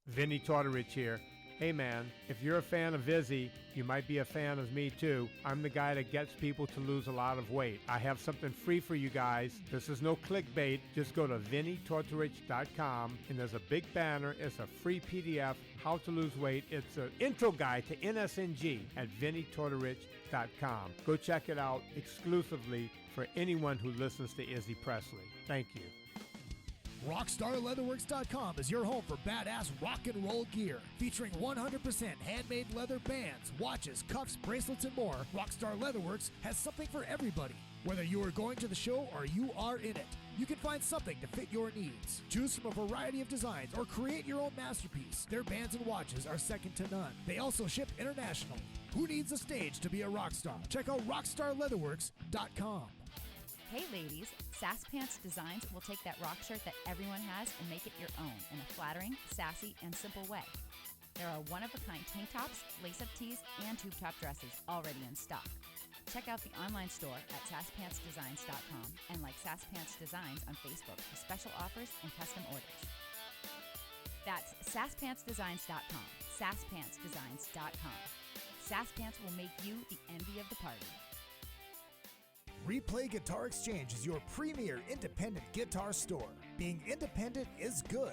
Vinny Tortorich here. Hey man, if you're a fan of Izzy, you might be a fan of me too. I'm the guy that gets people to lose a lot of weight. I have something free for you guys. This is no clickbait. Just go to vinnytortorich.com and there's a big banner. It's a free PDF, how to lose weight. It's an intro guide to NSNG at vinnytortorich.com. Go check it out exclusively for anyone who listens to Izzy Presley. Thank you. RockstarLeatherworks.com is your home for badass rock and roll gear. Featuring 100% handmade leather bands, watches, cuffs, bracelets, and more, Rockstar Leatherworks has something for everybody. Whether you are going to the show or you are in it, you can find something to fit your needs. Choose from a variety of designs or create your own masterpiece. Their bands and watches are second to none. They also ship internationally. Who needs a stage to be a rock star? Check out RockstarLeatherworks.com. Hey ladies, Sass Pants Designs will take that rock shirt that everyone has and make it your own in a flattering, sassy, and simple way. There are one-of-a-kind tank tops, lace-up tees, and tube top dresses already in stock. Check out the online store at sasspantsdesigns.com and like Sass Pants Designs on Facebook for special offers and custom orders. That's sasspantsdesigns.com, sasspantsdesigns.com. Sass Pants will make you the envy of the party. Replay Guitar Exchange is your premier independent guitar store. Being independent is good.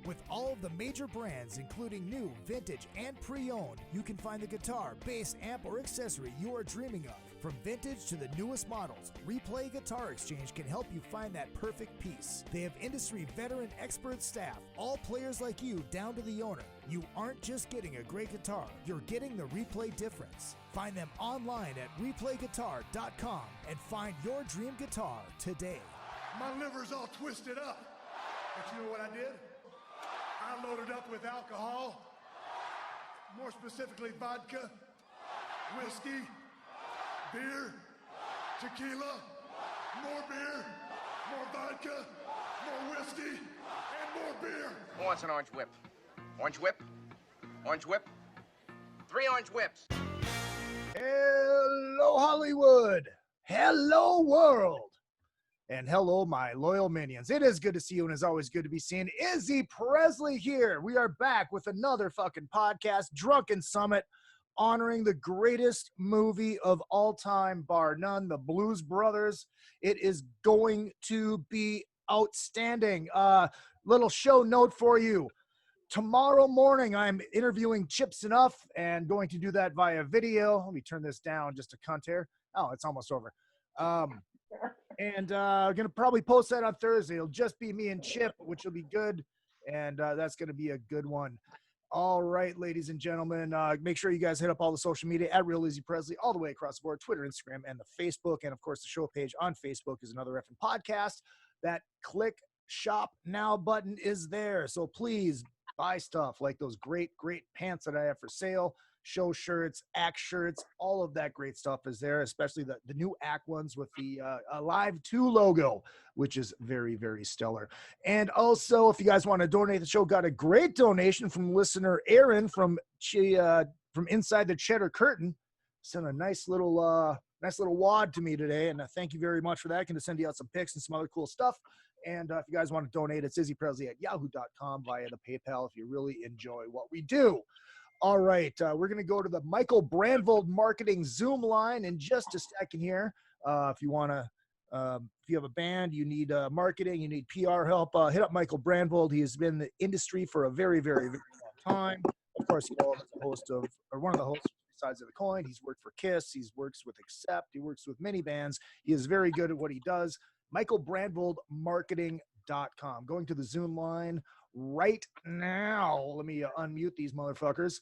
With all of the major brands, including new, vintage, and pre-owned, you can find the guitar, bass, amp, or accessory you are dreaming of. From vintage to the newest models, Replay Guitar Exchange can help you find that perfect piece. They have industry veteran expert staff, all players like you down to the owner. You aren't just getting a great guitar, you're getting the Replay difference. Find them online at replayguitar.com and find your dream guitar today. My liver's all twisted up. But you know what I did? I loaded up with alcohol, more specifically vodka, whiskey, beer, tequila, more beer, more vodka, more whiskey, and more beer. Who wants an orange whip? Orange whip? Orange whip? 3 orange whips. Hello, Hollywood. Hello, world. And hello, my loyal minions. It is good to see you, and it's always good to be seen. Izzy Presley here. We are back with another fucking podcast, Drunken Summit, honoring the greatest movie of all time, bar none, the Blues Brothers. It is going to be outstanding. Little show note for you. Tomorrow morning, I'm interviewing Chips Enough and going to do that via video. Let me turn this down just a cunt here. Oh, it's almost over. And going to probably post that on Thursday. It'll just be me and Chip, which will be good. And that's going to be a good one. All right, ladies and gentlemen, make sure you guys hit up all the social media at Real Izzy Presley all the way across the board, Twitter, Instagram, and the Facebook. And, of course, the show page on Facebook is Another Effing Podcast. That click shop now button is there. So please buy stuff like those great pants that I have for sale. Show shirts, act shirts, all of that great stuff is there, especially the new act ones with the Alive 2 logo, which is very, very stellar. And also, if you guys want to donate, the show got a great donation from listener Aaron from Inside the Cheddar Curtain. Sent a nice little wad to me today, and thank you very much for that. I'm going to send you out some pics and some other cool stuff. And if you guys want to donate, it's izzypresley@yahoo.com via the PayPal if you really enjoy what we do. All right, we're going to go to the Michael Brandvold Marketing Zoom line in just a second here. If you want to, if you have a band, you need marketing, you need PR help, hit up Michael Brandvold. He has been in the industry for a very, very, very long time. Of course, he's the host of, or one of the hosts of Sides of the Coin. He's worked for Kiss. He's works with Accept. He works with many bands. He is very good at what he does. MichaelBrandvoldMarketing.com. Going to the Zoom line right now. Let me unmute these motherfuckers.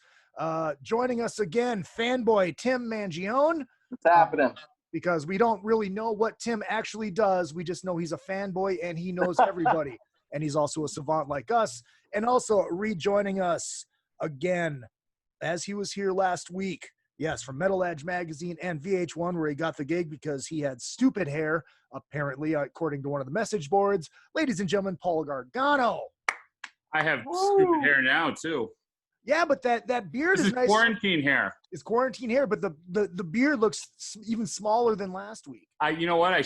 Joining us again, fanboy Tim Mangione. What's happening? Because we don't really know what Tim actually does. We just know he's a fanboy and he knows everybody. And he's also a savant like us. And also rejoining us again, as he was here last week. Yes, from Metal Edge Magazine and VH1, where he got the gig because he had stupid hair, apparently, according to one of the message boards. Ladies and gentlemen, Paul Gargano. I have stupid hair now, too. Yeah, but that beard This is is nice. quarantine hair. It's quarantine hair, but the beard looks even smaller than last week. You know what? I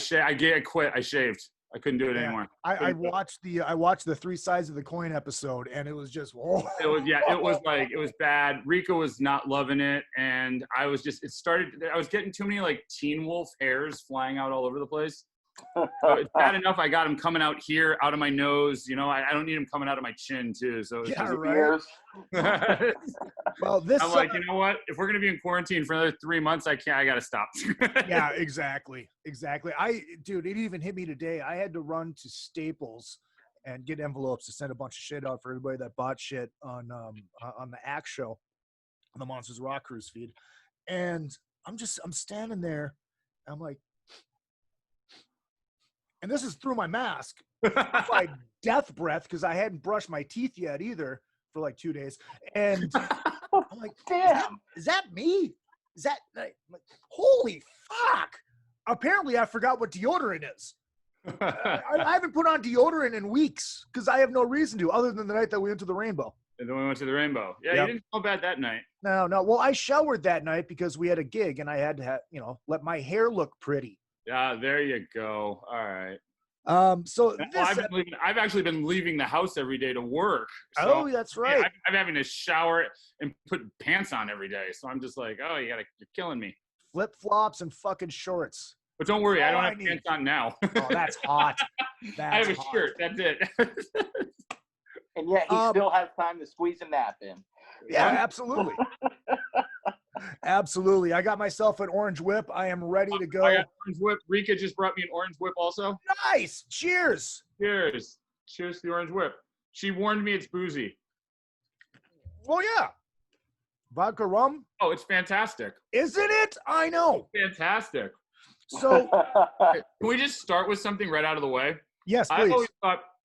quit. I shaved. I couldn't do it Yeah. anymore. I watched the Three Sides of the Coin episode, and it was just whoa. It was bad. Rika was not loving it, and I was getting too many like Teen Wolf hairs flying out all over the place. So it's bad enough I got them coming out here, out of my nose. You know, I don't need them coming out of my chin too. So it's Yeah, right. Well, I'm like, you know what? If we're gonna be in quarantine for another 3 months, I gotta stop. Yeah, exactly. Dude, it even hit me today. I had to run to Staples and get envelopes to send a bunch of shit out for everybody that bought shit on the Axe show, on the Monsters Rock Cruise feed. And I'm standing there. I'm like, and this is through my mask, like death breath, because I hadn't brushed my teeth yet either for like 2 days. And I'm like, damn, is that me? Is that like, holy fuck? Apparently, I forgot what deodorant is. I haven't put on deodorant in weeks because I have no reason to, other than the night that we went to the Rainbow. And then we went to the Rainbow. Yeah, Yep. You didn't feel bad that night. No. Well, I showered that night because we had a gig and I had to let my hair look pretty. Yeah, there you go. All right. So I've actually been leaving the house every day to work. So, oh, that's right. I'm having to shower and put pants on every day. So I'm just like, oh, you're killing me. Flip flops and fucking shorts. But don't worry, I don't have pants on now. Oh, that's hot. I have a shirt. That's it. And yet he still has time to squeeze a nap in. Yeah, absolutely. Absolutely. I got myself an orange whip. I am ready to go. I got orange whip. Rika just brought me an orange whip also. Nice. Cheers. Cheers. Cheers to the orange whip. She warned me it's boozy. Well, yeah. Vodka rum. Oh, it's fantastic. Isn't it? I know. Fantastic. So can we just start with something right out of the way? Yes, please.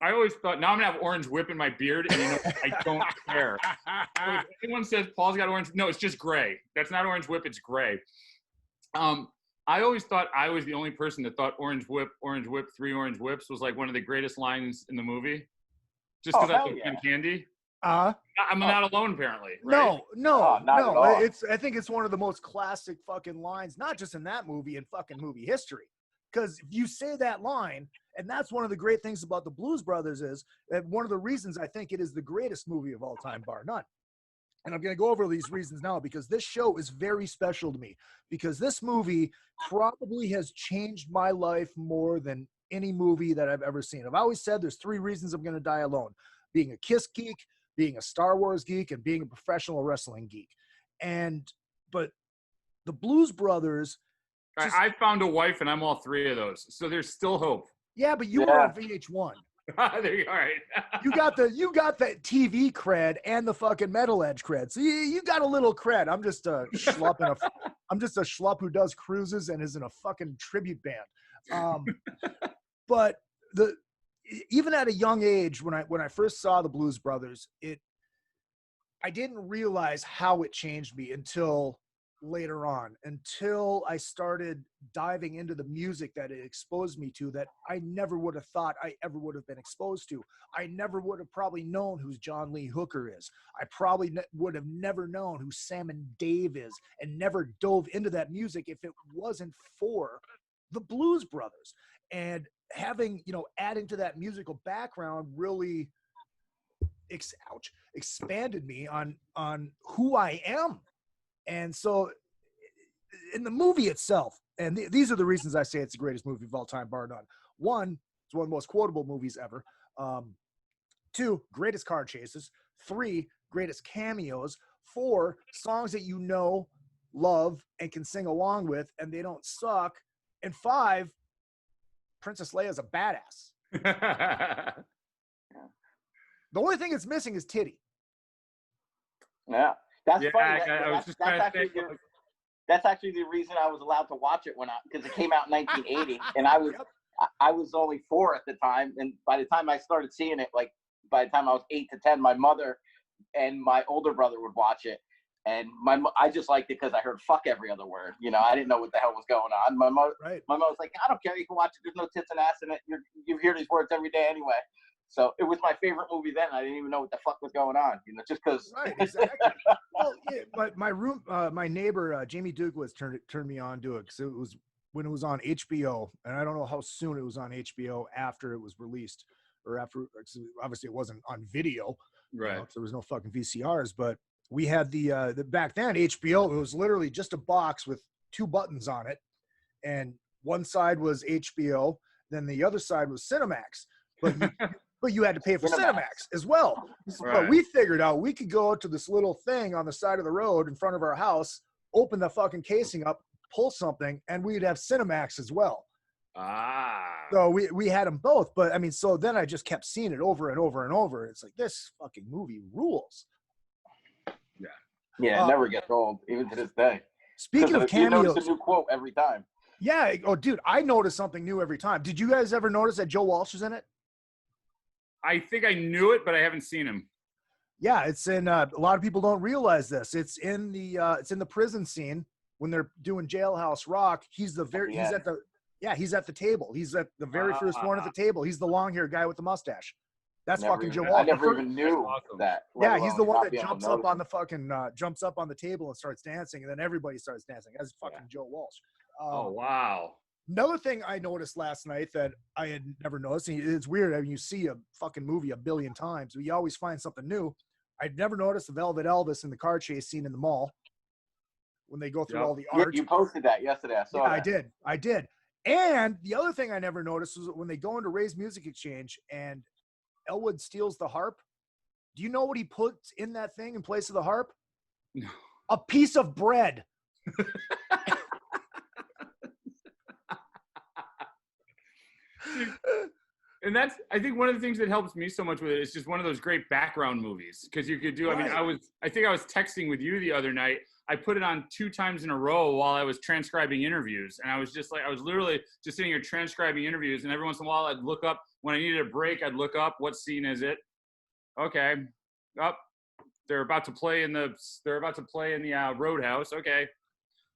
I always thought now I'm gonna have orange whip in my beard, and I don't care. So if anyone says Paul's got orange, no, it's just gray. That's not orange whip, it's gray. I always thought I was the only person that thought orange whip, 3 orange whips was like one of the greatest lines in the movie. Just because I love candy. I'm not alone, apparently. Right? No. Not at all. I think it's one of the most classic fucking lines, not just in that movie, in fucking movie history. Because if you say that line, and that's one of the great things about the Blues Brothers is that one of the reasons I think it is the greatest movie of all time, bar none. And I'm going to go over these reasons now because this show is very special to me because this movie probably has changed my life more than any movie that I've ever seen. I've always said there's 3 reasons I'm going to die alone: being a Kiss geek, being a Star Wars geek, and being a professional wrestling geek. But the Blues Brothers. I found a wife and I'm all 3 of those. So there's still hope. Yeah, but you were on VH1. There you go. All right. you got the TV cred and the fucking Metal Edge cred. So you got a little cred. I'm just a schlup I'm just a schlup who does cruises and is in a fucking tribute band. But even at a young age, when I first saw the Blues Brothers, I didn't realize how it changed me until later on, until I started diving into the music that it exposed me to that I never would have thought I ever would have been exposed to. I never would have probably known who John Lee Hooker is. I probably would have never known who Sam and Dave is and never dove into that music if it wasn't for the Blues Brothers. And having, adding to that musical background really expanded me on who I am. And so in the movie itself, and these are the reasons I say it's the greatest movie of all time, bar none. 1, it's one of the most quotable movies ever. 2, greatest car chases. 3, greatest cameos. 4, songs that you know, love, and can sing along with, and they don't suck. And 5, Princess Leia is a badass. The only thing it's missing is titty. Yeah. That's funny. That's actually the reason I was allowed to watch it because it came out in 1980, and I was only 4 at the time, and by the time I started seeing it, like by the time I was 8 to 10, my mother and my older brother would watch it, and I just liked it because I heard "fuck" every other word. I didn't know what the hell was going on. My mom was like, "I don't care, you can watch it. There's no tits and ass in it. You hear these words every day anyway." So it was my favorite movie then. I didn't even know what the fuck was going on, just because. Right, exactly. Well, yeah, but my neighbor Jamie Douglas turned me on to it because it was when it was on HBO, and I don't know how soon it was on HBO after it was released, or after, obviously it wasn't on video, Right. 'cause there was no fucking VCRs, but we had the back then HBO, it was literally just a box with 2 buttons on it, and one side was HBO, then the other side was Cinemax, but you had to pay for Cinemax as well. Right. But we figured out we could go to this little thing on the side of the road in front of our house, open the fucking casing up, pull something, and we'd have Cinemax as well. Ah. So we had them both, but I mean, so then I just kept seeing it over and over and over. It's like, this fucking movie rules. Yeah, it never gets old, even to this day. Speaking of you cameos, notice a new quote every time. yeah. Oh, dude, I notice something new every time. Did you guys ever notice that Joe Walsh is in it? I think I knew it, but I haven't seen him. Yeah, it's in. A lot of people don't realize this. It's in the prison scene when they're doing Jailhouse Rock. He's at the table. He's at the very first one at the table. He's the long-haired guy with the mustache. That's fucking Joe Walsh. I never even knew that. Yeah, he's the one that jumps up on the fucking jumps up on the table and starts dancing, and then everybody starts dancing. That's fucking Joe Walsh. Oh wow. Another thing I noticed last night that I had never noticed, and it's weird. I mean, you see a fucking movie a billion times, but you always find something new. I'd never noticed the Velvet Elvis in the car chase scene in the mall when they go through all the art. You posted that yesterday. I saw that. I did. And the other thing I never noticed was when they go into Ray's Music Exchange and Elwood steals the harp. Do you know what he puts in that thing in place of the harp? No. A piece of bread. And that's, I think one of the things that helps me so much with it is just one of those great background movies. Because you could do, Right. I think I was texting with you the other night. I put it on 2 times in a row while I was transcribing interviews. And I was literally just sitting here transcribing interviews. And every once in a while I'd look up, when I needed a break, I'd look up, what scene is it? Okay. They're about to play in the Roadhouse. Okay.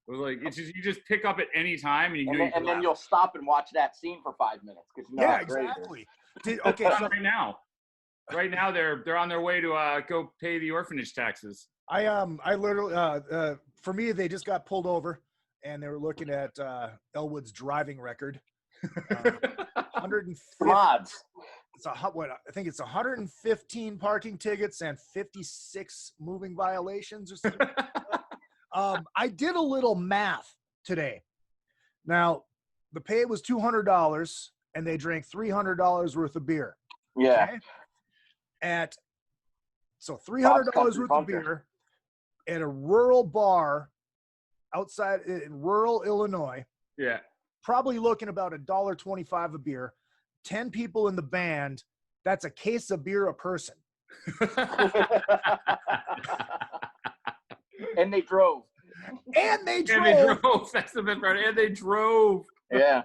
It was like, you just pick up at any time, and then you'll stop and watch that scene for 5 minutes because Yeah, exactly. Okay, so right now they're on their way to go pay the orphanage taxes. I literally for me, they just got pulled over and they were looking at Elwood's driving record. 150 mods. I think it's 115 parking tickets and 56 moving violations or something. I did a little math today. Now, the pay was $200, and they drank $300 worth of beer. Yeah. Okay? So $300 worth of beer at a rural bar outside in rural Illinois. Yeah. Probably looking about $1.25 a beer. 10 people in the band. That's a case of beer a person. And they drove. And they drove. That's the best part. And they drove. Yeah.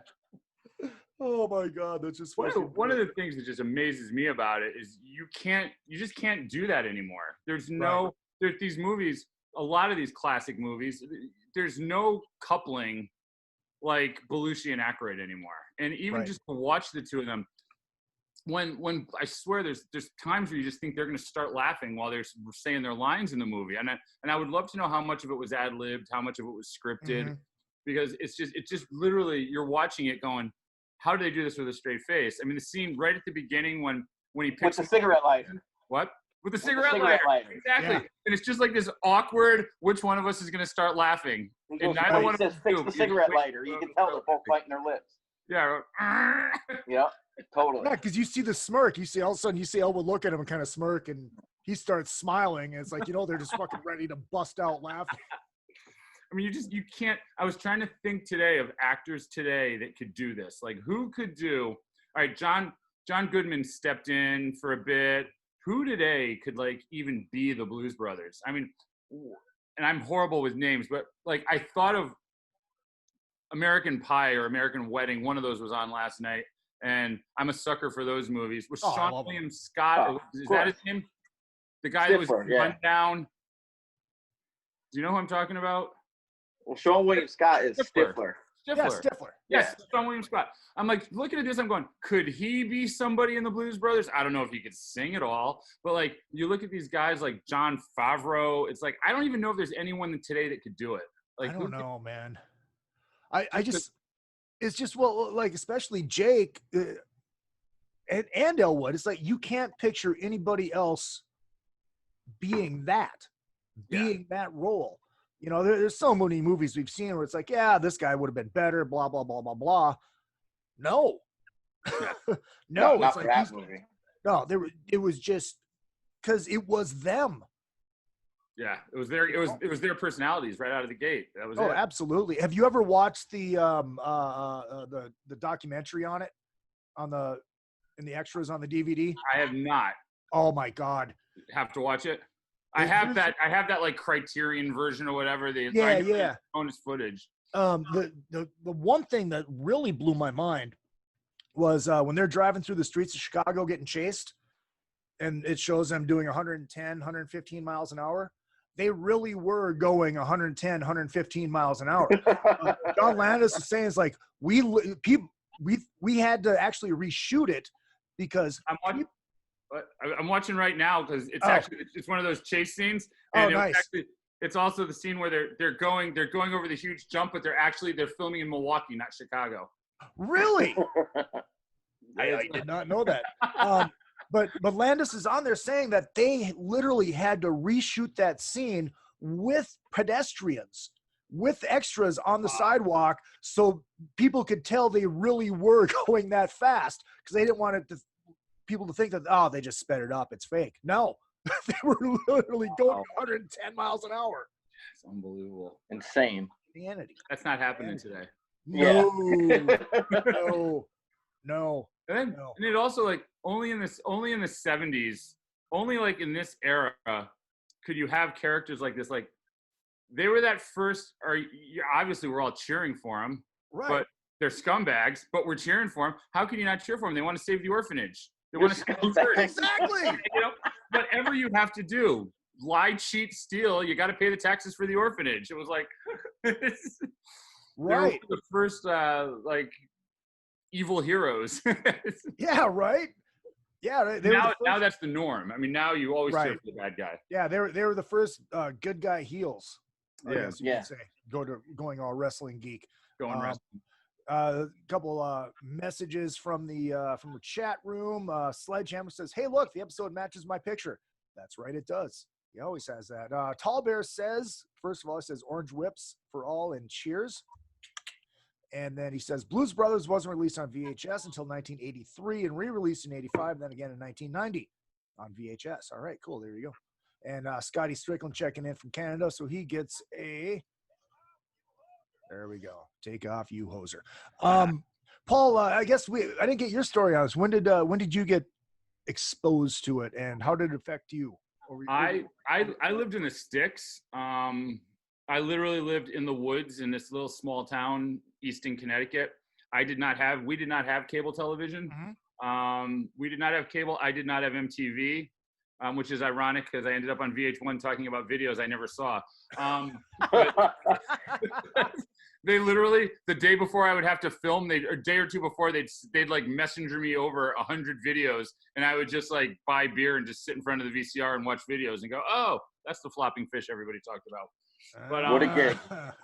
Oh my God, that's just one of the things that just amazes me about it is you just can't do that anymore. There's these movies, a lot of these classic movies, there's no coupling like Belushi and Aykroyd anymore. And even just to watch the two of them, when I swear there's times where you just think they're going to start laughing while they're saying their lines in the movie. And I would love to know how much of it was ad-libbed, how much of it was scripted, because it's just literally you're watching it going, how do they do this with a straight face? I mean, the scene right at the beginning when he picks with the cigarette lighter. What? With the cigarette lighter. Exactly. Yeah. And it's just like this awkward, which one of us is going to start laughing? And neither one of us fix the cigarette lighter. You can tell they're both biting their lips. Yeah. Yeah, totally. Yeah, because you see the smirk. You see all of a sudden you see Elwood look at him and kind of smirk, and he starts smiling. And it's like, they're just fucking ready to bust out laughing. I mean, you can't. I was trying to think today of actors today that could do this. Like, who could do? All right, John Goodman stepped in for a bit. Who today could even be the Blues Brothers? I mean, and I'm horrible with names, but I thought of American Pie or American Wedding. One of those was on last night, and I'm a sucker for those movies. Was Sean William Scott? Is that his name? The guy that was run down. Do you know who I'm talking about? Well, Sean William Scott is Stifler. Yeah, Stifler. Yes, Sean William Scott. I'm looking at this, I'm going, could he be somebody in the Blues Brothers? I don't know if he could sing at all, but you look at these guys like Jon Favreau, it's I don't even know if there's anyone today that could do it. I don't know, man. it's just, well, like, especially Jake and Elwood, it's like you can't picture anybody else being that role. You know, there's so many movies we've seen where it's like, yeah, this guy would have been better, blah, blah, blah, blah, blah. No. No, not it's for like that movie. no, it was just because it was them. Yeah, it was their personalities right out of the gate. That was Oh, it. absolutely. Have you ever watched the documentary on it in the extras on the DVD? I have not. Oh my God. Have to watch it. I have that like Criterion version or whatever. Yeah. Bonus footage. The one thing that really blew my mind was when they're driving through the streets of Chicago getting chased, and it shows them doing 110, 115 miles an hour. They really were going 110, 115 miles an hour. John Landis is saying, it's like we had to actually reshoot it because I'm watching right now because it's one of those chase scenes. And nice. It's also the scene where they're going over the huge jump, but they're filming in Milwaukee, not Chicago. Really? I did not know that. But Landis is on there saying that they literally had to reshoot that scene with pedestrians, with extras on the sidewalk, so people could tell they really were going that fast, because they didn't want people to think that, oh, they just sped it up, it's fake. No, they were literally going 110 miles an hour. It's unbelievable. Insane. Insanity. That's not happening today. No. No. And it also, like, only in the 70s, only like in this era could you have characters like this. Like, they were that first, obviously we're all cheering for them, right? But they're scumbags, but we're cheering for them. How can you not cheer for them? They want to save the orphanage. They want to save the church. Exactly. You know, whatever you have to do, lie, cheat, steal, you got to pay the taxes for the orphanage. It was like, right. The first, like, evil heroes. Yeah, right. Yeah, now that's the norm. I mean, now you always cheer for the bad guy. Yeah, they were the first good guy heels. I guess you could say. Going all wrestling geek. Wrestling. A couple messages from the chat room. Sledgehammer says, "Hey, look, the episode matches my picture." That's right, it does. He always has that. Tall Bear says, first of all, he says orange whips for all and cheers. And then he says, Blues Brothers wasn't released on VHS until 1983 and re-released in 85, then again in 1990 on VHS. All right, cool. There you go. And Scotty Strickland checking in from Canada. So he gets there we go. Take off, you hoser. Paul, I guess I didn't get your story on this. When did you get exposed to it, and how did it affect you? I lived in the sticks. I literally lived in the woods in this little small town, Easton, Connecticut. We did not have cable television. Mm-hmm. We did not have cable. I did not have MTV, which is ironic because I ended up on VH1 talking about videos I never saw. But they literally, the day before I would have to film, a day or two before, they'd like messenger me over 100 videos, and I would just like buy beer and just sit in front of the VCR and watch videos and go, oh, that's the flopping fish everybody talked about. But what a gig.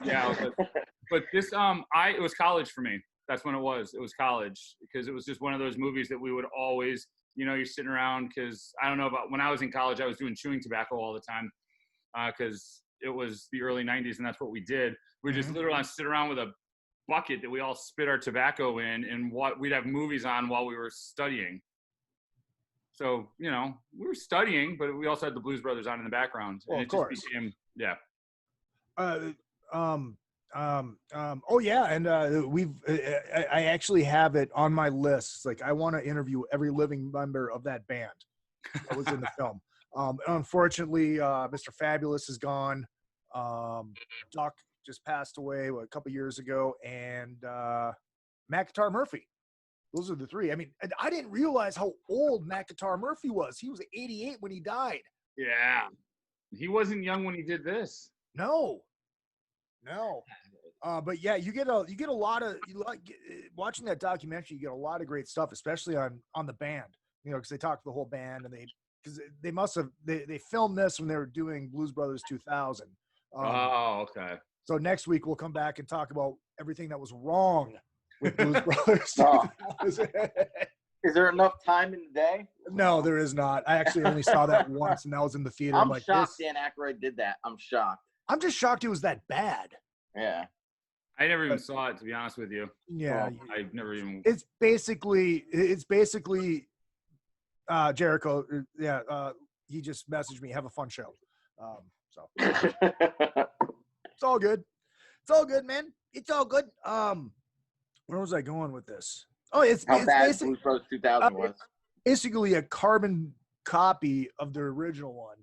Yeah, but this it was college for me. That's when it was college, because it was just one of those movies that we would always, you're sitting around, because I don't know about when I was in college, I was doing chewing tobacco all the time, because it was the early 90s and that's what we did. We just literally sit around with a bucket that we all spit our tobacco in, and we'd have movies on while we were studying. So, we were studying, but we also had the Blues Brothers on in the background. Well, and of course. Just became, yeah. Oh yeah, and I actually have it on my list. It's like I want to interview every living member of that band that was in the film. Unfortunately, Mr. Fabulous is gone. Duck just passed away a couple years ago, and Matt Guitar Murphy. Those are the three. I mean, I didn't realize how old Matt Guitar Murphy was. He was 88 when he died. Yeah, he wasn't young when he did this. No. But yeah, you get a lot of watching that documentary. You get a lot of great stuff, especially on the band. Because they talk to the whole band, and they must have they filmed this when they were doing Blues Brothers 2000. Oh, okay. So next week we'll come back and talk about everything that was wrong with Blues Brothers. Oh. Is there enough time in the day? No, there is not. I actually only saw that once, and that was in the theater. I'm like, shocked Dan Aykroyd did that. I'm shocked. I'm just shocked it was that bad. Yeah. I never even saw it, to be honest with you. Yeah. I never even. It's basically Jericho. Yeah. He just messaged me, have a fun show. So it's all good. It's all good, man. It's all good. Where was I going with this? Oh, it's bad Blues Brothers 2000 was. Basically a carbon copy of the original one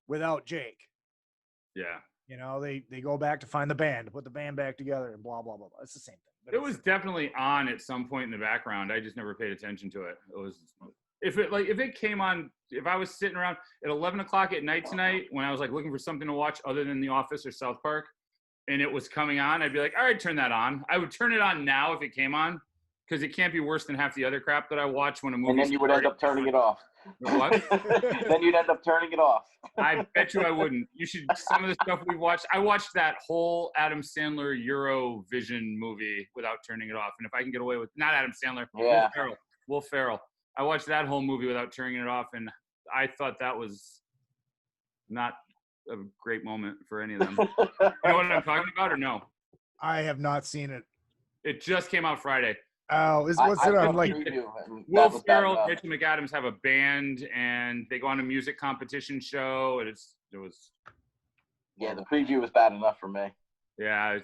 without Jake. Yeah. You know, they go back to find the band, to put the band back together, and blah blah blah. It's the same thing. It was definitely on at some point in the background. I just never paid attention to it. It was if it came on, if I was sitting around at 11 o'clock at night tonight when I was like looking for something to watch other than The Office or South Park, and it was coming on, I'd be like, all right, turn that on. I would turn it on now if it came on, because it can't be worse than half the other crap that I watch when a movie. And then you would end up turning it off. What? Then you'd end up turning it off. I bet you I wouldn't. You should. Some of the stuff we watched. I watched that whole Adam Sandler Eurovision movie without turning it off. And if I can get away with not Adam Sandler, Yeah. Will Ferrell. I watched that whole movie without turning it off, and I thought that was not a great moment for any of them. You know what I'm talking about, or no? I have not seen it. It just came out Friday. Oh, what's it on? Like Will Ferrell and Rachel McAdams have a band, and they go on a music competition show, and it was. Yeah, the preview was bad enough for me. Yeah,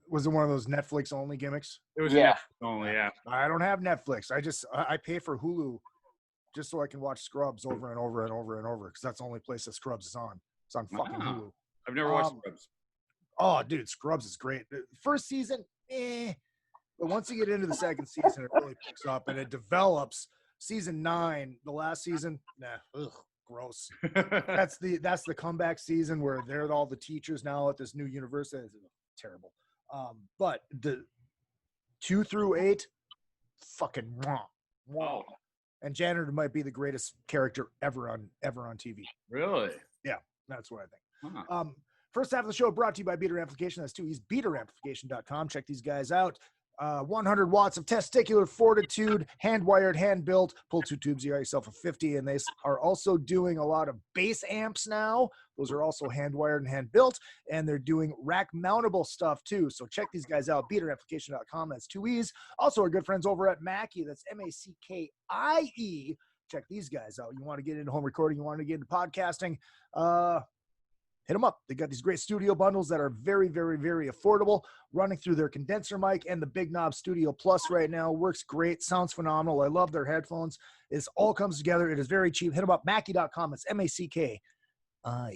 was it one of those Netflix only gimmicks? it was Yeah. Netflix only. Yeah, I don't have Netflix. I pay for Hulu just so I can watch Scrubs over and over and over and over, because that's the only place that Scrubs is on. It's on fucking Wow. Hulu. I've never watched Scrubs. Oh, dude, Scrubs is great. The first season, but once you get into the second season, it really picks up and it develops. Season 9, the last season, gross. That's the comeback season where they're all the teachers now at this new university. It's terrible. But the 2 through 8, fucking wrong. Wow. And Janitor might be the greatest character ever on TV. Really? Yeah, that's what I think. Huh. First half of the show brought to you by Beater Amplification. That's 2 E's, beateramplification.com. Check these guys out. 100 watts of testicular fortitude, hand-wired, hand-built. Pull 2 tubes, you got yourself a 50. And they are also doing a lot of bass amps now. Those are also hand-wired and hand-built. And they're doing rack-mountable stuff, too. So check these guys out, beateramplification.com. That's 2 E's. Also, our good friends over at Mackie. That's Mackie. Check these guys out. You want to get into home recording, you want to get into podcasting, hit them up. They got these great studio bundles that are very, very, very affordable, running through their condenser mic and the Big Knob Studio Plus right now. Works great. Sounds phenomenal. I love their headphones. It all comes together. It is very cheap. Hit them up. Mackie.com. It's Mackie. All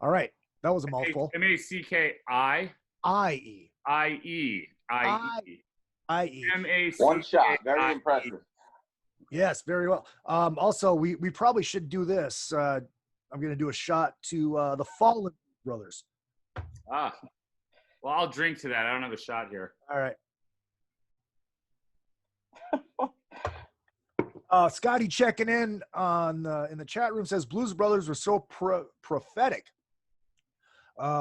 right. That was a mouthful. Mackie. IE. One shot. Very impressive. Yes, very well. Also, we probably should do this. I'm going to do a shot to the Fallen Brothers. Well, I'll drink to that. I don't have a shot here. All right. Scotty checking in in the chat room says Blues Brothers were so prophetic.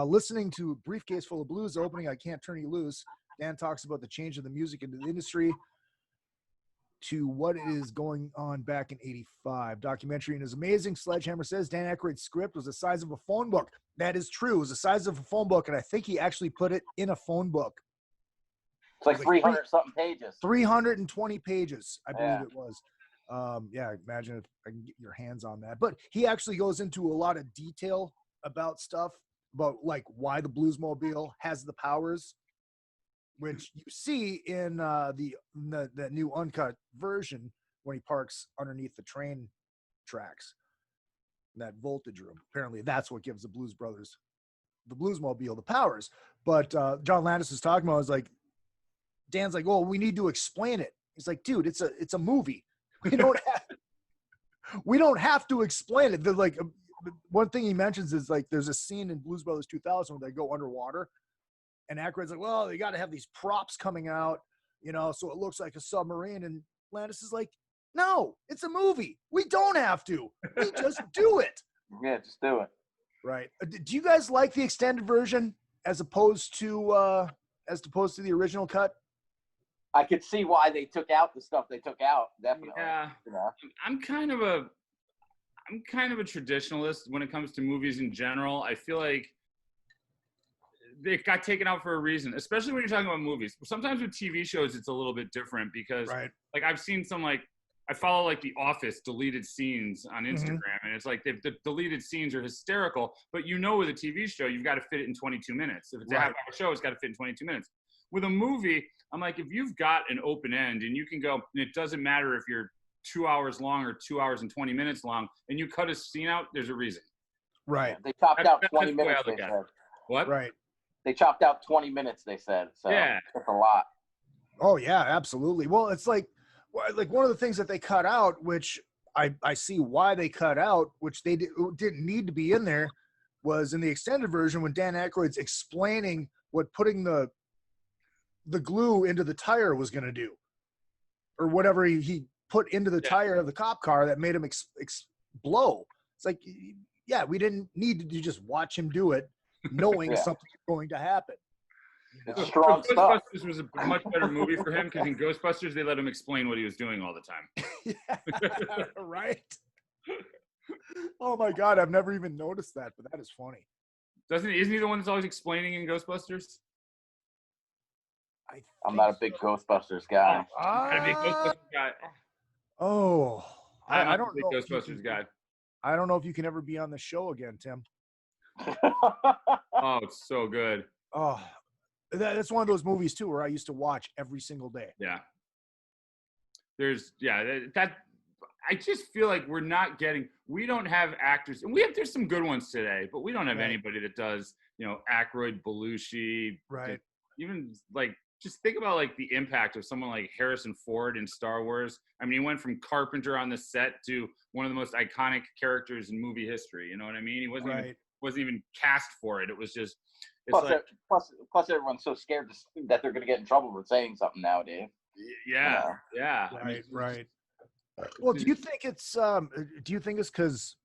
Listening to Briefcase Full of Blues opening, I Can't Turn You Loose. Dan talks about the change of the music into the industry to what is going on back in '85. Documentary and is amazing. Sledgehammer says Dan Aykroyd's script was the size of a phone book. That is true. It was the size of a phone book, and I think he actually put it in a phone book. It's like 300 something pages. 320 pages, I believe it was. Imagine if I can get your hands on that. But he actually goes into a lot of detail about stuff, about like why the Bluesmobile has the powers, which you see in the new uncut version when he parks underneath the train tracks, that voltage room. Apparently that's what gives the Blues Brothers, the Bluesmobile, the powers. But John Landis was talking about, was like, Dan's like, well, we need to explain it. He's like, dude, it's a movie. We don't have to explain it. Like, one thing he mentions is like, there's a scene in Blues Brothers 2000 where they go underwater. And Aykroyd's like, well, they got to have these props coming out, so it looks like a submarine. And Landis is like, no, it's a movie. We don't have to. We just do it. Yeah, just do it. Right. Do you guys like the extended version? as opposed to the original cut? I could see why they took out the stuff they took out. Definitely. Yeah. You know? I'm kind of a traditionalist when it comes to movies in general. I feel like they got taken out for a reason, especially when you're talking about movies. Sometimes with TV shows, it's a little bit different because, like, I've seen some, like, I follow, like, The Office deleted scenes on Instagram, and it's like the deleted scenes are hysterical, but you know with a TV show, you've got to fit it in 22 minutes. If it's a half-hour show, it's got to fit in 22 minutes. With a movie, I'm like, if you've got an open end and you can go, and it doesn't matter if you're 2 hours long or 2 hours and 20 minutes long, and you cut a scene out, there's a reason. Right. They chopped out 20 minutes, they said. What? Right. They chopped out 20 minutes, they said. So yeah. That's a lot. Oh, yeah, absolutely. Well, it's like one of the things that they cut out, which I see why they cut out, which they didn't need to be in there, was in the extended version when Dan Aykroyd's explaining what putting the glue into the tire was going to do, or whatever he put into the tire of the cop car that made him blow. It's like, yeah, we didn't need to just watch him do it, knowing something was going to happen. It's strong stuff. Ghostbusters was a much better movie for him because in Ghostbusters they let him explain what he was doing all the time. Yeah, right. Oh my God, I've never even noticed that, but that is funny. Isn't he the one that's always explaining in Ghostbusters? I'm not a big Ghostbusters guy. I'm a big Ghostbusters guy. Oh, I don't know. Ghostbusters guy. I don't know if you can ever be on the show again, Tim. Oh, it's so good. Oh, that's one of those movies too where I used to watch every single day. Yeah. That I just feel like we don't have actors, and there's some good ones today, but we don't have anybody that does, Aykroyd, Belushi, right? Even like, just think about like the impact of someone like Harrison Ford in Star Wars. I mean, he went from Carpenter on the set to one of the most iconic characters in movie history. You know what I mean? He wasn't even cast for it. It was just. Plus, everyone's so scared that they're going to get in trouble for saying something nowadays. Yeah. Right. Well, do you think it's because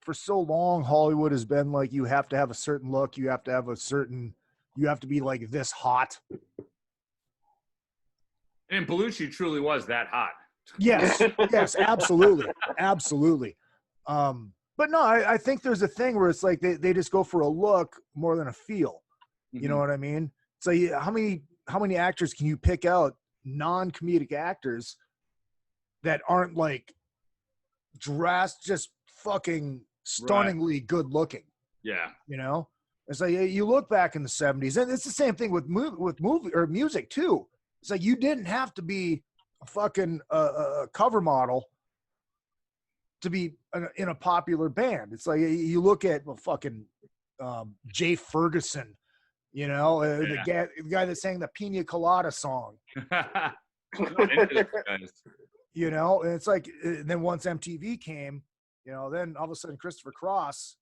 for so long Hollywood has been like, you have to have a certain look, you have to be like this hot? And Belushi truly was that hot. Yes, absolutely. But no, I think there's a thing where it's like they just go for a look more than a feel. You know what I mean? So how many actors can you pick out, non-comedic actors, that aren't like just fucking stunningly good looking? Yeah. It's like you look back in the 70s, and it's the same thing with movie or music too. It's like you didn't have to be a fucking cover model to be in a popular band. It's like you look at fucking Jay Ferguson, the guy that sang the Pina Colada song. And it's like, then once MTV came, then all of a sudden Christopher Cross,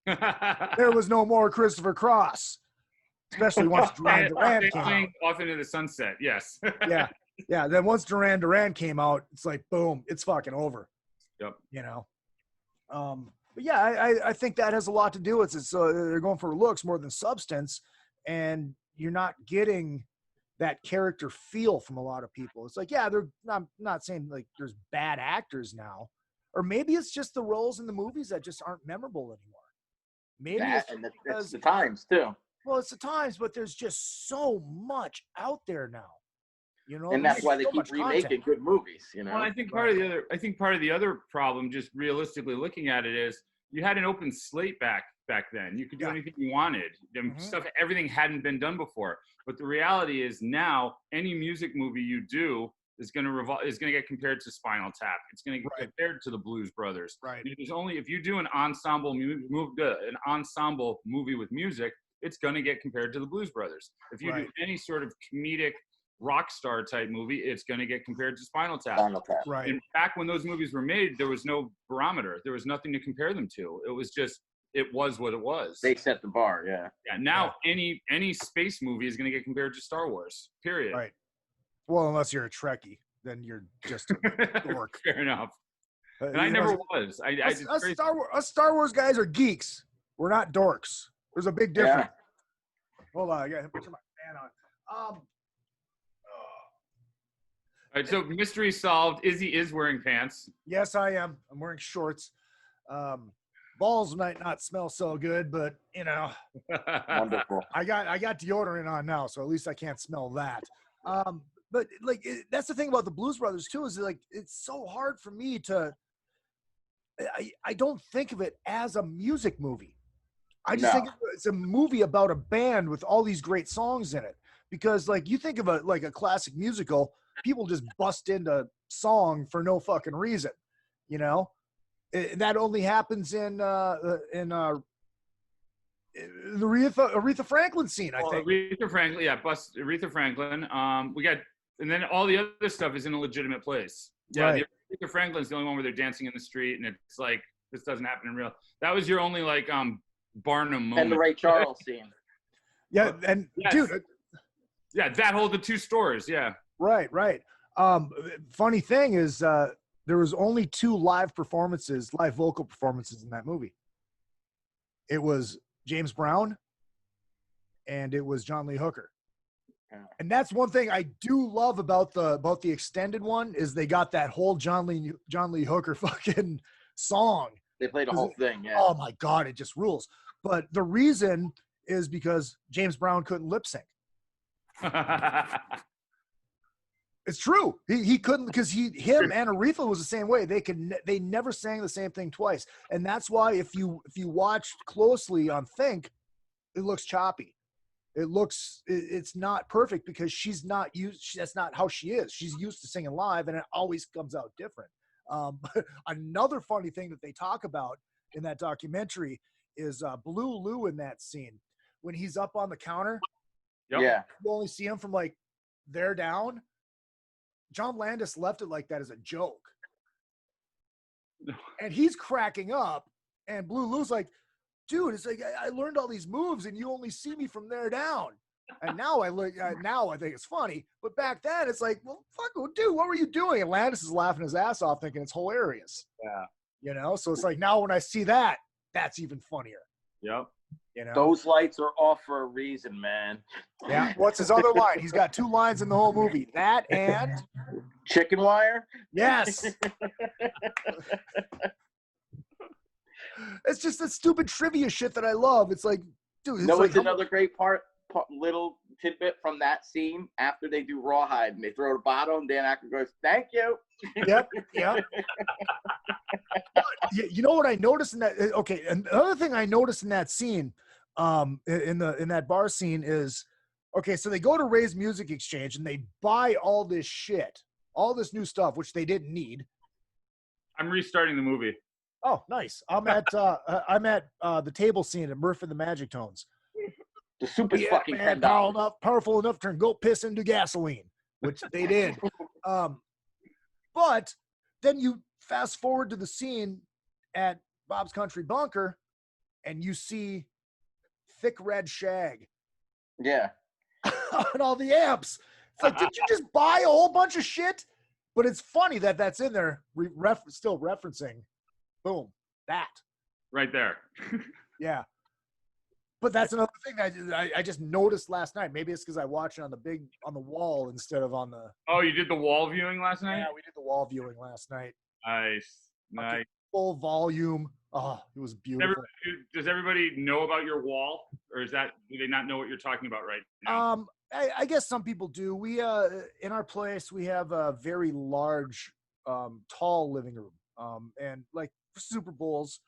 there was no more Christopher Cross, especially once Duran Duran came out. Off into the sunset, yes. Yeah. Then once Duran Duran came out, it's like, boom, it's fucking over. Yep. But yeah, I think that has a lot to do with it. So they're going for looks more than substance, and you're not getting that character feel from a lot of people. It's like, yeah, I'm not saying like there's bad actors now, or maybe it's just the roles in the movies that just aren't memorable anymore. Maybe it's the times too. Well, it's the times, but there's just so much out there now. And that's why they keep remaking good movies. Well, I think part of the other problem, just realistically looking at it, is you had an open slate back then. You could do anything you wanted. Everything hadn't been done before. But the reality is now any music movie you do is going to get compared to Spinal Tap. It's going to get compared to the Blues Brothers. Right. If you do an ensemble movie with music, it's going to get compared to the Blues Brothers. If you do any sort of comedic rock star type movie, it's going to get compared to Spinal Tap. Right. And back when those movies were made, there was no barometer. There was nothing to compare them to. It was what it was. They set the bar. Yeah. Now any space movie is going to get compared to Star Wars. Period. Right. Well, unless you're a Trekkie, then you're just a dork. Fair enough. And I never was. Us Star Wars guys are geeks. We're not dorks. There's a big difference. Hold on, I got to put my fan on. All right, so mystery solved. Izzy is wearing pants. Yes, I am. I'm wearing shorts. Balls might not smell so good, but you know, Wonderful. I got deodorant on now, so at least I can't smell that. But like that's the thing about the Blues Brothers too, is like it's so hard for me to. I don't think of it as a music movie. I just think it's a movie about a band with all these great songs in it. Because like you think of a classic musical, people just bust into song for no fucking reason, you know. That only happens in the Aretha Franklin scene, I think. Aretha Franklin, yeah, Aretha Franklin. We got, and then all the other stuff is in a legitimate place. Yeah, right. Aretha Franklin's the only one where they're dancing in the street, and it's like this doesn't happen in real. That was your only like Barnum moment. And the Ray Charles scene. Yeah, and yes. Dude. Yeah, that whole the two stores. Yeah. Right. Funny thing is, there was only 2 live vocal performances in that movie. It was James Brown and it was John Lee Hooker. And that's one thing I do love about the extended one is they got that whole John Lee Hooker fucking song. They played the whole thing, yeah. Oh my God, it just rules. But the reason is because James Brown couldn't lip sync. It's true. He couldn't, because him and Aretha was the same way. They never sang the same thing twice, and that's why if you watch closely on Think, it looks choppy. It's not perfect because she's not used. That's not how she is. She's used to singing live, and it always comes out different. But another funny thing that they talk about in that documentary is Blue Lou in that scene when he's up on the counter. Yep. Yeah, you only see him from like there down. John Landis left it like that as a joke. And he's cracking up. And Blue Lou's like, dude, it's like, I learned all these moves and you only see me from there down. And now now I think it's funny. But back then it's like, well, fuck, dude, what were you doing? And Landis is laughing his ass off thinking it's hilarious. Yeah. You know? So it's like now when I see that, that's even funnier. Yep. You know? Those lights are off for a reason, man. Yeah. What's his other line? He's got 2 lines in the whole movie. That and chicken wire. Yes. It's just the stupid trivia shit that I love. It's like, dude. It's It's another great little tidbit from that scene after they do Rawhide and they throw the bottle and Dan Aykroyd goes, "Thank you." Yep. You know what I noticed in that? Okay, and another thing I noticed in that scene, in that bar scene is, okay, so they go to Ray's Music Exchange and they buy all this shit, all this new stuff, which they didn't need. I'm restarting the movie. Oh, nice. I'm at the table scene at Murph and the Magic Tones. The soup is fucking man, $10. powerful enough to turn goat piss into gasoline, which they did. But then you fast forward to the scene at Bob's Country Bunker, and you see thick red shag. Yeah. On all the amps. It's like, did you just buy a whole bunch of shit? But it's funny that that's in there, still referencing. Boom, that. Right there. Yeah. But that's another thing I just noticed last night. Maybe it's because I watched it on the wall instead of on the. Oh, you did the wall viewing last night? Yeah, we did the wall viewing last night. Nice. Okay, full volume. Oh, it was beautiful. Does everybody know about your wall, or do they not know what you're talking about right now? I guess some people do. We in our place we have a very large, tall living room, and like for Super Bowls,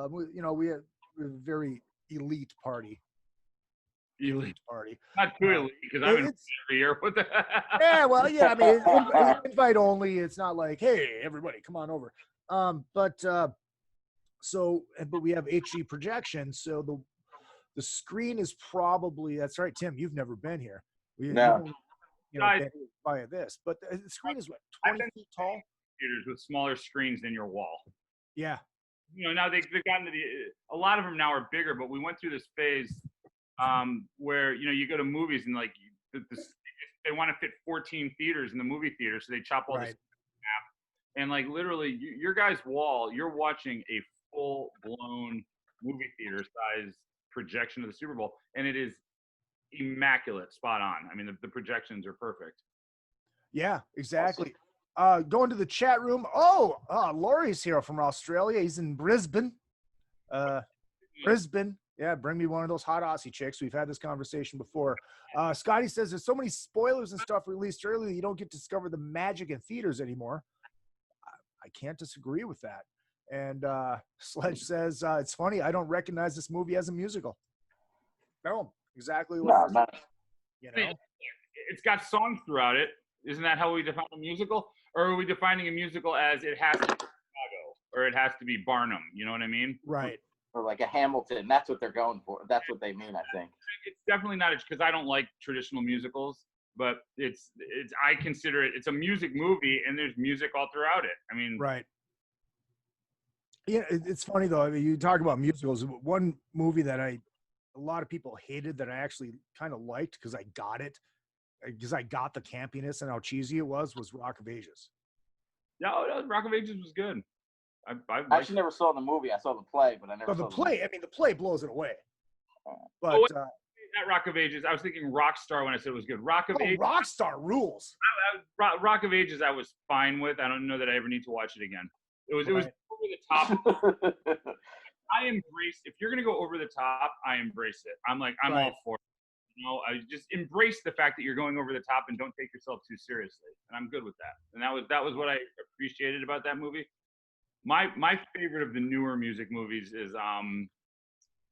we have a very elite party. Elite party. Not too elite because I'm in every year. What the? Yeah, well, yeah. I mean, invite only. It's not like, hey, everybody, come on over. But we have HD projection, so the screen is probably. That's right, Tim. You've never been here. No. Via this, but the screen is what 20 feet tall. Computers with smaller screens than your wall. Yeah. Now they've gotten to a lot of them now are bigger, but we went through this phase where you go to movies and like they want to fit 14 theaters in the movie theater, so they chop all this in half. And like literally, your guys' wall, you're watching a full-blown movie theater size projection of the Super Bowl, and it is immaculate, spot on. I mean, the projections are perfect. Yeah, exactly. Going to the chat room. Laurie's here from Australia. He's in Brisbane. Brisbane. Yeah, bring me one of those hot Aussie chicks. We've had this conversation before. Scotty says there's so many spoilers and stuff released early, you don't get to discover the magic in theaters anymore. I can't disagree with that. And Sledge says, it's funny, I don't recognize this movie as a musical. No, exactly what you know. It's got songs throughout it. Isn't that how we define a musical? Or are we defining a musical as it has to be Chicago or it has to be Barnum? You know what I mean? Right. Or like a Hamilton. That's what they're going for. That's what they mean, I think. It's definitely not, because I don't like traditional musicals, but it's I consider it, it's a music movie, and there's music all throughout it. I mean, right. Yeah, it's funny though. I mean, you talk about musicals. One movie that a lot of people hated that I actually kind of liked because I got it, because I got the campiness and how cheesy it was Rock of Ages. No, Rock of Ages was good. I actually never saw the movie. I saw the play, but I never saw the play. I mean, the play blows it away. But not Rock of Ages. I was thinking Rockstar when I said it was good. Rock of Ages. Rockstar rules. Rock of Ages I was fine with. I don't know that I ever need to watch it again. It was over the top. I embrace, if you're gonna go over the top, I embrace it. I'm all for it. You know, I just embrace the fact that you're going over the top and don't take yourself too seriously. And I'm good with that. And that was what I appreciated about that movie. My favorite of the newer music movies is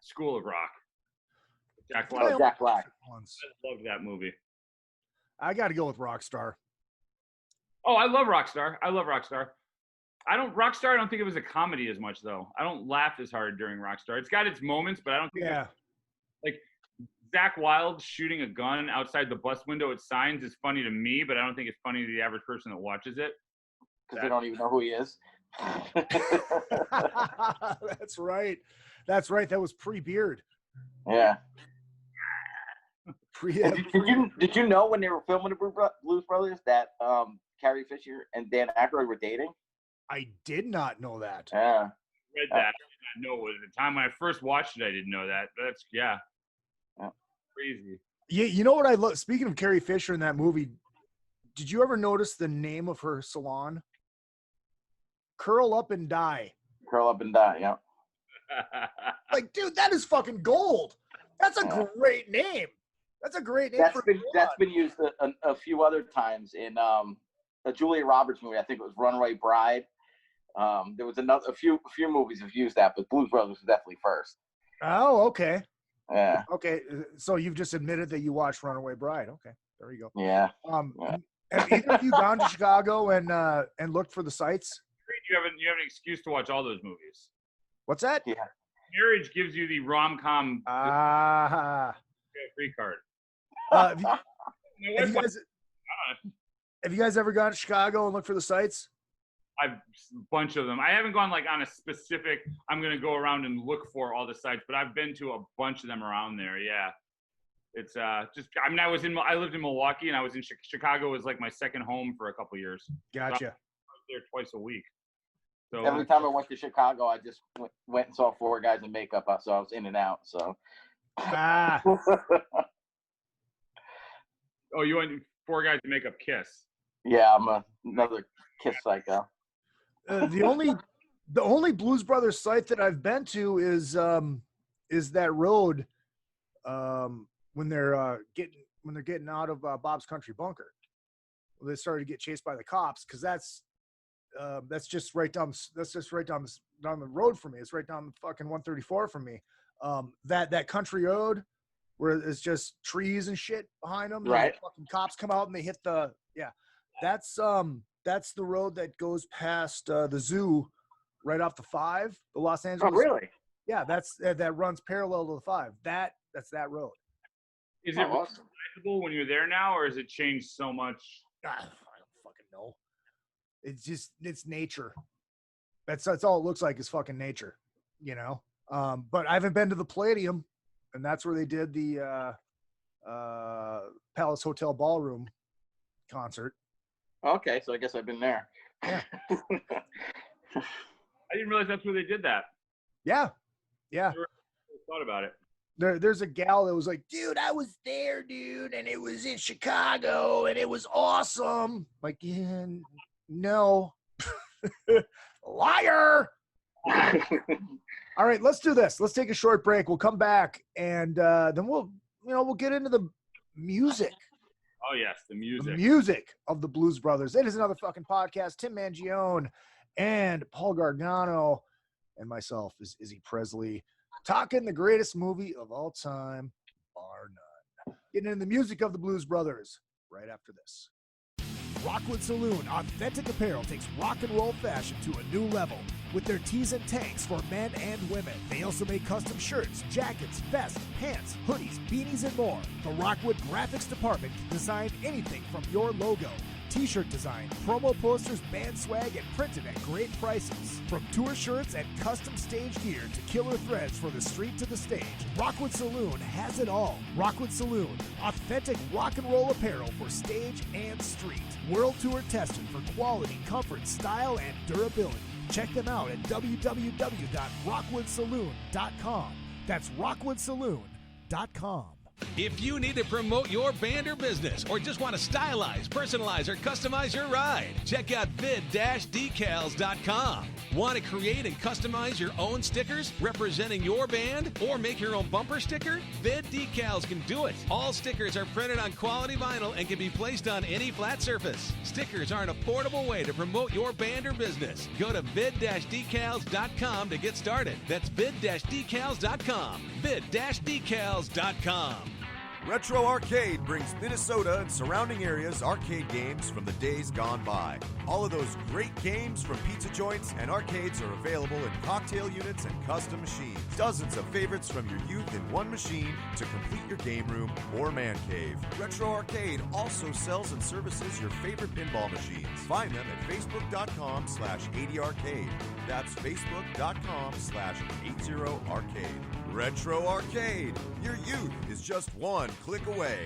School of Rock. Jack Black. Oh, Jack Black. I love that movie. I got to go with Rockstar. Oh, I love Rockstar. Rockstar, I don't think it was a comedy as much, though. I don't laugh as hard during Rockstar. It's got its moments, but I don't think like Zach Wilde shooting a gun outside the bus window at Signs is funny to me, but I don't think it's funny to the average person that watches it. Because they don't even know who he is. That's right. That was pre-beard. Yeah. Did you know when they were filming the Blues Brothers that Carrie Fisher and Dan Aykroyd were dating? I did not know that. Yeah. Read that. I did not know it at the time when I first watched it. I didn't know that. That's crazy. Yeah, you know what I love? Speaking of Carrie Fisher in that movie, did you ever notice the name of her salon? Curl Up and Die. Curl Up and Die, yeah. Like, dude, that is fucking gold. That's a great name. That's a great name. That's been used a few other times in a Julia Roberts movie. I think it was Runaway Bride. There was a few movies have used that, but Blues Brothers was definitely first. Oh, okay. Yeah. Okay, so you've just admitted that you watched Runaway Bride. Okay, there you go. Yeah. Have either of you gone to Chicago and looked for the sights? You have an excuse to watch all those movies. What's that? Yeah. Marriage gives you the rom-com free card. Have you guys ever gone to Chicago and looked for the sites? A bunch of them. I haven't gone like on a specific, I'm going to go around and look for all the sites, but I've been to a bunch of them around there. Yeah. It's just, I mean, I lived in Milwaukee, and I was in Chicago was like my second home for a couple of years. Gotcha. So I was there twice a week. So every time I went to Chicago, I just went and saw four guys in makeup, so I was in and out. So. Oh, you went four guys to make up Kiss? Yeah, I'm another Kiss psycho. The only Blues Brothers site that I've been to is that road when they're getting out of Bob's Country Bunker. They started to get chased by the cops, because that's just right down the road from me. It's right down the fucking 134 from me. That country road where it's just trees and shit behind them. Right. The fucking cops come out and they hit that's the road that goes past the zoo right off the 5, the Los Angeles. Oh, really? Yeah, that runs parallel to the 5. That's that road. Is it recognizable when you're there now, or has it changed so much? I don't fucking know. It's nature. That's all it looks like is fucking nature, you know? But I haven't been to the Palladium, and that's where they did the Palace Hotel Ballroom concert. Okay, so I guess I've been there. Yeah. I didn't realize that's where they did that. Yeah. I never thought about it. There's a gal that was like, dude, I was there, dude, and it was in Chicago, and it was awesome. Like, yeah, no. Liar. All right, let's do this. Let's take a short break. We'll come back, and then we'll get into the music. Oh, yes, the music. The music of the Blues Brothers. It is another fucking podcast. Tim Mangione and Paul Gargano and myself is Izzy Presley talking the greatest movie of all time, bar none. Getting into the music of the Blues Brothers right after this. Rockwood Saloon Authentic Apparel takes rock and roll fashion to a new level with their tees and tanks for men and women. They also make custom shirts, jackets, vests, pants, hoodies, beanies, and more. The Rockwood Graphics Department can design anything from your logo, t-shirt design, promo posters, band swag, and printed at great prices. From tour shirts and custom stage gear to killer threads for the street to the stage, Rockwood Saloon has it all. Rockwood Saloon, authentic rock and roll apparel for stage and street. World tour tested for quality, comfort, style, and durability. Check them out at www.rockwoodsaloon.com. That's rockwoodsaloon.com. If you need to promote your band or business, or just want to stylize, personalize, or customize your ride, check out vid-decals.com. Want to create and customize your own stickers representing your band, or make your own bumper sticker? Vid Decals can do it. All stickers are printed on quality vinyl and can be placed on any flat surface. Stickers are an affordable way to promote your band or business. Go to vid-decals.com to get started. That's vid-decals.com. vid-decals.com. Retro Arcade brings Minnesota and surrounding areas arcade games from the days gone by. All of those great games from pizza joints and arcades are available in cocktail units and custom machines. Dozens of favorites from your youth in one machine to complete your game room or man cave. Retro Arcade also sells and services your favorite pinball machines. Find them at facebook.com/80arcade. That's facebook.com/80arcade. Retro Arcade. Your youth is just one click away.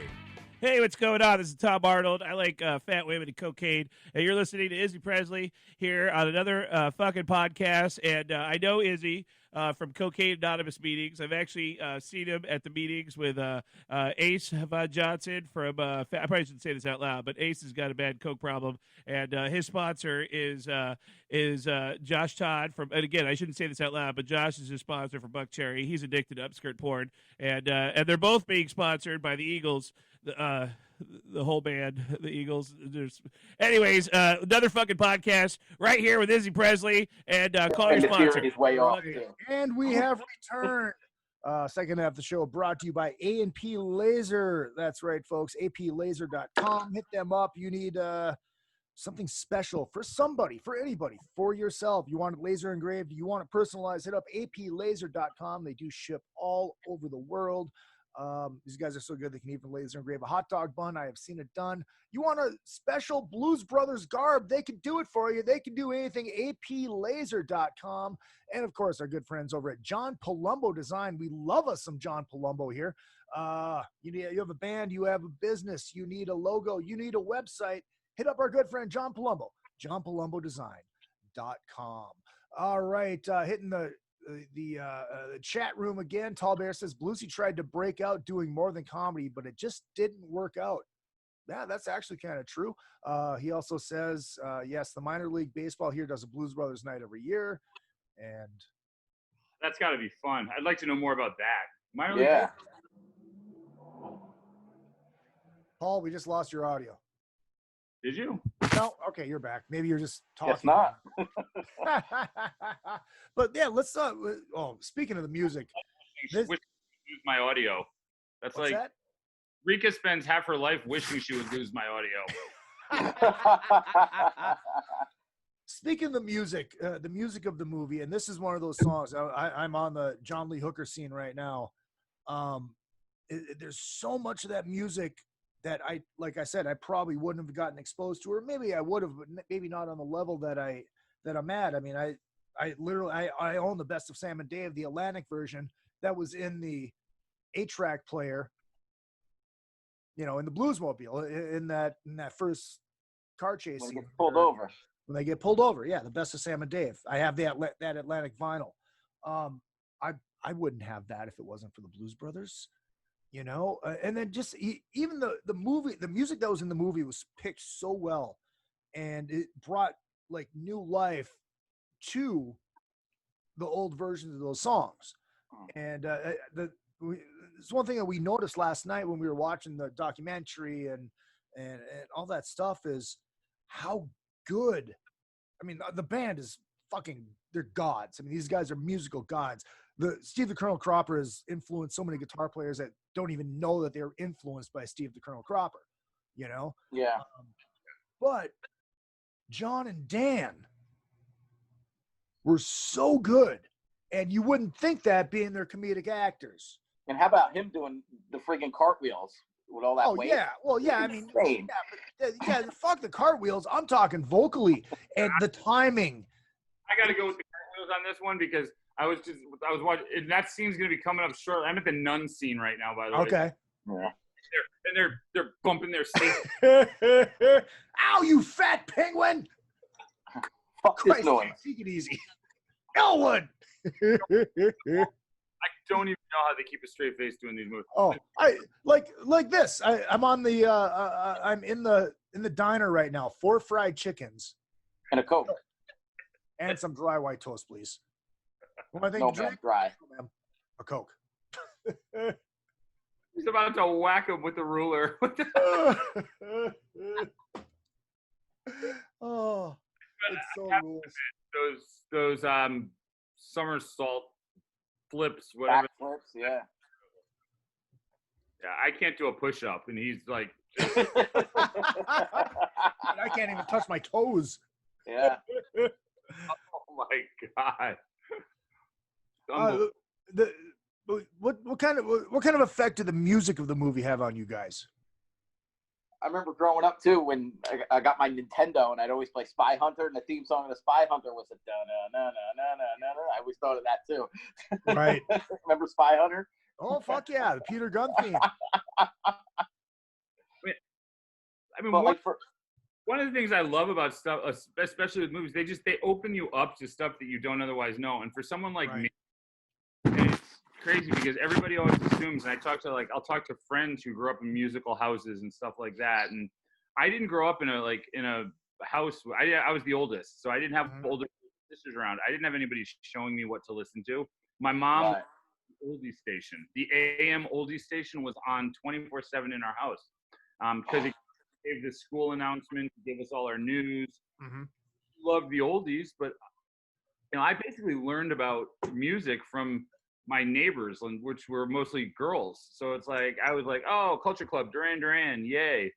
Hey, what's going on? This is Tom Arnold. I like fat women and cocaine. And you're listening to Izzy Presley here on another fucking podcast. And I know Izzy from Cocaine Anonymous meetings. I've actually seen him at the meetings with Ace Von Johnson from, I probably shouldn't say this out loud, but Ace has got a bad coke problem. And his sponsor is Josh Todd from, and again, I shouldn't say this out loud, but Josh is his sponsor for Buck Cherry. He's addicted to upskirt porn. And they're both being sponsored by the Eagles. The whole band, the Eagles. Anyways, another fucking podcast right here with Izzy Presley and call your sponsor. Way off, and we have returned. Second half of the show brought to you by A&P Laser. That's right, folks. APLaser.com. Hit them up. You need something special for somebody, for anybody, for yourself. You want it laser engraved. You want it personalized. Hit up APLaser.com. They do ship all over the world. These guys are so good they can even laser engrave a hot dog bun. I have seen it done. You want a special Blues Brothers garb, they can do it for you. They can do anything. APlaser.com. And of course, our good friends over at John Palumbo Design. We love us some John Palumbo here. You have a band, you have a business, you need a logo, you need a website. Hit up our good friend John Palumbo, johnpalumbodesign.com. All right, hitting the chat room again. Tall Bear says Bluesy tried to break out doing more than comedy, but it just didn't work out. Yeah, that's actually kind of true. He also says, yes, the minor league baseball here does a Blues Brothers night every year. And that's got to be fun. I'd like to know more about that. Minor league. Yeah. Paul, we just lost your audio. Did you? No. Okay, you're back. Maybe you're just talking. Guess not. But yeah, let's. Speaking of the music, Wish use my audio. That's what's like that? Rika spends half her life wishing she would lose my audio. Speaking of the music of the movie, and this is one of those songs. I'm on the John Lee Hooker scene right now. There's so much of that music that like I said, I probably wouldn't have gotten exposed to, or maybe I would have, but maybe not on the level that I'm at. I mean, I literally own the Best of Sam and Dave, the Atlantic version that was in the 8-track player, in the Bluesmobile, in that first car chase scene. When they get pulled over. Yeah. The Best of Sam and Dave. I have that Atlantic vinyl. I wouldn't have that if it wasn't for the Blues Brothers, you know. And then just even the movie, the music that was in the movie was picked so well, and it brought like new life to the old versions of those songs. And it's one thing that we noticed last night when we were watching the documentary and all that stuff is how good. I mean, the band is fucking, they're gods. I mean, these guys are musical gods. Steve the Colonel Cropper has influenced so many guitar players that don't even know that they're influenced by Steve the Colonel Cropper, you know? Yeah. But John and Dan were so good, and you wouldn't think that being their comedic actors. And how about him doing the friggin' cartwheels with all that weight? Yeah. Well, yeah, I mean, fuck the cartwheels. I'm talking vocally and the timing. I got to go with the cartwheels on this one because I was watching, and that scene's going to be coming up shortly. I'm at the nun scene right now, by the way. Okay. Yeah. They're bumping their seats. Ow, you fat penguin! Fuck this noise. Take it easy. Elwood! I don't even know how they keep a straight face doing these movies. Oh, I like this. I'm on the I'm in the diner right now. 4 fried chickens And a Coke. and some dry white toast, please. What am I No, thinking? man, dry. A Coke. He's about to whack him with the ruler. Oh, it's so rules. Those somersault flips, whatever. Back flips, yeah. Yeah, I can't do a push-up, and he's like, I can't even touch my toes. Yeah. oh my god. What kind of effect did the music of the movie have on you guys? I remember growing up too when I got my Nintendo and I'd always play Spy Hunter, and the theme song of the Spy Hunter was a da na na na na na na. I always thought of that too. Right. Remember Spy Hunter? Oh fuck yeah, the Peter Gunn theme. I mean, one of the things I love about stuff, especially with movies, they open you up to stuff that you don't otherwise know. And for someone like me, and it's crazy because everybody always assumes, and I'll talk to friends who grew up in musical houses and stuff like that. And I didn't grow up in a house. I was the oldest, so I didn't have older sisters around. I didn't have anybody showing me what to listen to. My mom, oldie station, the AM oldie station was on 24/7 in our house because it gave the school announcement, gave us all our news. Loved the oldies, but I basically learned about music from my neighbors, which were mostly girls. So it's like I was like, oh, Culture Club, Duran Duran, yay.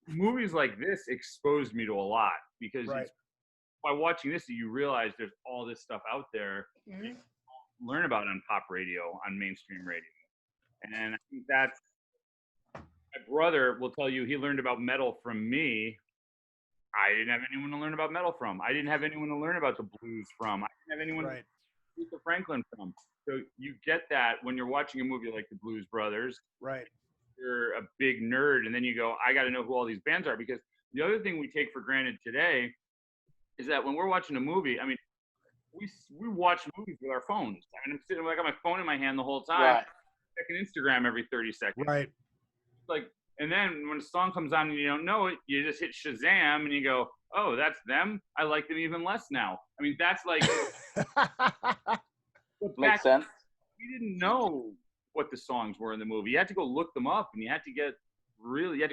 Movies like this exposed me to a lot because by watching this, you realize there's all this stuff out there you don't learn about on pop radio, on mainstream radio. And I think that's, my brother will tell you he learned about metal from me. I didn't have anyone to learn about metal from. I didn't have anyone to learn about the blues from. I didn't have anyone to learn Aretha Franklin from. So you get that when you're watching a movie like the Blues Brothers. Right. You're a big nerd, and then you go, I got to know who all these bands are. Because the other thing we take for granted today is that when we're watching a movie, I mean, we watch movies with our phones. I mean, I'm sitting, I got my phone in my hand the whole time, checking Instagram every 30 seconds. Right. Like, and then when a song comes on and you don't know it, you just hit Shazam and you go, oh, that's them? I like them even less now. I mean, that's like... Makes sense. We didn't know what the songs were in the movie. You had to go look them up, and you had to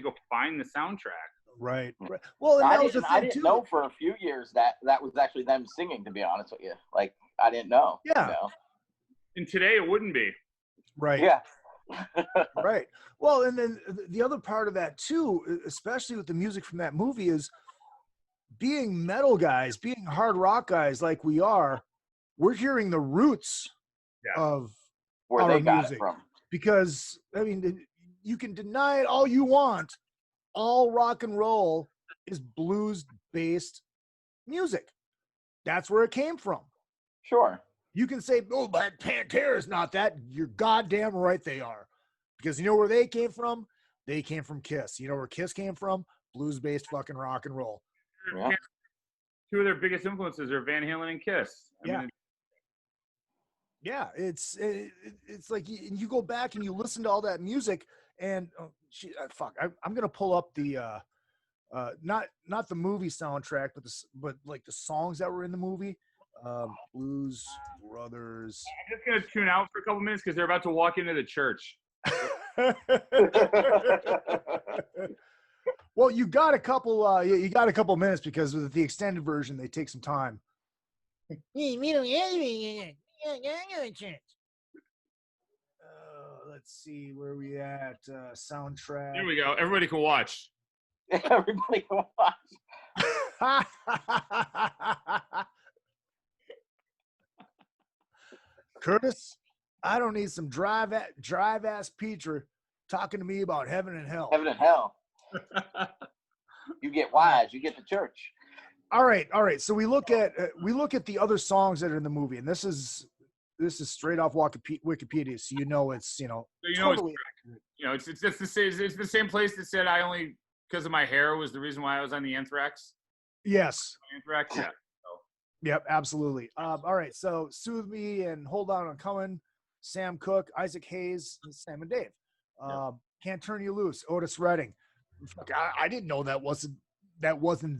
go find the soundtrack. Right. Well, and I didn't know for a few years that was actually them singing, to be honest with you. Like, I didn't know. Yeah. You know? And today it wouldn't be. Right. Yeah. Right. Well, and then the other part of that too, especially with the music from that movie, is being metal guys, being hard rock guys like we are, we're hearing the roots of where our they got music. it from. Because, I mean, you can deny it all you want. All rock and roll is blues-based music. That's where it came from. Sure. You can say, oh, but Pantera is not that. You're goddamn right they are. Because you know where they came from? They came from Kiss. You know where Kiss came from? Blues-based fucking rock and roll. Yeah. Two of their biggest influences are Van Halen and Kiss. I mean, Yeah, it's like you go back and you listen to all that music, and I'm gonna pull up the not the movie soundtrack, but like the songs that were in the movie. Blues Brothers. I'm just gonna tune out for a couple minutes because they're about to walk into the church. Well, you got a couple. You got a couple minutes because with the extended version, they take some time. Let's see where we at. Soundtrack. Here we go. Everybody can watch. Everybody can watch. Curtis, I don't need some drive ass Peter talking to me about heaven and hell. Heaven and hell. You get wise. You get the church. All right. So we look at the other songs that are in the movie, and this is straight off Wikipedia, so it's totally accurate. It's the same place that said I only because of my hair was the reason why I was on the Anthrax. Yes. Anthrax. Yeah. Yep, absolutely. All right, so Soothe Me and Hold On, I'm Coming, Sam Cooke, Isaac Hayes, and Sam and Dave. Can't Turn You Loose, Otis Redding. I didn't know that wasn't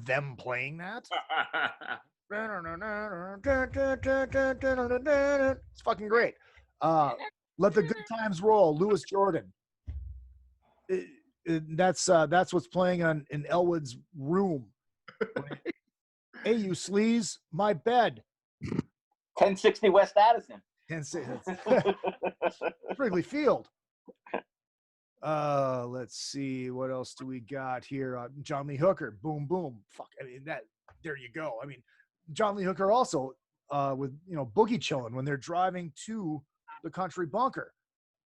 them playing that. It's fucking great. Let the Good Times Roll, Louis Jordan. That's what's playing in Elwood's room. Hey, you sleaze, my bed. 1060 West Addison. Wrigley Field. Let's see. What else do we got here? John Lee Hooker, Boom Boom. Fuck, I mean, there you go. I mean, John Lee Hooker also with, Boogie Chillin' when they're driving to the country bunker.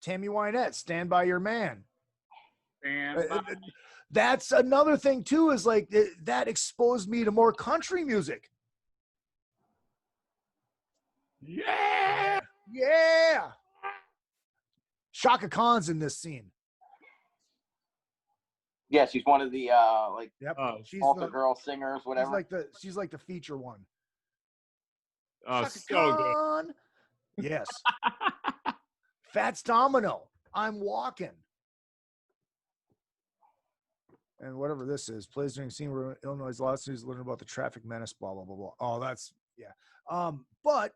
Tammy Wynette, Stand By Your Man. That's another thing too, is like that exposed me to more country music. Yeah. Shaka Khan's in this scene. Yeah, she's one of the she's altar girl singers, whatever. She's like the feature one. Oh, Shaka so Khan. Good. Yes. Fats Domino, I'm Walking. And whatever this is, plays during a scene where Illinois' lawsuits learn about the traffic menace, blah, blah, blah, blah. Oh, that's, yeah. But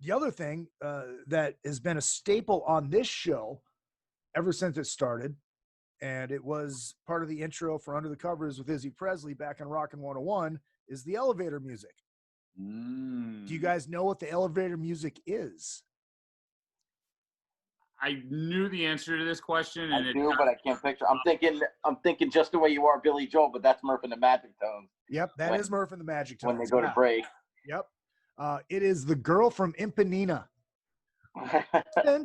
the other thing that has been a staple on this show ever since it started, and it was part of the intro for Under the Covers with Izzy Presley back in Rockin' 101, is the elevator music. Do you guys know what the elevator music is? I knew the answer to this question, and I do, but I can't picture. I'm thinking Just the Way You Are, Billy Joel, but that's Murph and the Magic Tones. Yep, that is Murph and the Magic Tones. When they go to break. Yep. It is The Girl from Impanina. Yeah. Do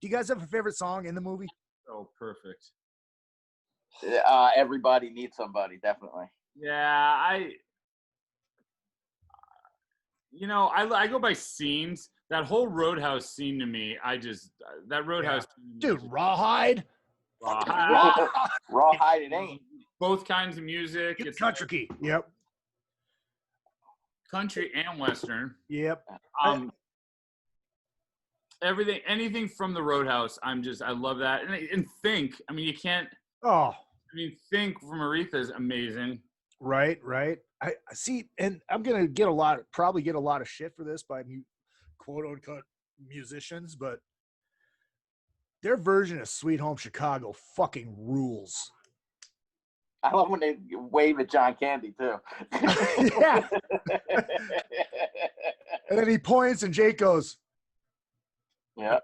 you guys have a favorite song in the movie? Oh, perfect. Everybody Needs Somebody, definitely. Yeah, I go by scenes. That whole Roadhouse scene to me, that Roadhouse scene, dude, Rawhide. Rawhide it ain't. Both kinds of music. It's country. Yep. Country and Western. Yep. Anything from the Roadhouse, I love that. And Think, I mean, you can't. Oh. I mean, Think from Aretha is amazing. Right. I see, and I'm gonna probably get a lot of shit for this by quote unquote musicians, but their version of Sweet Home Chicago fucking rules. I love when they wave at John Candy too. Yeah. And then he points and Jake goes, yeah.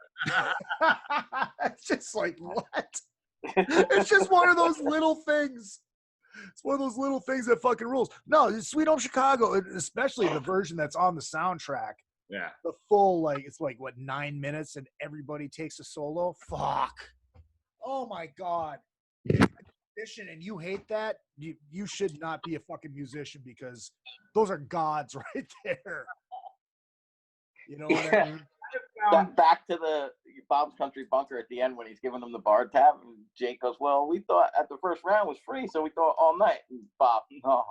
It's just like, what? It's just one of those little things. It's one of those little things that fucking rules. No, it's Sweet Home Chicago, especially the version that's on the soundtrack. Yeah. The full, it's 9 minutes and everybody takes a solo? Fuck. Oh my God. If you're a musician and you hate that, you should not be a fucking musician, because those are gods right there. You know what I mean? Back to the Bob's Country Bunker at the end when he's giving them the bar tab, and Jake goes, "Well, we thought at the first round was free, so we thought all night." And Bob, no.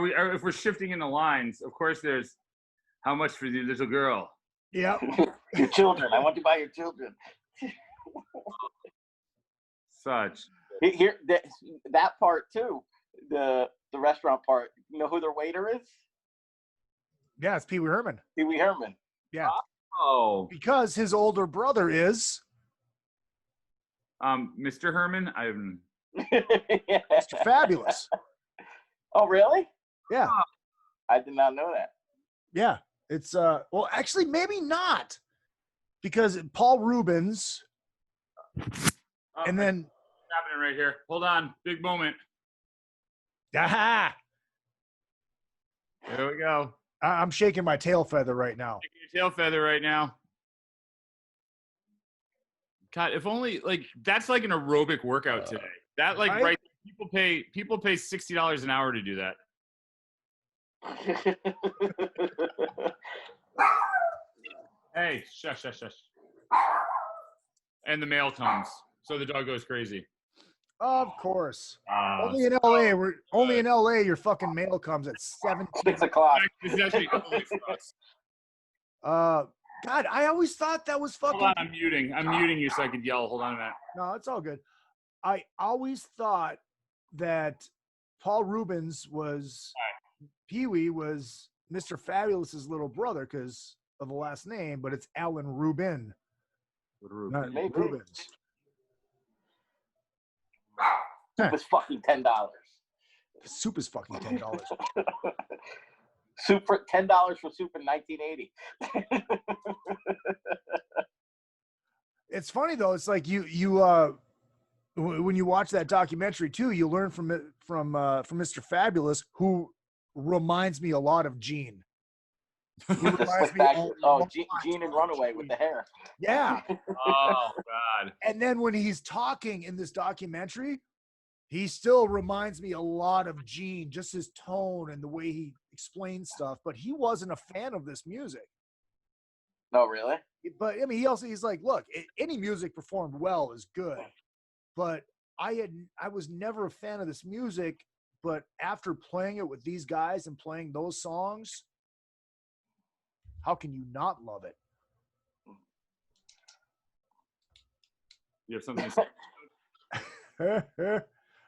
if we're shifting in the lines, of course there's how much for the little girl. Yep. Your children. I want to buy your children. Such. Here, that part too. The restaurant part. You know who their waiter is? Yeah, it's Pee Wee Herman. Pee Wee Herman. Yeah. Oh. Because his older brother is Mr. Herman. Mr. Fabulous. Oh, really? Yeah. I did not know that. Yeah. It's well, actually, maybe not, because Paul Rubens, and then happening right here. Hold on, big moment. Aha! There we go. I'm shaking my tail feather right now. Shaking your tail feather right now. God, if only that's like an aerobic workout today. That right people pay $60 an hour to do that. Hey, shush. And the male tones, so the dog goes crazy. Of course. Only in LA. Only in LA. Your fucking mail comes at 6 o'clock. This is actually for us. God, I always thought that was fucking. Hold on, I'm muting you so I could yell. Hold on a minute. No, it's all good. I always thought that Paul Rubens was Pee Wee was Mr. Fabulous's little brother because of the last name, but it's Alan Rubin. Not Maybe. Rubens. It was fucking $10. Soup is fucking $10. Soup for $10 for soup in 1980. It's funny though. It's like you when you watch that documentary too, you learn from Mr. Fabulous, who reminds me a lot of Gene. He reminds me Gene and Runaway with the hair. Yeah. Oh God. And then when he's talking in this documentary, he still reminds me a lot of Gene, just his tone and the way he explains stuff. But he wasn't a fan of this music. No, really? But I mean, he's like, look, any music performed well is good. But I was never a fan of this music. But after playing it with these guys and playing those songs, how can you not love it? You have something to say?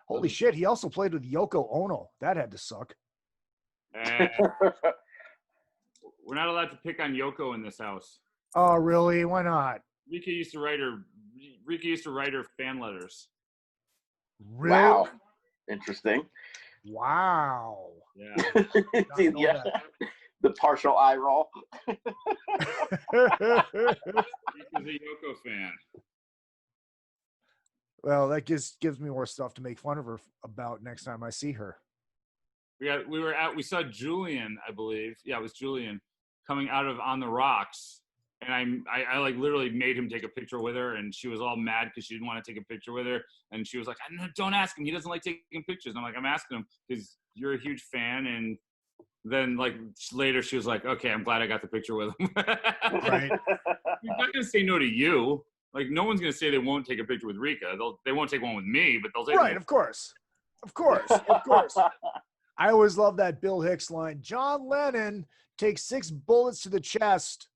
Holy shit, he also played with Yoko Ono. That had to suck. We're not allowed to pick on Yoko in this house. Oh, really? Why not? Rika used to write her fan letters. Really? Wow. Interesting. Wow. Yeah. Yeah. The partial eye roll. Rika's a Yoko fan. Well, that gives me more stuff to make fun of her about next time I see her. We saw Julian, I believe. Yeah, it was Julian coming out of On the Rocks. And I like literally made him take a picture with her, and she was all mad because she didn't want to take a picture with her. And she was like, don't ask him. He doesn't like taking pictures. And I'm like, I'm asking him because you're a huge fan. And then like later she was like, okay, I'm glad I got the picture with him. Right. He's not going to say no to you. Like no one's going to say they won't take a picture with Rika. They won't take one with me, but they'll take right, of course. I always love that Bill Hicks line. John Lennon takes 6 bullets to the chest.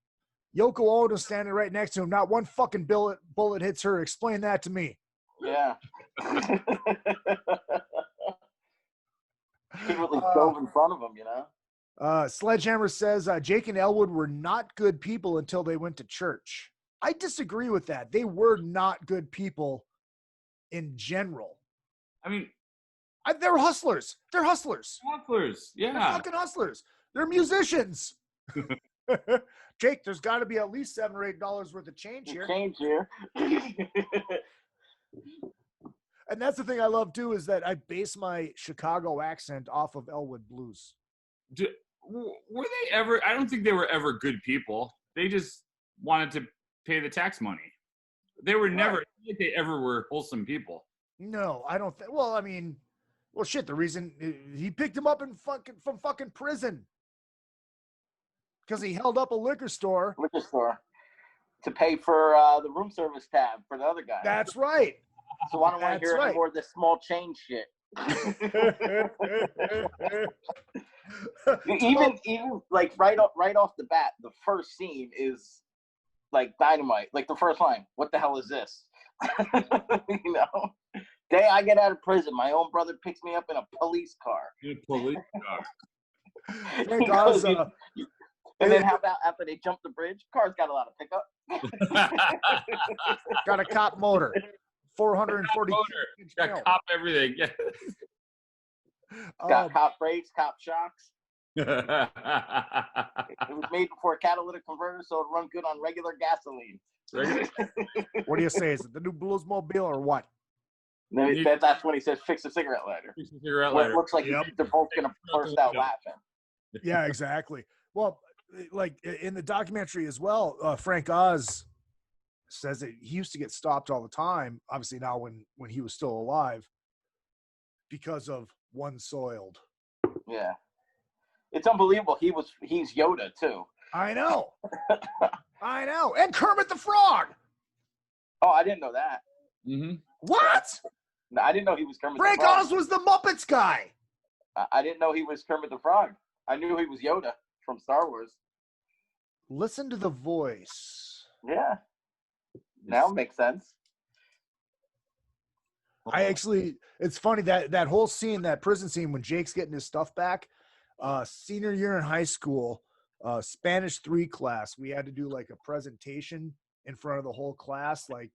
Yoko Ono standing right next to him. Not one fucking bullet hits her. Explain that to me. Yeah. He really dove in front of him, you know? Sledgehammer says Jake and Elwood were not good people until they went to church. I disagree with that. They were not good people in general. I mean, they're hustlers. They're hustlers. Hustlers, yeah. They're fucking hustlers. They're musicians. Jake, there's got to be at least $7 or $8 worth of change here. And that's the thing I love too, is that I base my Chicago accent off of Elwood Blues. Were they ever? I don't think they were ever good people. They just wanted to pay the tax money. They were never. I don't think they ever were wholesome people. No, I don't think. Well, I mean, shit. The reason he picked him up from fucking prison because he held up a liquor store to pay for the room service tab for the other guy. That's right. So I don't want to hear any more of this small change shit. even like right off the bat, the first scene is like dynamite. Like the first line, "What the hell is this?" You know, day I get out of prison, my own brother picks me up in a police car. In a police car. Frank Oz, and then how about after they jump the bridge? Car's got a lot of pickup. got a cop motor, 440. Got cop everything. Yeah. Got cop brakes, cop shocks. It was made before catalytic converter, so it run good on regular gasoline. What do you say? Is it the new Bluesmobile or what? That's when he says, "Fix a cigarette lighter." Fix a cigarette Well, lighter. it looks like they're both gonna burst out laughing. Yeah, exactly. Well, like in the documentary as well, Frank Oz says that he used to get stopped all the time. Obviously now when he was still alive, because of One Soiled. Yeah, it's unbelievable. He's Yoda too. I know. I know. And Kermit the Frog. Oh, I didn't know that. Mm-hmm. What? No, I didn't know he was Kermit Frank the Frog. Oz was the Muppets guy. I didn't know he was Kermit the Frog. I knew he was Yoda from Star Wars. Listen to the voice. Yeah. Now it makes sense. It's funny that whole scene, that prison scene when Jake's getting his stuff back, senior year in high school, Spanish 3 class, we had to do like a presentation in front of the whole class, like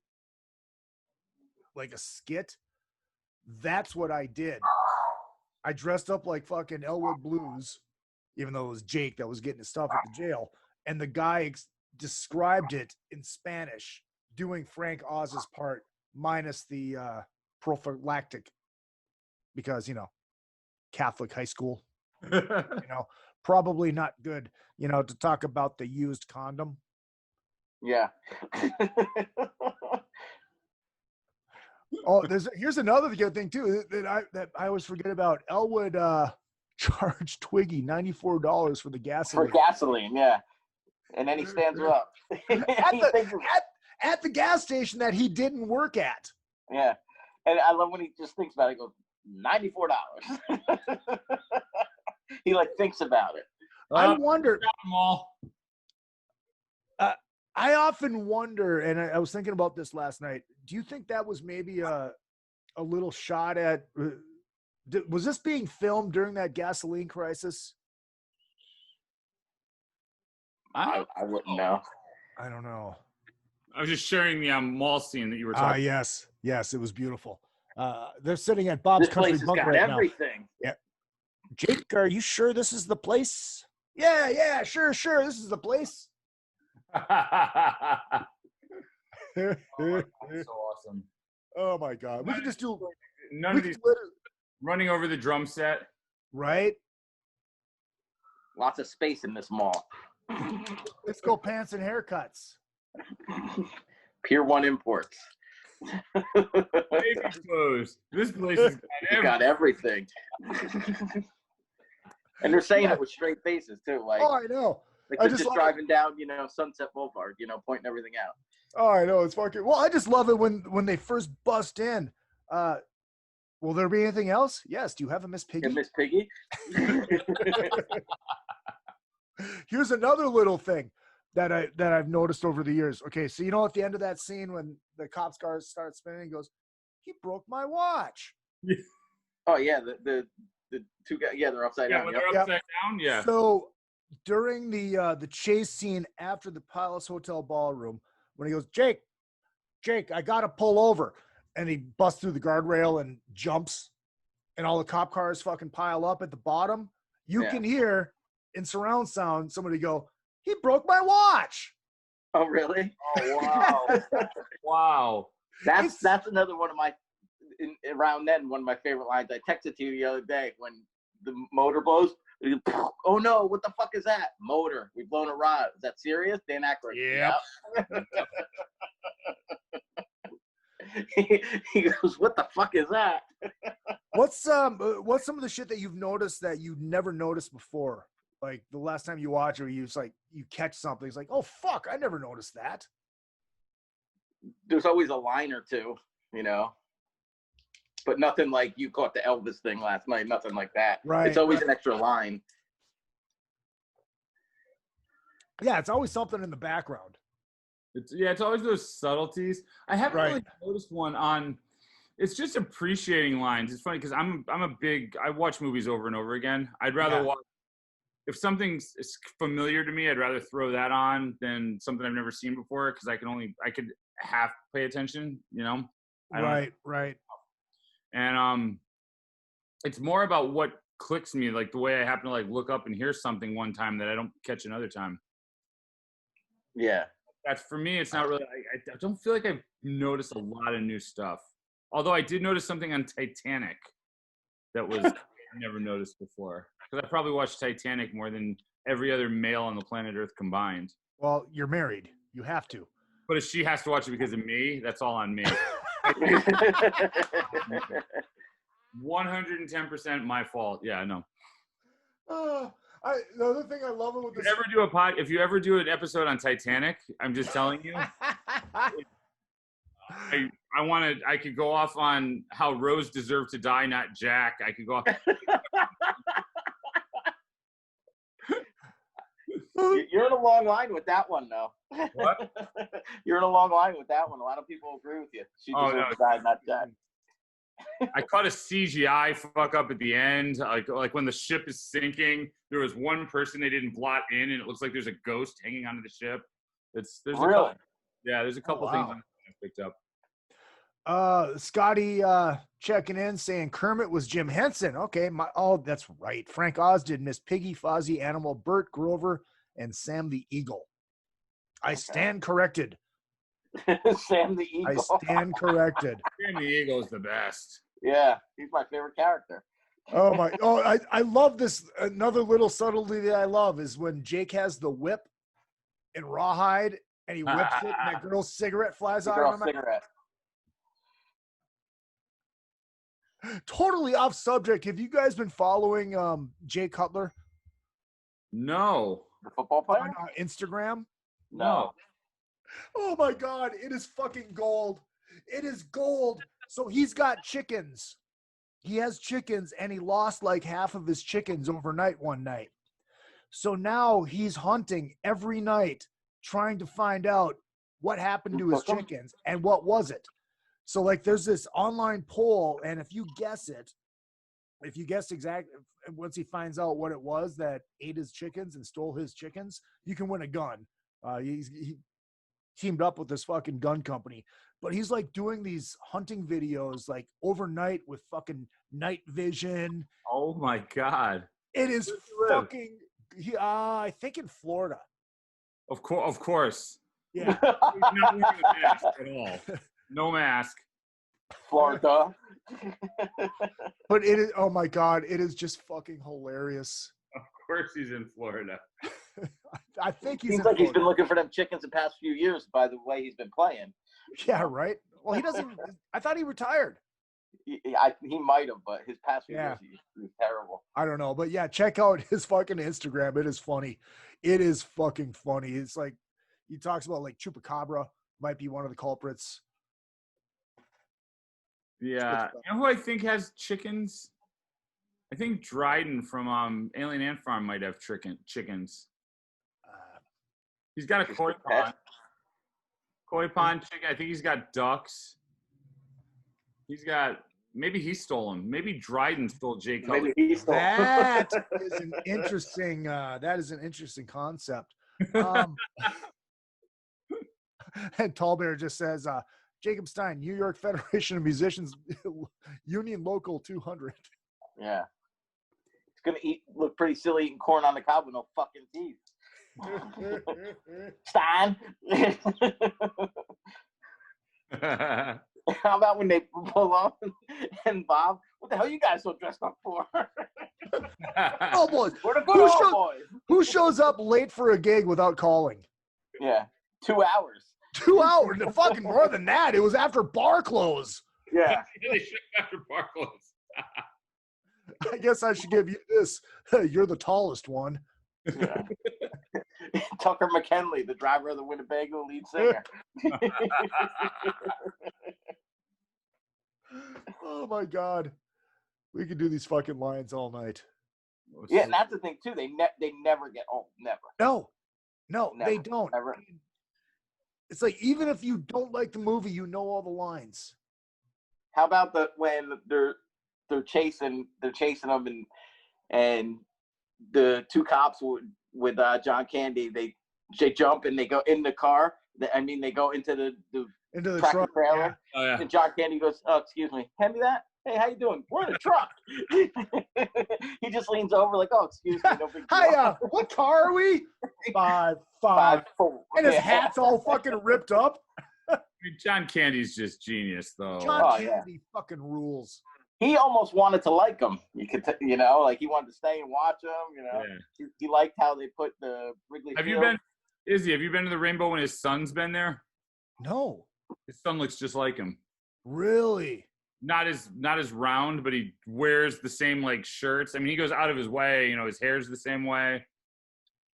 a skit. That's what I did. I dressed up like fucking Elwood Blues, even though it was Jake that was getting his stuff at the jail. And the guy described it in Spanish, doing Frank Oz's part minus the prophylactic, because, Catholic high school, probably not good, to talk about the used condom. Yeah. Oh, here's another good thing too that I always forget about. Elwood charged Twiggy $94 for the gasoline. For gasoline, yeah. And then he stands her up. at the gas station that he didn't work at. Yeah. And I love when he just thinks about it. He goes, $94. He thinks about it. I wonder. I often wonder, and I was thinking about this last night. Do you think that was maybe a little shot at? Was this being filmed during that gasoline crisis? I wouldn't know. I don't know. I was just sharing the mall scene that you were talking. Yes, it was beautiful. They're sitting at Bob's this Country place has Bunk got right everything. now. Yeah. Jake, are you sure this is the place? Yeah, sure. This is the place. Oh, that's so awesome. Oh my God. We can just do none of these running over the drum set. Right? Lots of space in this mall. Let's go pants and haircuts. Pier 1 Imports. Baby clothes. This place has got everything. And they're saying it with straight faces too. Oh, I know. They're just driving down, Sunset Boulevard, pointing everything out. Oh, I know. It's fucking. Well, I just love it when they first bust in. Will there be anything else? Yes. Do you have a Miss Piggy? Miss Piggy. Here's another little thing that I've noticed over the years. Okay, so at the end of that scene when the cop's car starts spinning, he goes, "He broke my watch." Oh yeah, the two guys. Yeah, they're upside down. When they're upside down. Yeah. So during the chase scene after the Palace Hotel ballroom, when he goes, Jake, I gotta pull over, and he busts through the guardrail and jumps, and all the cop cars fucking pile up at the bottom. You can hear in surround sound somebody go, "He broke my watch." Oh really? Oh wow. Wow. That's another one of my around then one of my favorite lines. I texted to you the other day when the motor blows. Oh no, what the fuck is that? Motor. We've blown a rod. Is that serious? Dan Aykroyd. Yep. He goes, what the fuck is that? What's some of the shit that you've noticed that you never noticed before? Like the last time you watch it, you catch something. It's like, oh fuck, I never noticed that. There's always a line or two, but nothing like you caught the Elvis thing last night. Nothing like that. Right. It's always an extra line. Yeah, it's always something in the background. It's always those subtleties. I haven't Right. really noticed one on. It's just appreciating lines. It's funny because I watch movies over and over again. I'd rather watch if something's familiar to me. I'd rather throw that on than something I've never seen before because I could half pay attention. Right. And it's more about what clicks me, like the way I happen to like look up and hear something one time that I don't catch another time. Yeah. That's for me. It's not really. I don't feel like I've noticed a lot of new stuff. Although I did notice something on Titanic that was I never noticed before. Because I probably watched Titanic more than every other male on the planet Earth combined. Well, you're married. You have to. But if she has to watch it because of me, that's all on me. 110% my fault. Yeah, I know. The other thing I love it with this. If you ever do an episode on Titanic, I'm just telling you. I could go off on how Rose deserved to die, not Jack. I could go off. You're in a long line with that one, though. What? You're in a long line with that one. A lot of people agree with you. She deserves to die, not Jack. I caught a CGI fuck up at the end. Like when the ship is sinking, there was one person they didn't blot in, and it looks like there's a ghost hanging onto the ship. There's a couple things I picked up. Scotty checking in saying Kermit was Jim Henson. Okay, that's right. Frank Oz did Miss Piggy, Fozzie, Animal, Bert, Grover, and Sam the Eagle. I stand corrected. Sam the Eagle. I stand corrected. Sam the Eagle is the best. Yeah, he's my favorite character. I love this. Another little subtlety that I love is when Jake has the whip in Rawhide and he whips it and that girl's cigarette flies out of him. Totally off subject. Have you guys been following Jay Cutler? No. The football player? On Instagram? No. Oh my God, it is fucking gold. It is gold. So he's got chickens. He has chickens and he lost like half of his chickens overnight one night. So now he's hunting every night trying to find out what happened to his chickens and what was it. So like there's this online poll, and if you guess exactly, once he finds out what it was that ate his chickens and stole his chickens, you can win a gun. He teamed up with this fucking gun company, but he's like doing these hunting videos like overnight with fucking night vision. Oh my God. It is fucking, I think in Florida. Of course. Yeah. He's not wearing a mask at all. No mask. Florida. But it is, oh my God, it is just fucking hilarious. Of course he's in Florida. I think Seems like he's been looking for them chickens the past few years by the way he's been playing. Yeah, right? Well, he doesn't, I thought he retired. He might have, but his past few years, he's terrible. I don't know, but yeah, check out his fucking Instagram. It is funny. It is fucking funny. It's like, he talks about like Chupacabra might be one of the culprits. Yeah. You know who I think has chickens? I think Dryden from Alien Ant Farm might have chickens. He's got a koi pond. Koi pond chicken. I think he's got ducks. Maybe he stole them. Maybe Dryden stole Jay Cutler. Maybe he stole That is an interesting concept. And Tallbear just says, Jacob Stein, New York Federation of Musicians, Union Local 200. Yeah. It's going to look pretty silly eating corn on the cob with no fucking teeth. Stein. How about when they pull up and Bob, what the hell you guys so dressed up for? Oh, boys. We're the good old boys. Who shows up late for a gig without calling? Yeah. 2 hours. 2 hours. Fucking more than that. It was after bar close. Yeah. They should after bar close. I guess I should give you this. You're the tallest one. Yeah. Tucker McKinley, the driver of the Winnebago lead singer. Oh my God. We could do these fucking lines all night. Yeah, and that's the thing too. They never get old. Never. No. No, Never, they don't. never. It's like even if you don't like the movie, you know all the lines. How about when they're chasing them and the two cops with John Candy, they jump and they go in the car. They go into the tractor trailer. Yeah. Oh, yeah. And John Candy goes, "Oh, excuse me, hand me that. Hey, how you doing? We're in a truck." He just leans over like, "Oh, excuse me, no big deal." Hi, what car are we? 5, 4. And his hat's all fucking ripped up. I mean, John Candy's just genius, though. John Candy fucking rules. He almost wanted to like him. You could, like he wanted to stay and watch him. Yeah. He liked how they put the Wrigley. Have Field. you been, Izzy? Have you been to the Rainbow when his son's been there? No. His son looks just like him. Really? Not as round, but he wears the same like shirts. I mean, he goes out of his way. His hair's the same way.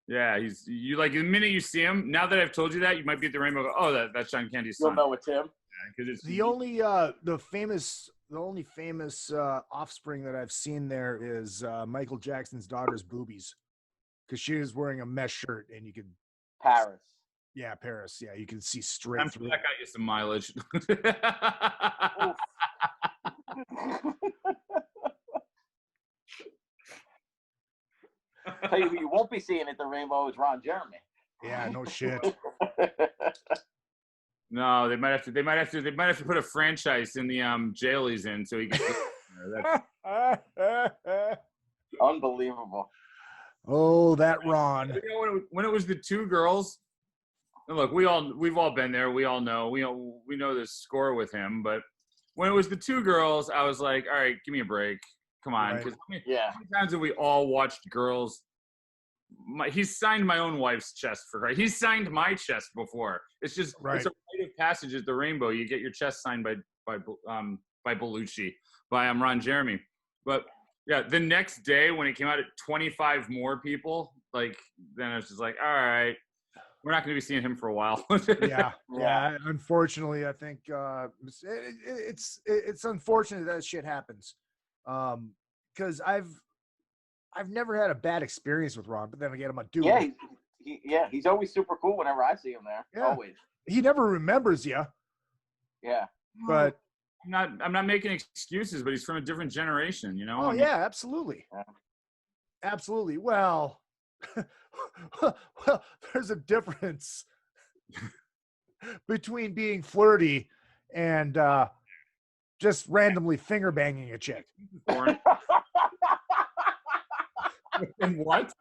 Yeah, you like the minute you see him. Now that I've told you that, you might be at the Rainbow. Go, oh, that's John Candy's son. You'll know it's him. Yeah, it's The only famous offspring that I've seen there is Michael Jackson's daughter's boobies, because she was wearing a mesh shirt and you could Paris. Yeah, Paris. Yeah, you can see straight I'm through. sure that got you some mileage. Tell you who you won't be seeing at the Rainbow is Ron Jeremy. Yeah, no shit. No, they might have to put a franchise in the jail he's in so he can. Unbelievable. Oh, that Ron. When it was the two girls, and look, we've all been there. We all know. We know the score with him. But when it was the two girls, I was like, all right, give me a break. Come on. Because yeah. how many times have we all watched girls? He's signed my own wife's chest for her. He's signed my chest before. It's just It's a rite of passage at the Rainbow. You get your chest signed by Bellucci, by Ron Jeremy. But yeah, the next day when it came out at 25 more people, then I was just like, all right, we're not going to be seeing him for a while. yeah. Unfortunately, I think it's unfortunate that shit happens. Because I've never had a bad experience with Ron, but then again, I'm a dude. Yeah, he's always super cool whenever I see him there. Yeah. Always. He never remembers you. Yeah. But I'm not making excuses, but he's from a different generation, Oh, yeah, absolutely. Yeah. Absolutely. Well, there's a difference between being flirty and just randomly finger banging a chick. And what?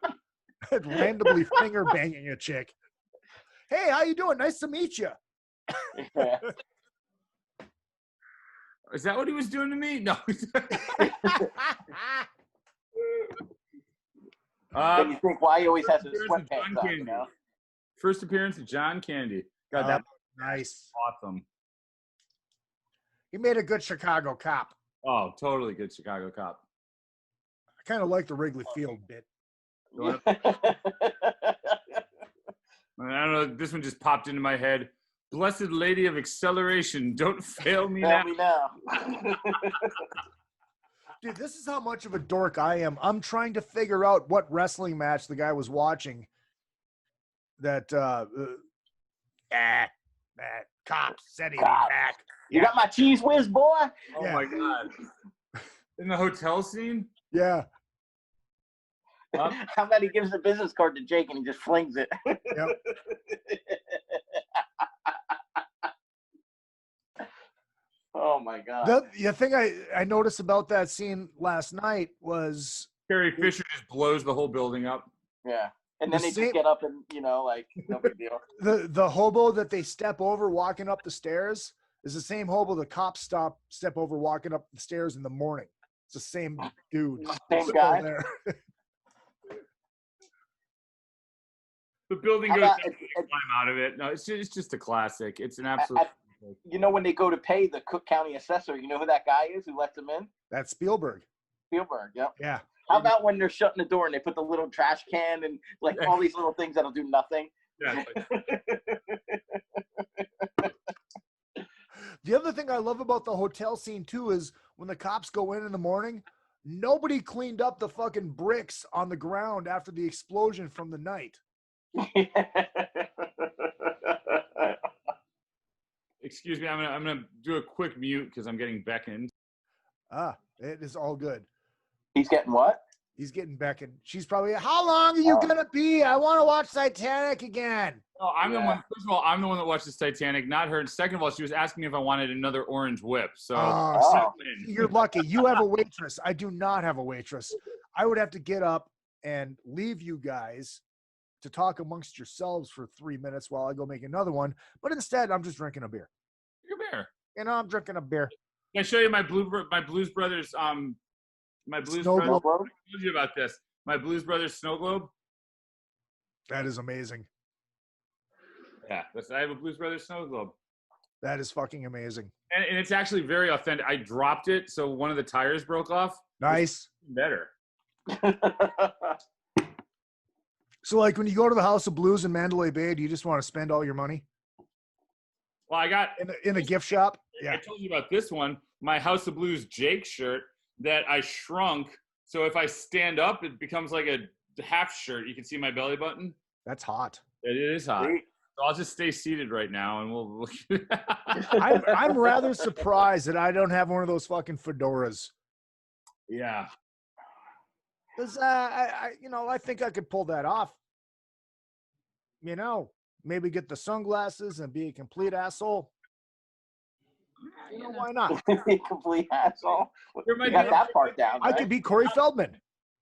Randomly finger banging a chick. Hey, how you doing? Nice to meet you. Is that what he was doing to me? No. You think why he always has his sweatpants on, Candy. First appearance of John Candy. God, that was nice. Awesome. He made a good Chicago cop. Oh, totally good Chicago cop. I kind of like the Wrigley Field bit. I don't know. This one just popped into my head. Blessed Lady of Acceleration, don't fail me now. Dude, this is how much of a dork I am. I'm trying to figure out what wrestling match the guy was watching. That cop said he'd be back. You got my cheese whiz, boy? Oh my God. In the hotel scene? Yeah. How about he gives the business card to Jake and he just flings it? Yep. Oh my God. The thing I noticed about that scene last night was Carrie Fisher just blows the whole building up. Yeah. And then they just get up and, no big deal. The hobo that they step over walking up the stairs is the same hobo the cops step over walking up the stairs in the morning. It's the same dude. Same guy. There. The building goes down and they climb out of it. No, it's just a classic. It's an absolute. When they go to pay the Cook County assessor, you know who that guy is who lets them in? That's Spielberg. Spielberg, yep. Yeah. How about when they're shutting the door and they put the little trash can and all these little things that'll do nothing? Yeah. The other thing I love about the hotel scene too is when the cops go in the morning, nobody cleaned up the fucking bricks on the ground after the explosion from the night. Excuse me, I'm gonna do a quick mute because I'm getting beckoned. It is all good. He's getting what? He's getting beckoned. She's probably, how long are you gonna be? I want to watch Titanic again. No, I'm the one. First of all, I'm the one that watched this Titanic, not her. And second of all, she was asking me if I wanted another orange whip. So you're lucky. You have a waitress. I do not have a waitress. I would have to get up and leave you guys to talk amongst yourselves for 3 minutes while I go make another one. But instead, I'm just drinking a beer. Your beer. You know, I'm drinking a beer. Can I show you my Blues Brothers? My Blues Snow Brothers. globe? I told you about this. My Blues Brothers snow globe. That is amazing. Yeah, I have a Blues Brothers snow globe. That is fucking amazing. And it's actually very authentic. I dropped it, so one of the tires broke off. Nice. Better. So, like, when you go to the House of Blues in Mandalay Bay, do you just want to spend all your money? Well, I got in a gift shop. Yeah. I told you about this one. My House of Blues Jake shirt that I shrunk. So if I stand up, it becomes like a half shirt. You can see my belly button. That's hot. It is hot. So I'll just stay seated right now, and we'll. I'm rather surprised that I don't have one of those fucking fedoras. Yeah. Because I think I could pull that off. You know, maybe get the sunglasses and be a complete asshole. You know, why not? Complete asshole. There might You got be that part down. I Right? could be Corey Feldman.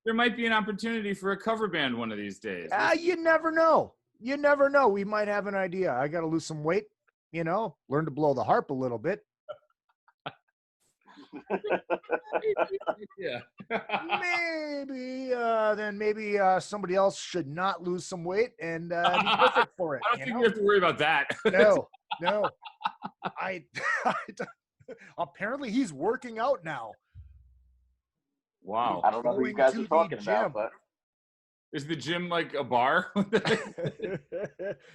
There might be an opportunity for a cover band one of these days. You never know. You never know. We might have an idea. I got to lose some weight, you know, learn to blow the harp a little bit. Yeah. Maybe somebody else should not lose some weight and be perfect for it. I don't think we have to worry about that. No. I apparently he's working out now. Wow. I don't know who you guys are talking about, gym. but Is the gym like a bar?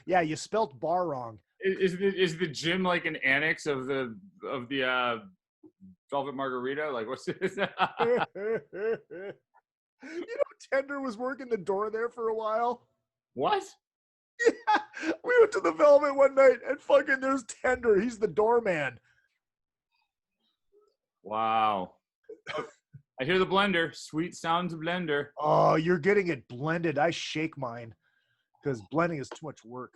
Yeah, you spelt bar wrong. Is the gym like an annex of the Velvet Margarita? Like, what's this? Tender was working the door there for a while. What? Yeah, we went to the Velvet one night and fucking there's Tender. He's the doorman. Wow. I hear the blender. Sweet sounds of blender. Oh, you're getting it blended. I shake mine because blending is too much work.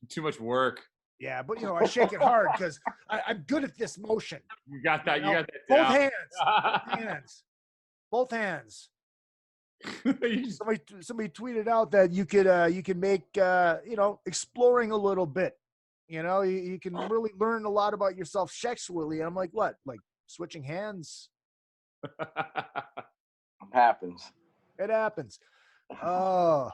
Too much work. Yeah, but I shake it hard because I'm good at this motion. You got that. You got that. Both down. Both hands. Somebody tweeted out that you can make exploring a little bit. You can really learn a lot about yourself sexually. I'm like, what? Like switching hands? happens. It happens. Oh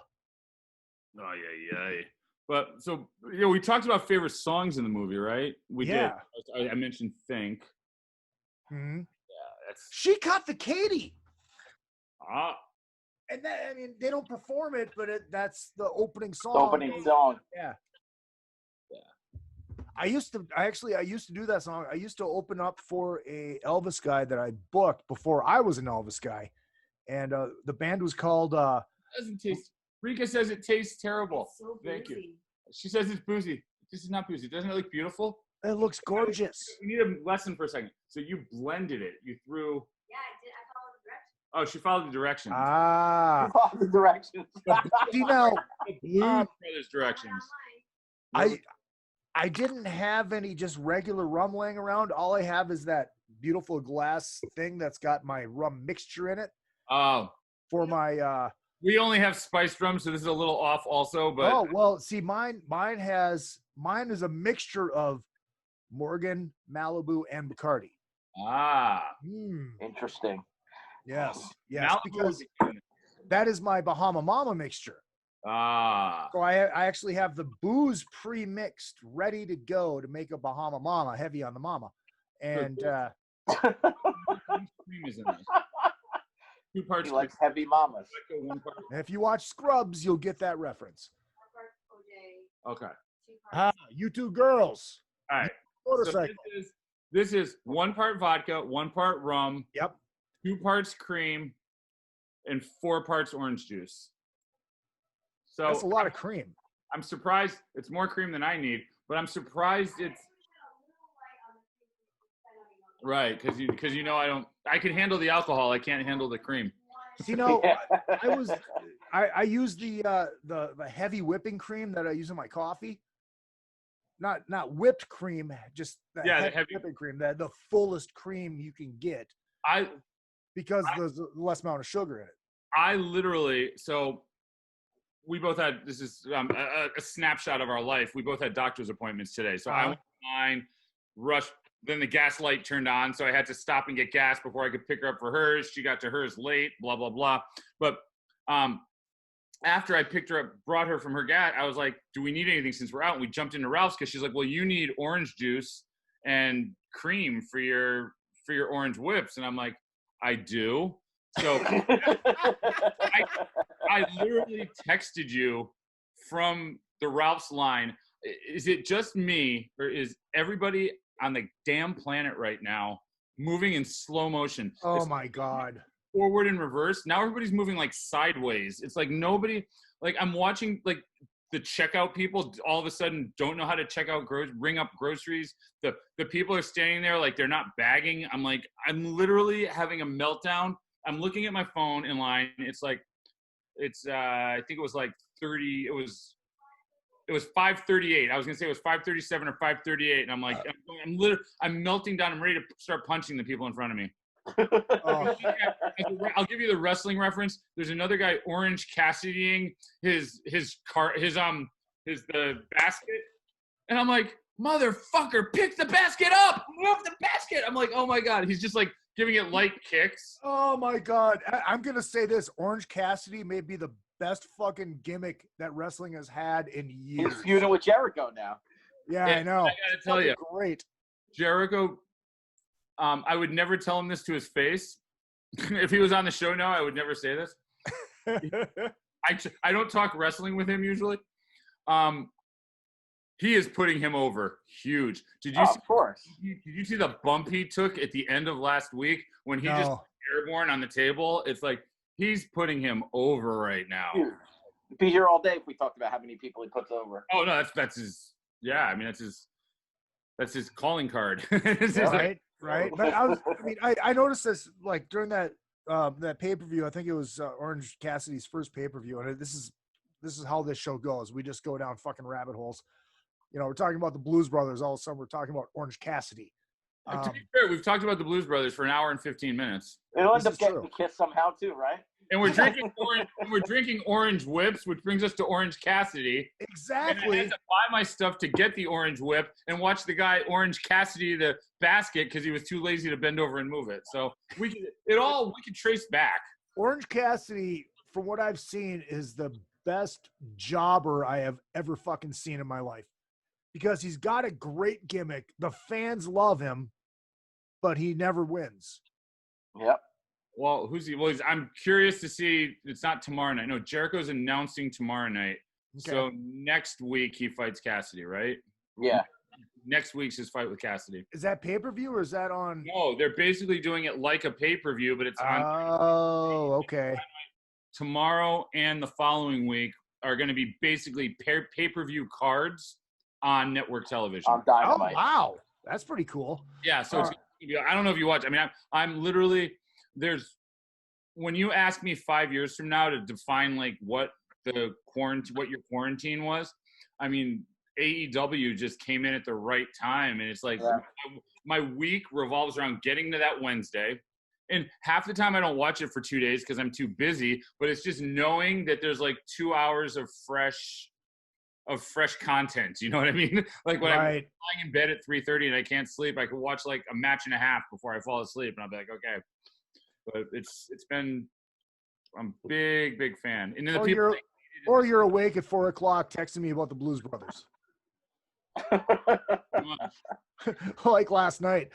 yeah. But so we talked about favorite songs in the movie, right? We did. I mentioned Think. Mm-hmm. Yeah, She Caught the Katy. And that, they don't perform it, but that's the opening song. The opening song. Yeah. I used to do that song. I used to open up for a Elvis guy that I booked before I was an Elvis guy. And the band was called doesn't taste. Rika says it tastes terrible. So Thank you. She says it's boozy. This is not boozy. Doesn't it look beautiful? It looks gorgeous. We need a lesson for a second. So you blended it. You threw. Yeah, I did. I followed the directions. Oh, she followed the directions. Ah. Follow the directions. See now, Blues Brothers directions. I didn't have any just regular rum laying around. All I have is that beautiful glass thing that's got my rum mixture in it. Oh. For my we only have spiced rum, so this is a little off also, but oh well, see mine is a mixture of Morgan, Malibu, and Bacardi. Interesting. Yes. Malibu Because that is my Bahama Mama mixture. So I actually have the booze pre-mixed, ready to go to make a Bahama Mama, heavy on the mama. And cream is in there. 2 parts. He likes heavy mamas. And if you watch Scrubs, you'll get that reference. Okay. You two girls. All right. Motorcycle. So this is 1 part vodka, 1 part rum. Yep. 2 parts cream, and 4 parts orange juice. So that's a lot of cream. I'm surprised it's more cream than I need, but I'm surprised it's right because you know I can handle the alcohol. I can't handle the cream. You know, I use the heavy whipping cream that I use in my coffee. Not whipped cream, just the heavy whipping cream, the fullest cream you can get. Because there's less amount of sugar in it. I literally, so we both had, this is a snapshot of our life. We both had doctor's appointments today. So I went online, rushed, then the gas light turned on. So I had to stop and get gas before I could pick her up for hers. She got to hers late, blah, blah, blah. But after I picked her up, brought her from her gas, I was like, do we need anything since we're out? And we jumped into Ralph's because she's like, well, you need orange juice and cream for your orange whips. And I'm like, I do. So I literally texted you from the Ralph's line. Is it just me or is everybody on the damn planet right now moving in slow motion? Oh my God. Forward and reverse. Now everybody's moving like sideways. It's like nobody, like I'm watching like the checkout people all of a sudden don't know how to check out, ring up groceries. The people are standing there like they're not bagging. I'm like, I'm literally having a meltdown. I'm looking at my phone in line. It's like, I think it was like 30. It was 5:38. I was gonna say it was 5:37 or 5:38, and I'm like, I'm melting down. I'm ready to start punching the people in front of me. I'll give you the wrestling reference. There's another guy Orange Cassidying the basket, and I'm like, motherfucker, pick the basket up, move the basket. I'm like, oh my God, he's just like giving it light kicks. Oh my God, I'm gonna say this: Orange Cassidy may be the best fucking gimmick that wrestling has had in years. He's feuding with Jericho now. Yeah, I know. I gotta tell you, great. Jericho. I would never tell him this to his face. If he was on the show now, I would never say this. I don't talk wrestling with him usually. He is putting him over huge. Did you see, of course. Did you see the bump he took at the end of last week when he just airborne on the table? It's like he's putting him over right now. Dude, be here all day if we talked about how many people he puts over. Oh no, that's his. Yeah, I mean that's his calling card. Right. But I noticed this like during that pay-per-view. I think it was Orange Cassidy's first pay-per-view, and this is how this show goes. We just go down fucking rabbit holes. You know, we're talking about the Blues Brothers. All of a sudden, we're talking about Orange Cassidy. To be fair, we've talked about the Blues Brothers for an hour and 15 minutes. It'll end up getting the kiss somehow too, right? And we're drinking orange whips, which brings us to Orange Cassidy. Exactly. And I had to buy my stuff to get the orange whip and watch the guy Orange Cassidy the basket because he was too lazy to bend over and move it. So we could trace back. Orange Cassidy, from what I've seen, is the best jobber I have ever fucking seen in my life because he's got a great gimmick. The fans love him, but he never wins. Yep. Well, who's he? Well, I'm curious to see. It's not tomorrow night. No, Jericho's announcing tomorrow night. Okay. So next week he fights Cassidy, right? Yeah. Next week's his fight with Cassidy. Is that pay-per-view or is that on? No, they're basically doing it like a pay-per-view, but it's on. Oh, okay. Tomorrow and the following week are going to be basically pay-per-view cards on network television. On Dynamite. Oh, wow. That's pretty cool. Yeah, so I don't know if you watch. I mean, I'm literally – when you ask me 5 years from now to define like what your quarantine was, I mean, AEW just came in at the right time. And it's like my week revolves around getting to that Wednesday. And half the time I don't watch it for 2 days because I'm too busy, but it's just knowing that there's like 2 hours of fresh content. You know what I mean? Like when I'm lying in bed at 3:30 and I can't sleep, I could watch like a match and a half before I fall asleep. And I'll be like, okay. But I'm a big fan. And then the people you're awake at 4 o'clock texting me about the Blues Brothers. Like last night.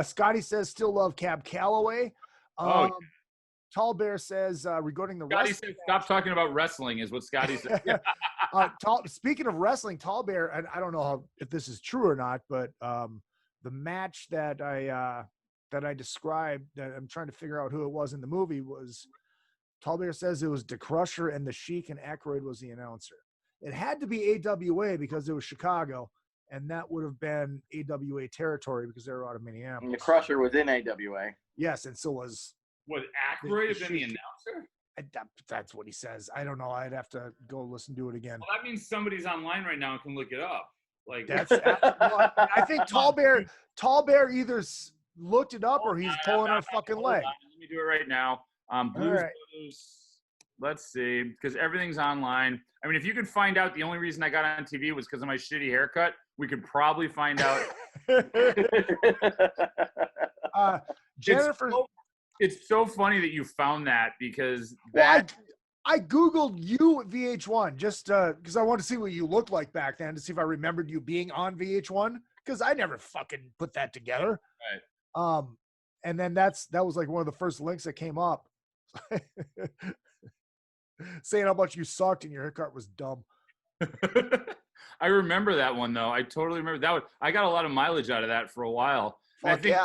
Scotty says still love Cab Calloway. Tall Bear says regarding the Scotty wrestling. said stop talking about wrestling is what Scotty said. Speaking of wrestling, Tall Bear, and I don't know if this is true or not, but the match that I described, that I'm trying to figure out who it was in the movie, was Tallbear says it was DeCrusher and the Sheik, and Aykroyd was the announcer. It had to be AWA because it was Chicago, and that would have been AWA territory because they were out of Minneapolis. And the Crusher was in AWA. Yes, and so was. Was Aykroyd have been the announcer? That's what he says. I don't know. I'd have to go listen to it again. Well, that means somebody's online right now and can look it up. Like That's. Well, I think Tallbear either looked it up or he's pulling our fucking leg. Let me do it right now. Blues Brothers. Let's see, because everything's online. I mean, if you could find out the only reason I got on TV was because of my shitty haircut, we could probably find out. Jennifer. It's so funny that you found that because I Googled you at VH1 just because I wanted to see what you looked like back then to see if I remembered you being on VH1 because I never fucking put that together. Right. And then that was like one of the first links that came up. Saying how much you sucked and your haircut was dumb. I remember that one though. I totally remember that one. I got a lot of mileage out of that for a while. I think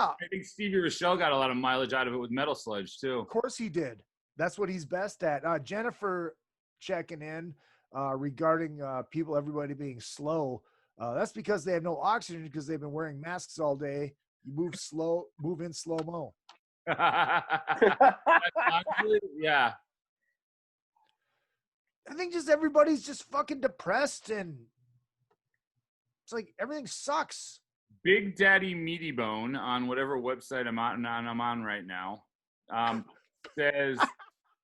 Stevie Rochelle got a lot of mileage out of it with Metal Sludge too. Of course he did. That's what he's best at. Jennifer checking in regarding everybody being slow. That's because they have no oxygen because they've been wearing masks all day. You move in slow-mo. Yeah. I think just everybody's just fucking depressed and it's like everything sucks. Big Daddy Meaty Bone on whatever website I'm on right now says,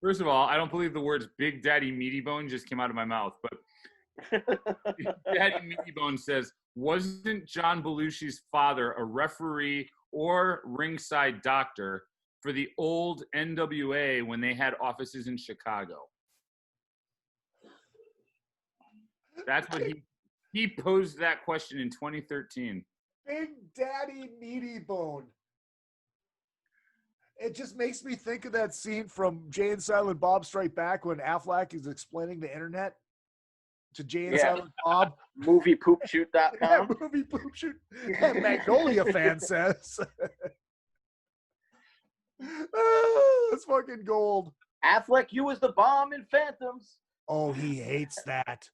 first of all, I don't believe the words Big Daddy Meaty Bone just came out of my mouth, but Big Daddy Meaty Bone says, wasn't John Belushi's father a referee or ringside doctor for the old NWA when they had offices in Chicago? That's what he posed that question in 2013. Big Daddy Meaty Bone. It just makes me think of that scene from Jay and Silent Bob Strike Back when Affleck is explaining the internet to Jay and Silent Bob. Moviepoopshoot.com. Yeah, movie poop shoot. And Magnolia fan says. That's fucking gold. Affleck, you was the bomb in Phantoms. Oh, he hates that.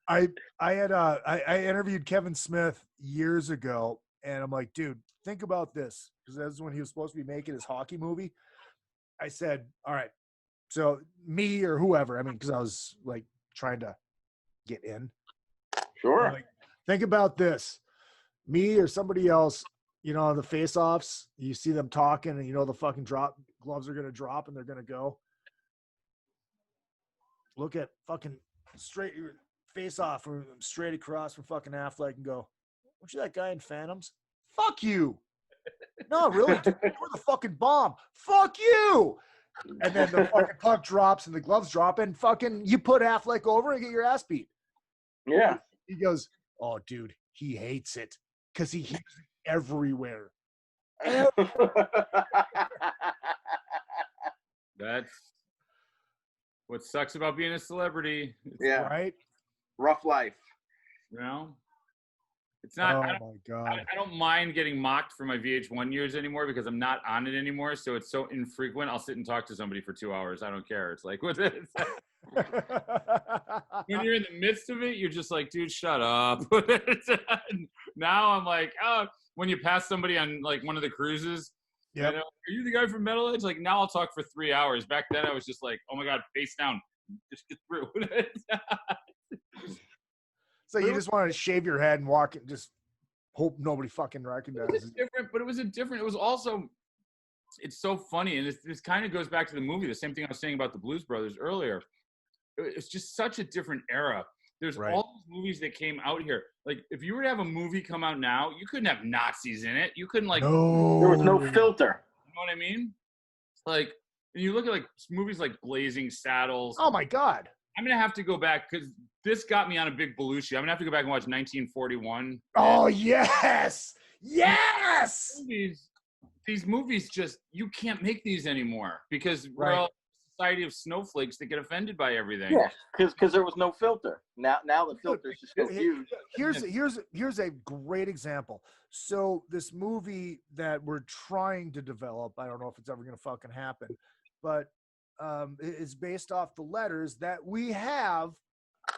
I interviewed Kevin Smith years ago, and I'm like, dude, think about this, because that's when he was supposed to be making his hockey movie. I said, all right, so me or whoever, I mean, because I was like trying to get in. Sure. Like, think about this, me or somebody else, the face-offs, you see them talking, and the fucking gloves are gonna drop, and they're gonna go. Look at fucking straight face off or straight across from fucking Affleck and go, weren't you that guy in Phantoms? Fuck you. No, really? Dude, you were the fucking bomb. Fuck you. And then the fucking puck drops and the gloves drop and fucking you put Affleck over and get your ass beat. Yeah. He goes, oh, dude, he hates it because he hears it everywhere. That's what sucks about being a celebrity. Yeah. Right? Rough life. It's not. Oh my God. I don't mind getting mocked for my VH1 years anymore because I'm not on it anymore. So it's so infrequent. I'll sit and talk to somebody for 2 hours. I don't care. It's like, what's it? When you're in the midst of it, you're just like, dude, shut up. Now I'm like, oh, when you pass somebody on like one of the cruises, yep. Are you the guy from Metal Edge? Like now I'll talk for 3 hours. Back then I was just like, oh my God, face down, just get through. So you just wanted to shave your head and walk and just hope nobody fucking recognizes it. It was also, it's so funny. And this kind of goes back to the movie. The same thing I was saying about the Blues Brothers earlier. It's just such a different era. There's all these movies that came out here. Like if you were to have a movie come out now, you couldn't have Nazis in it. You couldn't there was no filter. You know what I mean? Like, you look at like movies like Blazing Saddles. Oh my God. I'm going to have to go back because this got me on a big Belushi. I'm going to have to go back and watch 1941. Oh, yes. Yes. These movies just, you can't make these anymore because right. society of snowflakes that get offended by everything. Yeah, because there was no filter. Now the filter's just so huge. Here's a great example. So this movie that we're trying to develop, I don't know if it's ever gonna fucking happen, but is based off the letters that we have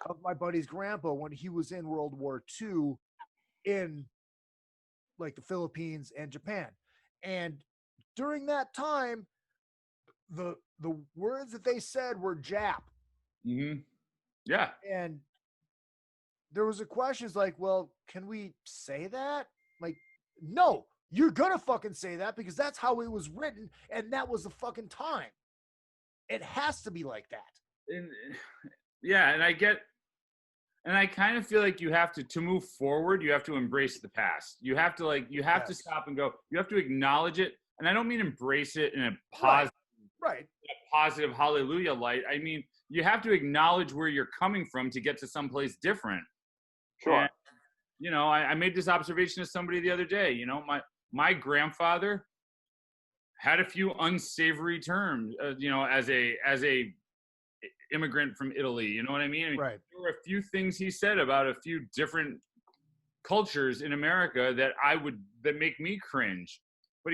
of my buddy's grandpa when he was in World War II in like the Philippines and Japan. And during that time, the words that they said were Jap. Mm-hmm. Yeah. And there was a question, it's like, well, can we say that? Like, no, you're gonna fucking say that because that's how it was written, and that was the fucking time. It has to be like that. And I kind of feel like you have to move forward, you have to embrace the past. You have to to stop and go, you have to acknowledge it. And I don't mean embrace it in a positive, right. Positive hallelujah light. I mean, you have to acknowledge where you're coming from to get to someplace different. Sure. And, I made this observation to somebody the other day. My grandfather had a few unsavory terms, as a immigrant from Italy. You know what I mean? Right. There were a few things he said about a few different cultures in America that make me cringe. But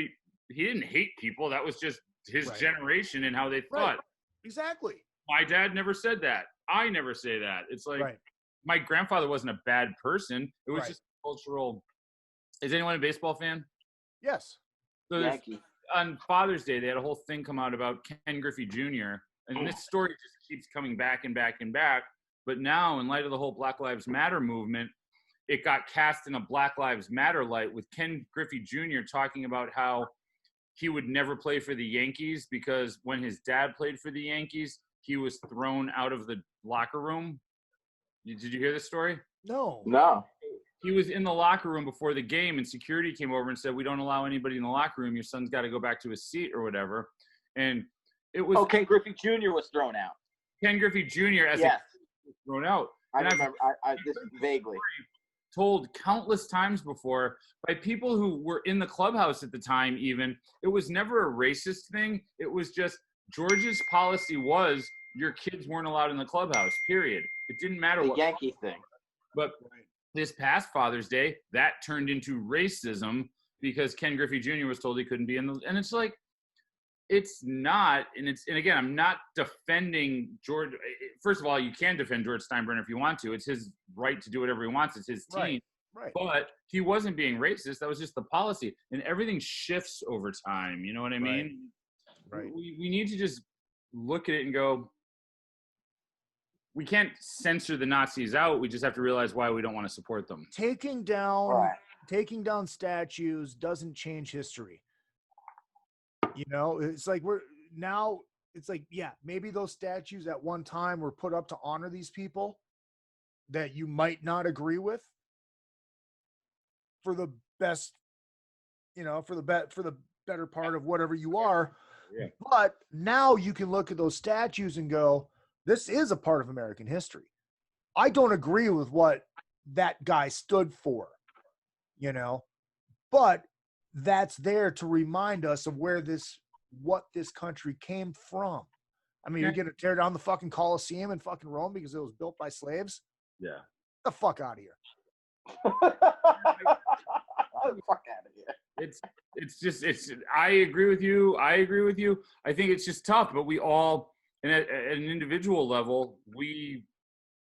he didn't hate people. That was just his generation and how they thought. Right. Exactly. My dad never said that. I never say that. It's like my grandfather wasn't a bad person. It was just cultural. Is anyone a baseball fan? Yes. So Yankee. On Father's Day, they had a whole thing come out about Ken Griffey Jr. And this story just keeps coming back and back and back. But now, in light of the whole Black Lives Matter movement, it got cast in a Black Lives Matter light with Ken Griffey Jr. talking about how he would never play for the Yankees because when his dad played for the Yankees, he was thrown out of the locker room. Did you hear this story? No. He was in the locker room before the game, and security came over and said, "We don't allow anybody in the locker room. Your son's got to go back to his seat or whatever." And it was Ken Griffey Jr. was thrown out. Ken Griffey Jr. was thrown out. I remember. I just vaguely told countless times before by people who were in the clubhouse at the time. Even it was never a racist thing. It was just George's policy was your kids weren't allowed in the clubhouse. Period. It didn't matter what Yankee thing. But this past Father's Day, that turned into racism because Ken Griffey Jr. was told he couldn't be in the. And it's like, it's not. And again, I'm not defending George. First of all, you can defend George Steinbrenner if you want to. It's his right to do whatever he wants. It's his team. Right. But he wasn't being racist. That was just the policy. And everything shifts over time. You know what I mean? Right. We need to just look at it and go, we can't censor the Nazis out. We just have to realize why we don't want to support them. Taking down statues doesn't change history. It's like maybe those statues at one time were put up to honor these people that you might not agree with for the best, for the better part of whatever you are. Yeah. But now you can look at those statues and go, this is a part of American history. I don't agree with what that guy stood for, but that's there to remind us of what this country came from. I mean, you're going to tear down the fucking Colosseum in fucking Rome because it was built by slaves? Yeah. Get the fuck out of here. Fuck out of here. I agree with you. I think it's just tough, but we all, and at an individual level, we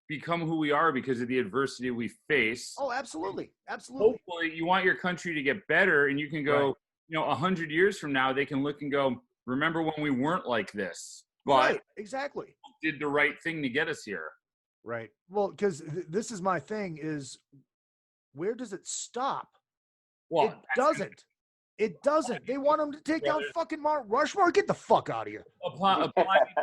become who we are because of the adversity we face. Oh, absolutely. Absolutely. Hopefully you want your country to get better, and you can go, 100 years from now, they can look and go, remember when we weren't like this, but exactly did the right thing to get us here. Right. Well, because this is my thing is, where does it stop? Well, it doesn't. It doesn't. They want them to take down fucking Mount Rushmore. Get the fuck out of here. Applying to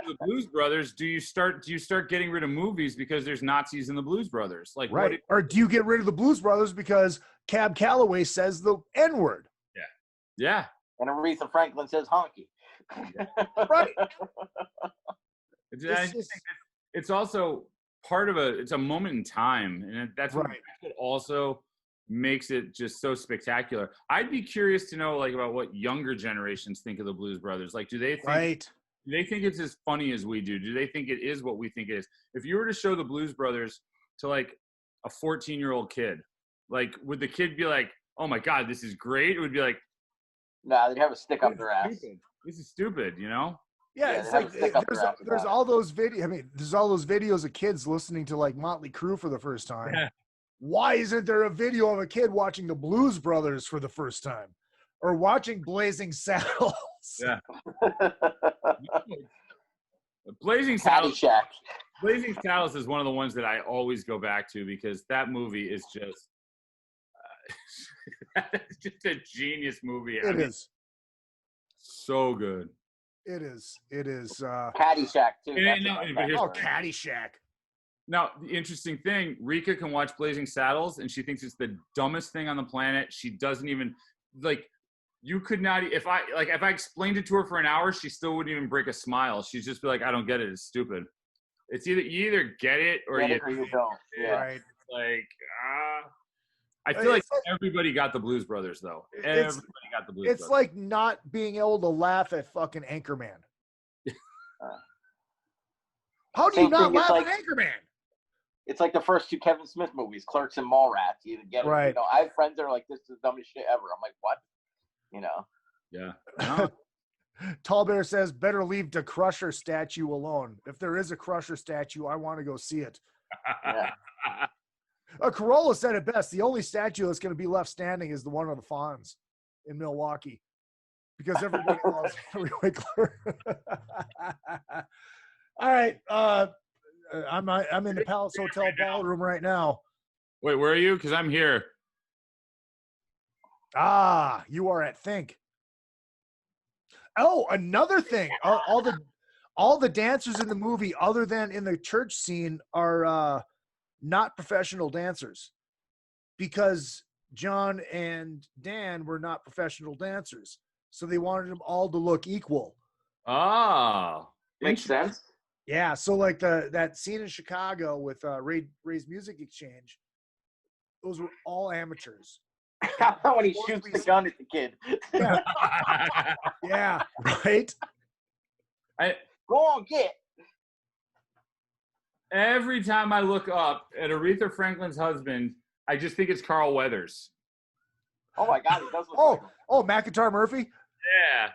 the Blues Brothers, do you start getting rid of movies because there's Nazis in the Blues Brothers? Like, right. Or do you get rid of the Blues Brothers because Cab Calloway says the N-word? Yeah. And Aretha Franklin says honky. Right. It's also part of it's a moment in time, and that's what also makes it just so spectacular. I'd be curious to know, like, about what younger generations think of the Blues Brothers. Like, do they think they think it's as funny as we do? Do they think it is what we think it is? If you were to show the Blues Brothers to like a 14-year-old kid, like would the kid be like, "Oh my God, this is great"? It would be like, Nah, they'd have a stick up their ass. This is stupid, you know? Yeah, Yeah, it's they have like a stick up there's their ass there's about all those videos. I mean, there's all those videos of kids listening to like Motley Crue for the first time. Yeah. Why isn't there a video of a kid watching the Blues Brothers for the first time, or watching Blazing Saddles? Yeah. Blazing Saddles. Caddyshack. Blazing Saddles is one of the ones that I always go back to because that movie is just it's just a genius movie. It is. So good. It is. It is. Caddyshack too. Caddyshack. Now, the interesting thing, Rika can watch Blazing Saddles and she thinks it's the dumbest thing on the planet. She doesn't even like. You could not. If I explained it to her for an hour, she still wouldn't even break a smile. She'd just be like, "I don't get it. It's stupid." It's you either get it or you don't. Yeah. Right. Like, I feel like everybody got the Blues Brothers though. Everybody got the Blues Brothers. It's like not being able to laugh at fucking Anchorman. How do you not laugh at Anchorman? It's like the first two Kevin Smith movies, Clerks and Mallrats. You either get it, right. You know, I have friends that are like, "This is the dumbest shit ever." I'm like, "What?" You know. Yeah. Tall Bear says, "Better leave the Crusher statue alone. If there is a Crusher statue, I want to go see it." Yeah. Corolla said it best. The only statue that's going to be left standing is the one of the Fonz in Milwaukee, because everybody loves Henry Winkler. All right, I'm in the Palace Hotel ballroom right now. Wait, where are you? Because I'm here. Ah, you are at Think. Oh, another thing. All the dancers in the movie, other than in the church scene, are not professional dancers, because John and Dan were not professional dancers, so they wanted them all to look equal. Ah, makes sense. Yeah, so like that scene in Chicago with Ray's Music Exchange, those were all amateurs. When he shoots the gun at the kid. Yeah, yeah, right. Go on, get. Every time I look up at Aretha Franklin's husband, I just think it's Carl Weathers. Oh my God, he does look oh, McIntyre Murphy. Yeah.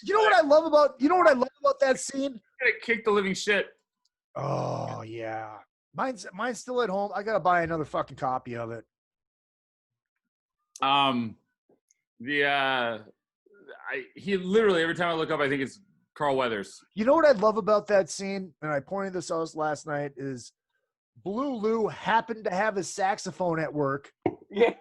You know what I love about that scene? Gonna kick the living shit. Oh yeah, mine's still at home. I gotta buy another fucking copy of it. He literally every time I look up, I think it's Carl Weathers. You know what I love about that scene, and I pointed this out last night, is Blue Lou happened to have his saxophone at work. Yeah.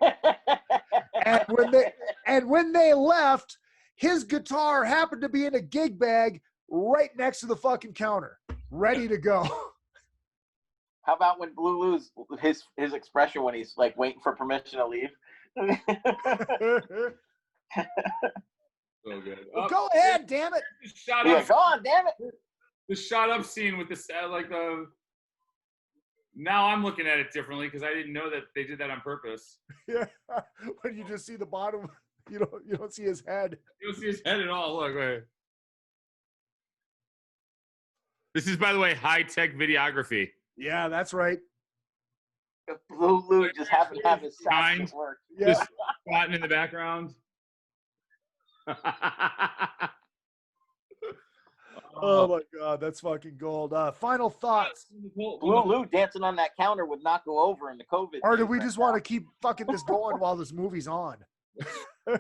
And when they left, his guitar happened to be in a gig bag right next to the fucking counter, ready to go. How about when Blue Lou's his expression when he's like waiting for permission to leave? So good. Well, go ahead, damn it. Go on, damn it. The shot up scene with the now I'm looking at it differently because I didn't know that they did that on purpose. Yeah, when you just see the bottom, you don't see his head. You don't see his head at all. Look, wait. This is, by the way, high-tech videography. Yeah, that's right. Blue Lou just happened to have his sign at work. Yeah. Just squatting in the background. Oh my God, that's fucking gold. Final thoughts. Blue Lou dancing on that counter would not go over in the COVID. Or do we just want to keep fucking this going while this movie's on? The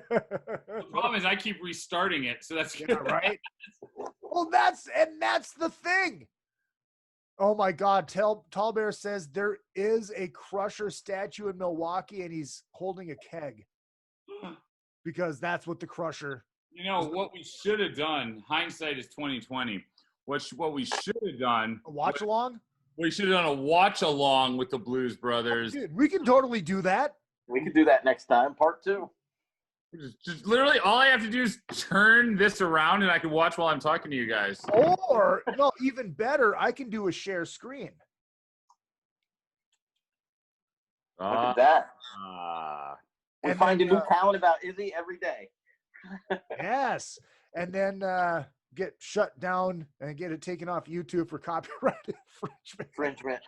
problem is I keep restarting it, so that's yeah, right. Well, that's the thing. Oh my God, Tall Bear says there is a Crusher statue in Milwaukee, and he's holding a keg because that's what the Crusher. You know what we should have done. Hindsight is 2020. What we should have done. A watch along. We should have done a watch along with the Blues Brothers. Dude, we can totally do that. We can do that next time, part 2. Just literally all I have to do is turn this around and I can watch while I'm talking to you guys. Or, no, even better, I can do a share screen. Look at that. We find then, a new talent about Izzy every day. Yes. And then get shut down and get it taken off YouTube for copyright infringement.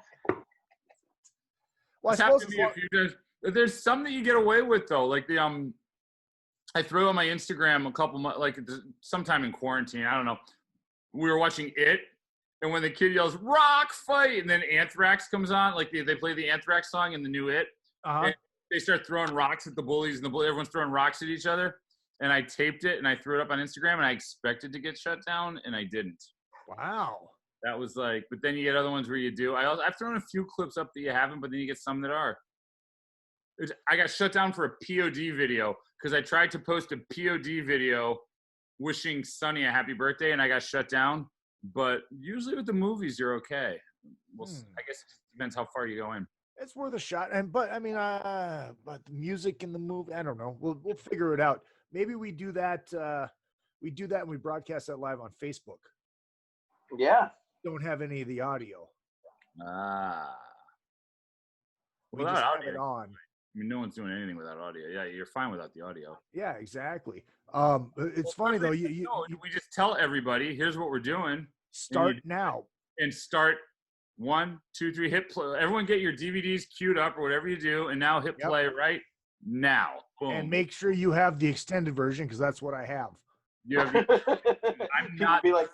Well, I It's suppose happened to me a few times. There's some that you get away with though, like the I threw on my Instagram a couple months, like sometime in quarantine. I don't know. We were watching it, and when the kid yells "Rock Fight," and then Anthrax comes on, like they play the Anthrax song in the new It, and they start throwing rocks at the bullies, and everyone's throwing rocks at each other. And I taped it and I threw it up on Instagram, and I expected to get shut down, and I didn't. Wow. That was like, but then you get other ones where you do. I've thrown a few clips up that you haven't, but then you get some that are. I got shut down for a POD video because I tried to post a POD video wishing Sonny a happy birthday, and I got shut down. But usually with the movies, you're okay. I guess it depends how far you go in. It's worth a shot. But I mean, but the music in the movie, I don't know. We'll figure it out. Maybe we do that. We do that and we broadcast that live on Facebook. Yeah. Don't have any of the audio. We Without just have audio, it on. I mean, no one's doing anything without audio. Yeah, you're fine without the audio. Yeah, exactly. It's funny though. We just tell everybody, here's what we're doing. Start now. And start 1, 2, 3. Hit play. Everyone, get your DVDs queued up or whatever you do, and now hit play right now. Boom. And make sure you have the extended version because that's what I have. You have, I'm not be like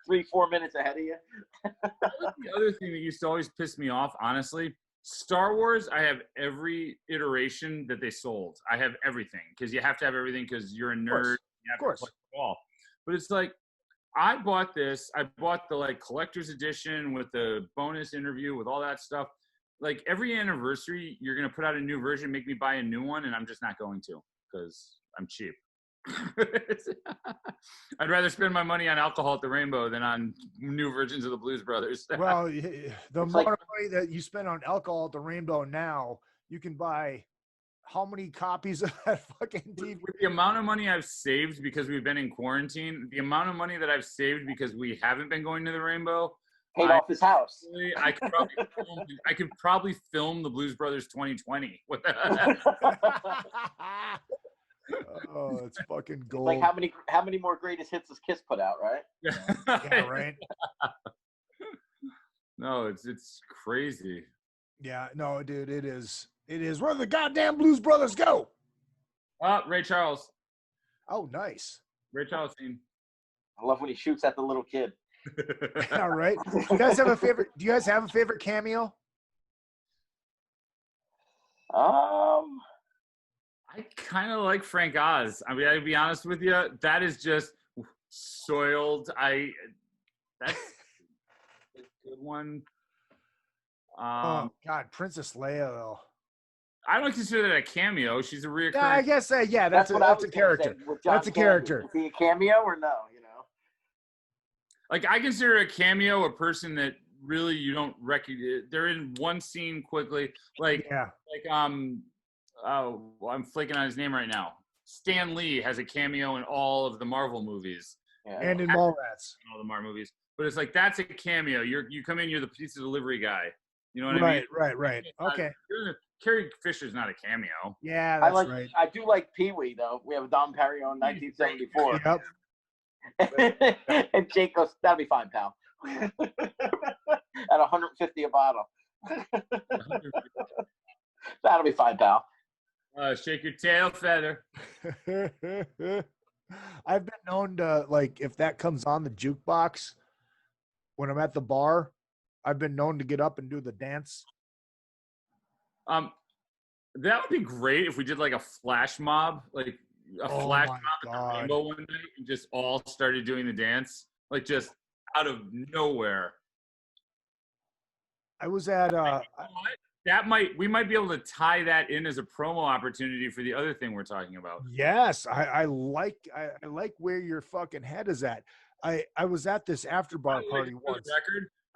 3-4 minutes ahead of you. The other thing that used to always piss me off, honestly, Star Wars, I have every iteration that they sold. I have everything because you have to have everything because you're a nerd. Of course. But it's like, I bought this. I bought the like collector's edition with the bonus interview with all that stuff. Like every anniversary, you're going to put out a new version, make me buy a new one, and I'm just not going to because I'm cheap. I'd rather spend my money on alcohol at the Rainbow than on new versions of the Blues Brothers. Well, the amount of money that you spend on alcohol at the Rainbow now, you can buy how many copies of that fucking DVD? With the amount of money I've saved because we've been in quarantine, the amount of money that I've saved because we haven't been going to the Rainbow, paid off his house. I could probably film the Blues Brothers 2020 with Oh, it's fucking gold. Like how many more greatest hits has Kiss put out, right? Yeah, right. No, it's crazy. Yeah, no, dude, it is. Where the goddamn Blues Brothers go? Ray Charles. Oh, nice. Ray Charles scene. I love when he shoots at the little kid. All right. Do you guys have a favorite cameo? I kind of like Frank Oz. I mean, I'll be honest with you. That is just soiled. That's a good one. Oh God, Princess Leia though. I don't consider that a cameo. She's a reoccurring. Yeah, I guess that's a character. That's a character. Is he a cameo or no? You know. Like I consider a cameo a person that really you don't recognize. They're in one scene quickly. Oh, well, I'm flaking on his name right now. Stan Lee has a cameo in all of the Marvel movies. Yeah. And in Mallrats. All the Marvel movies. But it's like, that's a cameo. You come in, you're the pizza delivery guy. You know what I mean? Right. Okay. Carrie Fisher's not a cameo. Yeah, that's right. I do like Pee-wee, though. We have a Dom Perignon in 1974. Yep. And Jake goes, that'll be fine, pal. At $150 a bottle. That'll be fine, pal. Shake your tail feather. I've been known to, like, if that comes on the jukebox when I'm at the bar, I've been known to get up and do the dance. That would be great if we did like a flash mob, like a flash mob at the Rainbow one night and just all started doing the dance, like just out of nowhere. I was at we might be able to tie that in as a promo opportunity for the other thing we're talking about. Yes, I like where your fucking head is at. I was at this after bar party once.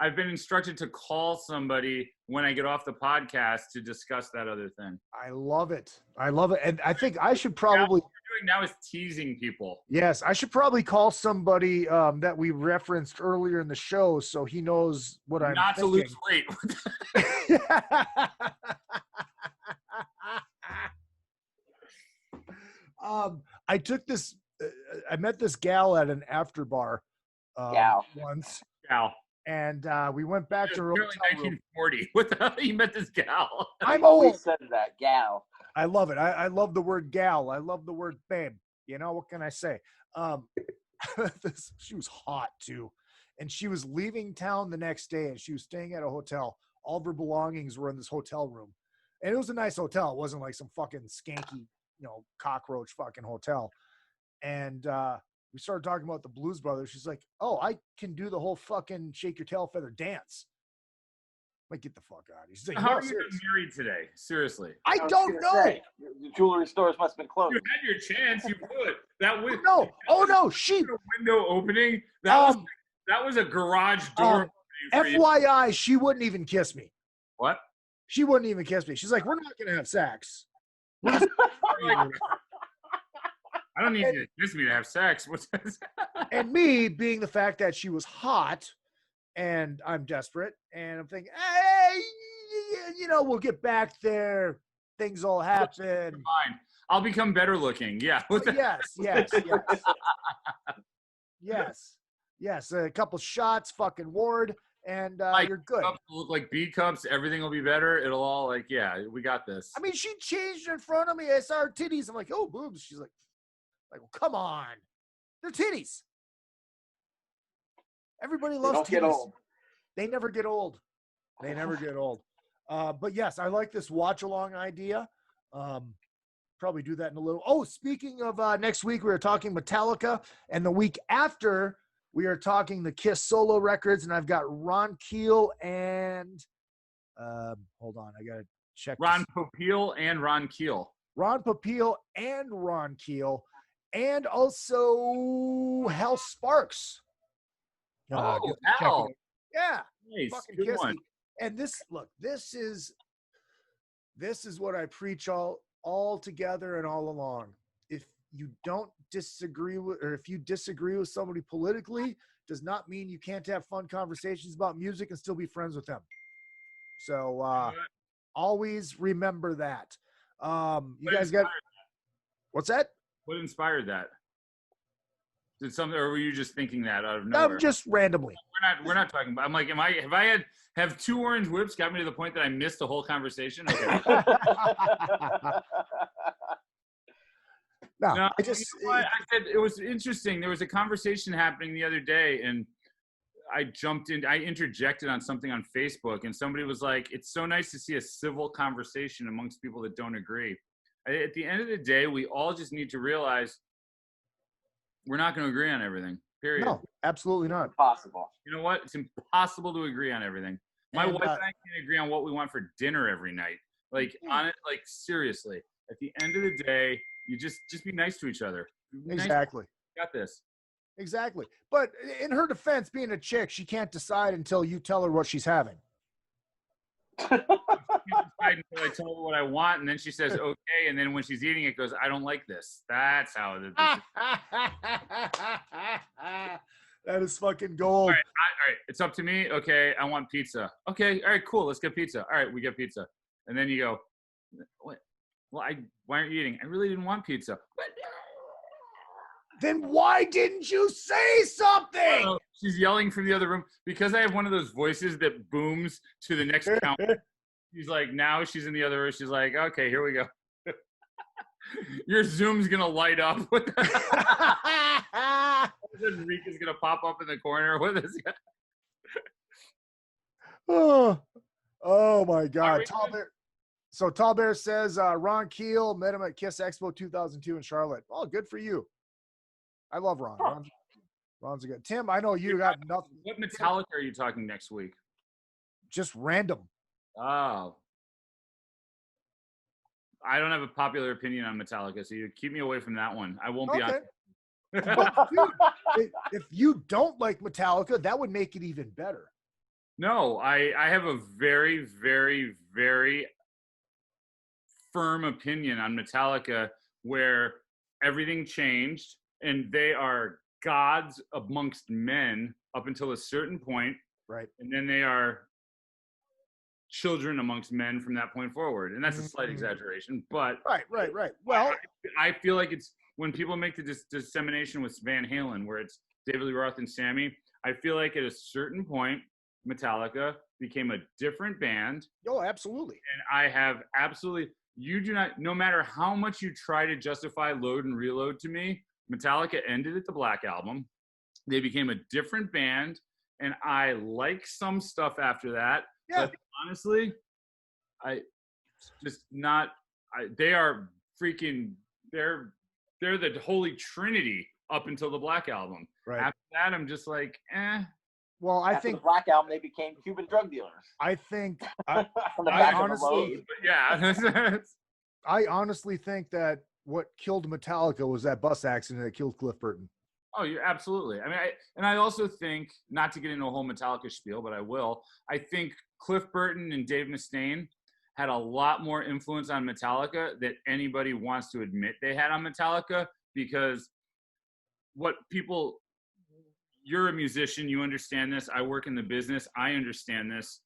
I've been instructed to call somebody when I get off the podcast to discuss that other thing. I love it. And I think I should probably. What we're doing now is teasing people. Yes, I should probably call somebody that we referenced earlier in the show so he knows what I'm not thinking. To lose weight. I took this. I met this gal at an after bar once. Gal. And we went back to her Apparently hotel room. 1940. What the hell? You met this gal? I'm always old. said that, gal. I love it. I love the word gal. I love the word babe. You know, what can I say? She was hot too. And she was leaving town the next day and she was staying at a hotel. All of her belongings were in this hotel room. And it was a nice hotel. It wasn't like some fucking skanky, cockroach fucking hotel. And we started talking about the Blues Brothers. She's like, oh, I can do the whole fucking shake your tail feather dance. I'm like, get the fuck out of here. She's like, How no, are you seriously. married today? Seriously. I don't know. Say, the jewelry stores must have been closed. You had your chance. You would. That was No. Oh, no. She. A window opening. That was a garage door. FYI, she wouldn't even kiss me. What? She wouldn't even kiss me. She's like, we're not going to have sex. I don't need you to kiss me to have sex. What's this? And me being the fact that she was hot and I'm desperate and I'm thinking, hey, we'll get back there. Things will happen. Fine. I'll become better looking. Yeah. Yes. A couple shots, fucking ward, and you're good. Cups will look like B cups. Everything will be better. It'll all we got this. I mean, she changed in front of me. I saw her titties. I'm like, oh, boobs. She's like, well, come on. They're titties. Everybody loves titties. They don't get old. They never get old. They never get old. But yes, I like this watch along idea. Probably do that in a little. Oh, speaking of next week, we are talking Metallica, and the week after we are talking the Kiss solo records, and I've got Ron Keel and hold on, I gotta check. Ron Popeil and Ron Keel. Ron Popeil and Ron Keel, and also Hal Sparks. Hal. Yeah. Nice. Fucking Good Kiss. one. And this is what I preach all together and all along. If you don't disagree with, or if you disagree with somebody politically, does not mean you can't have fun conversations about music and still be friends with them. So always remember that. You guys got what's that? What inspired that? Did something, or were you just thinking that out of nowhere? I'm just randomly. We're not talking about. I'm like, have two orange whips got me to the point that I missed the whole conversation? Okay. No, I said it was interesting. There was a conversation happening the other day, and I interjected on something on Facebook, and somebody was like, "It's so nice to see a civil conversation amongst people that don't agree." At the end of the day, we all just need to realize we're not going to agree on everything. Period. No, absolutely not. Impossible. You know what? It's impossible to agree on everything. My wife and I can't agree on what we want for dinner every night. Seriously. At the end of the day, you just be nice to each other. Exactly. Got this. Exactly. But in her defense, being a chick, she can't decide until you tell her what she's having. Until I tell her what I want, and then she says okay, and then when she's eating it, goes, I don't like this. That's how it is. That is fucking gold. All right, it's up to me. Okay, I want pizza. Okay, all right, cool. Let's get pizza. All right, we get pizza, and then you go, what? Well, why aren't you eating? I really didn't want pizza. Then why didn't you say something? Oh, she's yelling from the other room because I have one of those voices that booms to the next counter. She's like, now she's in the other room. She's like, okay, here we go. Your Zoom's gonna light up. Enrique's gonna pop up in the corner with us. Oh my God. So Tall Bear says Ron Keel met him at Kiss Expo 2002 in Charlotte. Oh, good for you. I love Ron. Ron's a good. Tim, I know you got nothing. What Metallica are you talking next week? Just random. Oh. I don't have a popular opinion on Metallica, so you keep me away from that one. I won't be on. But dude, if you don't like Metallica, that would make it even better. No, I have a very, very, very firm opinion on Metallica where everything changed and they are gods amongst men up until a certain point. Right. And then they are children amongst men from that point forward. And that's a slight exaggeration, but right. Well, I feel like when people make the dissemination with Van Halen, where it's David Lee Roth and Sammy, I feel like at a certain point, Metallica became a different band. Oh, absolutely. And I have absolutely, you do not, no matter how much you try to justify Load and Reload to me, Metallica ended at the Black Album. They became a different band, and I like some stuff after that. Yeah. But honestly, they are freaking, they're the Holy Trinity up until the Black Album. Right. After that, I'm just like, eh. Well, I After think the Black Album, they became Cuban drug dealers. I think On the I back of a honestly, load. But yeah. I honestly think that what killed Metallica was that bus accident that killed Cliff Burton. Oh, you're absolutely. I mean, I also think, not to get into a whole Metallica spiel, but I will. I think Cliff Burton and Dave Mustaine had a lot more influence on Metallica than anybody wants to admit they had on Metallica, because you're a musician, you understand this. I work in the business, I understand this.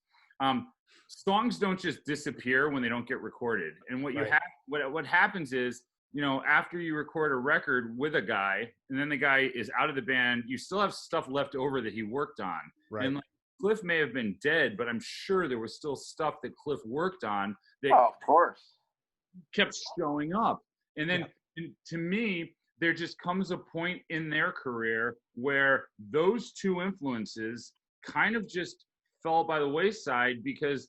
Songs don't just disappear when they don't get recorded. And what happens is, after you record a record with a guy and then the guy is out of the band, you still have stuff left over that he worked on. Right. And Cliff may have been dead, but I'm sure there was still stuff that Cliff worked on that of course kept showing up. And then to me, there just comes a point in their career where those two influences kind of just fell by the wayside because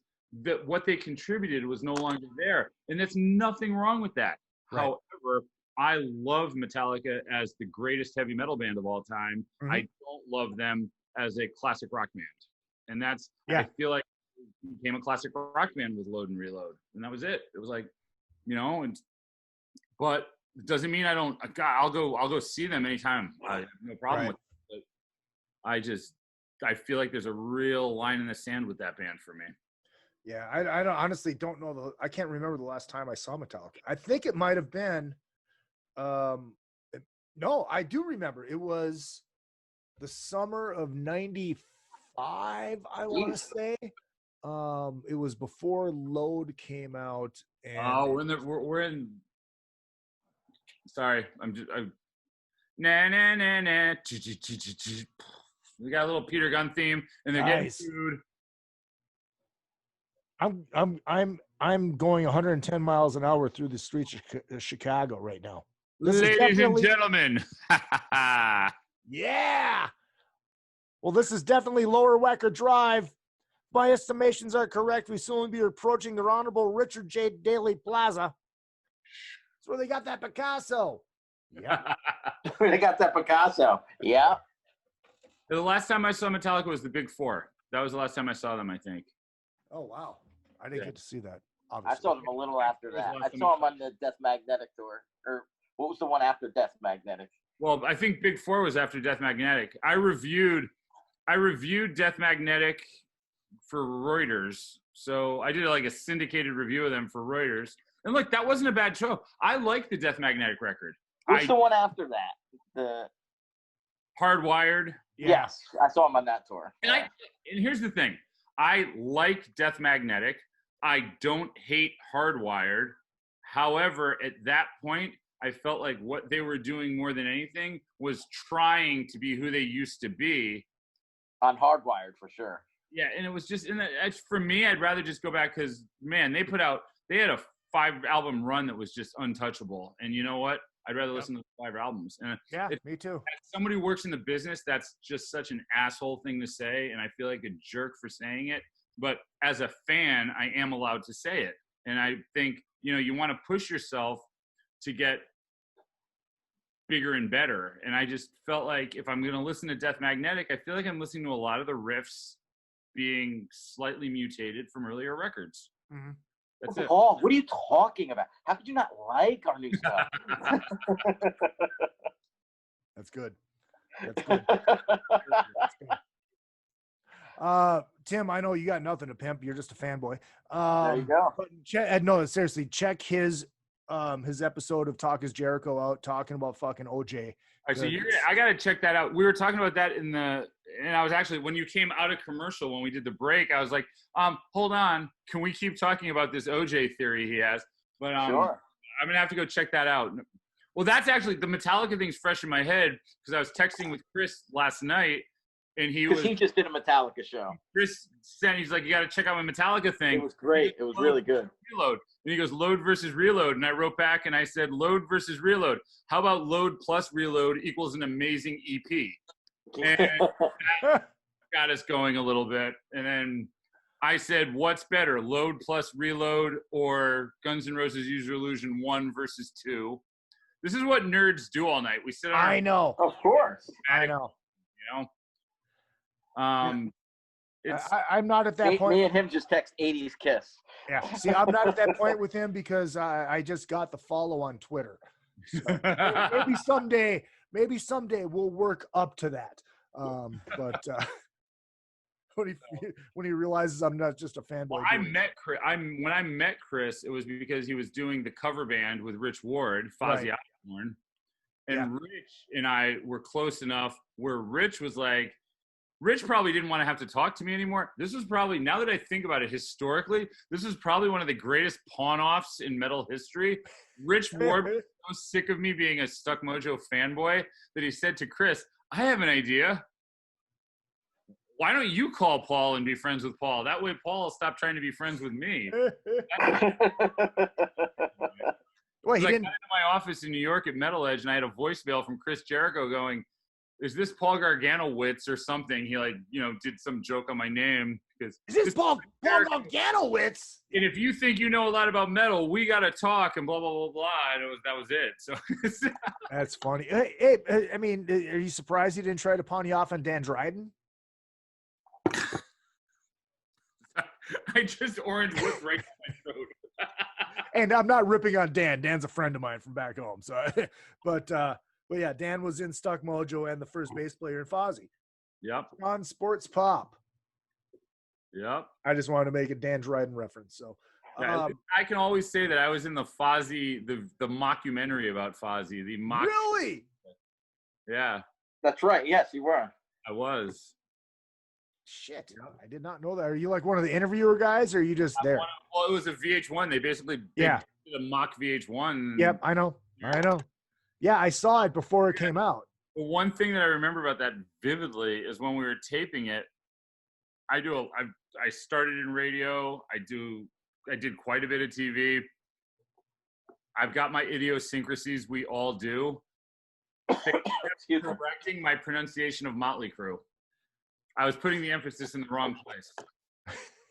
what they contributed was no longer there. And there's nothing wrong with that. Right. However, I love Metallica as the greatest heavy metal band of all time. Mm-hmm. I don't love them as a classic rock band. And that's, I feel like it became a classic rock band with Load and Reload. And that was it. It was like, but it doesn't mean I'll go see them anytime. I have no problem with it. But I feel like there's a real line in the sand with that band for me. Yeah, I honestly don't know I can't remember the last time I saw Metallica. I think it might have been, no, I do remember. It was the summer of '95, I want to say. It was before Load came out. And we're in. Sorry, nah. We got a little Peter Gunn theme, and they're getting food. I'm going 110 miles an hour through the streets of Chicago right now. Ladies and gentlemen. Yeah. Well, this is definitely Lower Wecker Drive. If my estimations are correct, we soon be approaching the Honorable Richard J. Daley Plaza. That's where they got that Picasso. Yeah. They got that Picasso. Yeah. The last time I saw Metallica was the Big Four. That was the last time I saw them, I think. Oh, wow. I didn't get to see that. Obviously. I saw them a little after that. I saw them on the Death Magnetic tour. Or what was the one after Death Magnetic? Well, I think Big Four was after Death Magnetic. I reviewed Death Magnetic for Reuters. So I did like a syndicated review of them for Reuters. And look, that wasn't a bad show. I like the Death Magnetic record. What's the one after that? The Hardwired. Yes, I saw him on that tour. And here's the thing. I like Death Magnetic. I don't hate Hardwired. However, at that point, I felt like what they were doing more than anything was trying to be who they used to be. On Hardwired, for sure. Yeah, and it was just, for me, I'd rather just go back because, man, they had a 5-album run that was just untouchable. And you know what? I'd rather listen to 5 albums. And me too. As somebody who works in the business, that's just such an asshole thing to say, and I feel like a jerk for saying it. But as a fan, I am allowed to say it. And I think, you want to push yourself to get bigger and better. And I just felt like if I'm going to listen to Death Magnetic, I feel like I'm listening to a lot of the riffs being slightly mutated from earlier records. Mm-hmm. That's it. What are you talking about? How could you not like our new stuff? That's good. That's good. Tim, I know you got nothing to pimp. You're just a fanboy. There you go. But no, seriously, check his episode of Talk Is Jericho out, talking about fucking OJ. All right, so I got to check that out. We were talking about that and I was actually, when you came out of commercial, when we did the break, I was like, hold on. Can we keep talking about this OJ theory he has? But sure. I'm going to have to go check that out. Well, that's actually the Metallica thing's fresh in my head because I was texting with Chris last night, and he just did a Metallica show. Chris said he's like, you got to check out my Metallica thing. It was great. It was really good. Reload, and he goes load versus reload, and I wrote back and I said load versus reload. How about load plus reload equals an amazing EP? And that got us going a little bit, and then I said, what's better, load plus reload or Guns N' Roses Use Your Illusion 1 versus 2? This is what nerds do all night. We sit on I know. Of course. I know. You know? I'm not at that point. Me and him just text 80s Kiss. Yeah. See, I'm not at that point with him because I just got the follow on Twitter. So maybe someday we'll work up to that. But when he realizes I'm not just a fanboy. Well, when I met Chris, it was because he was doing the cover band with Rich Ward, Fozzy Osbourne, and Rich and I were close enough where Rich was like, Rich probably didn't want to have to talk to me anymore. This was probably, now that I think about it historically, this was probably one of the greatest pawn-offs in metal history. Rich Ward was so sick of me being a Stuck Mojo fanboy that he said to Chris, I have an idea. Why don't you call Paul and be friends with Paul? That way Paul will stop trying to be friends with me. Well, he didn't. I got into my office in New York at Metal Edge, and I had a voicemail from Chris Jericho going, is this Paul Gargano wits or something? He did some joke on my name. Is this Paul Gargano wits? And if you think you know a lot about metal, we got to talk and blah, blah, blah, blah. And that was it. So that's funny. Hey, I mean, are you surprised he didn't try to pawn you off on Dan Dryden? I just orange whipped right to my throat. And I'm not ripping on Dan. Dan's a friend of mine from back home. So, but yeah, Dan was in Stuck Mojo and the first bass player in Fozzy. Yep. On Sports Pop. Yep. I just wanted to make a Dan Dryden reference. So, I can always say that I was in the Fozzy, the mockumentary about Fozzy. Really? Yeah. That's right. Yes, you were. I was. Shit, I did not know that. Are you like one of the interviewer guys, or are you just there? Well, it was a VH1. They basically did the mock VH1. Yep, I know. Yeah, I saw it before it came out. The one thing that I remember about that vividly is when we were taping it. I started in radio. I did quite a bit of TV. I've got my idiosyncrasies. We all do. Correcting my pronunciation of Motley Crue. I was putting the emphasis in the wrong place.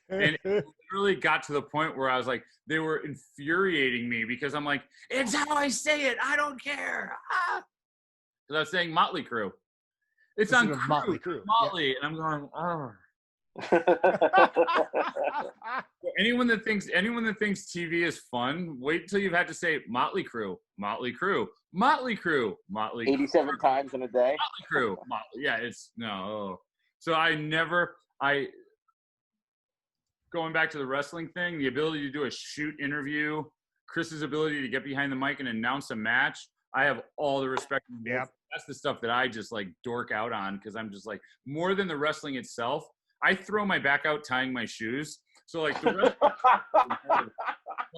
And it literally got to the point where I was like, they were infuriating me because I'm like, it's how I say it. I don't care. Because I was saying Motley Crue. It's on Motley Crue. Motley. And I'm going, oh. Anyone that thinks TV is fun, wait until you've had to say Motley Crue, Motley Crue, Motley Crue, Motley Crue. 87 times in a day. Motley Crue. Yeah, it's no. So going back to the wrestling thing, the ability to do a shoot interview, Chris's ability to get behind the mic and announce a match, I have all the respect. Yeah. That's the stuff that I just like dork out on because I'm just like, more than the wrestling itself, I throw my back out tying my shoes. So like the wrestling,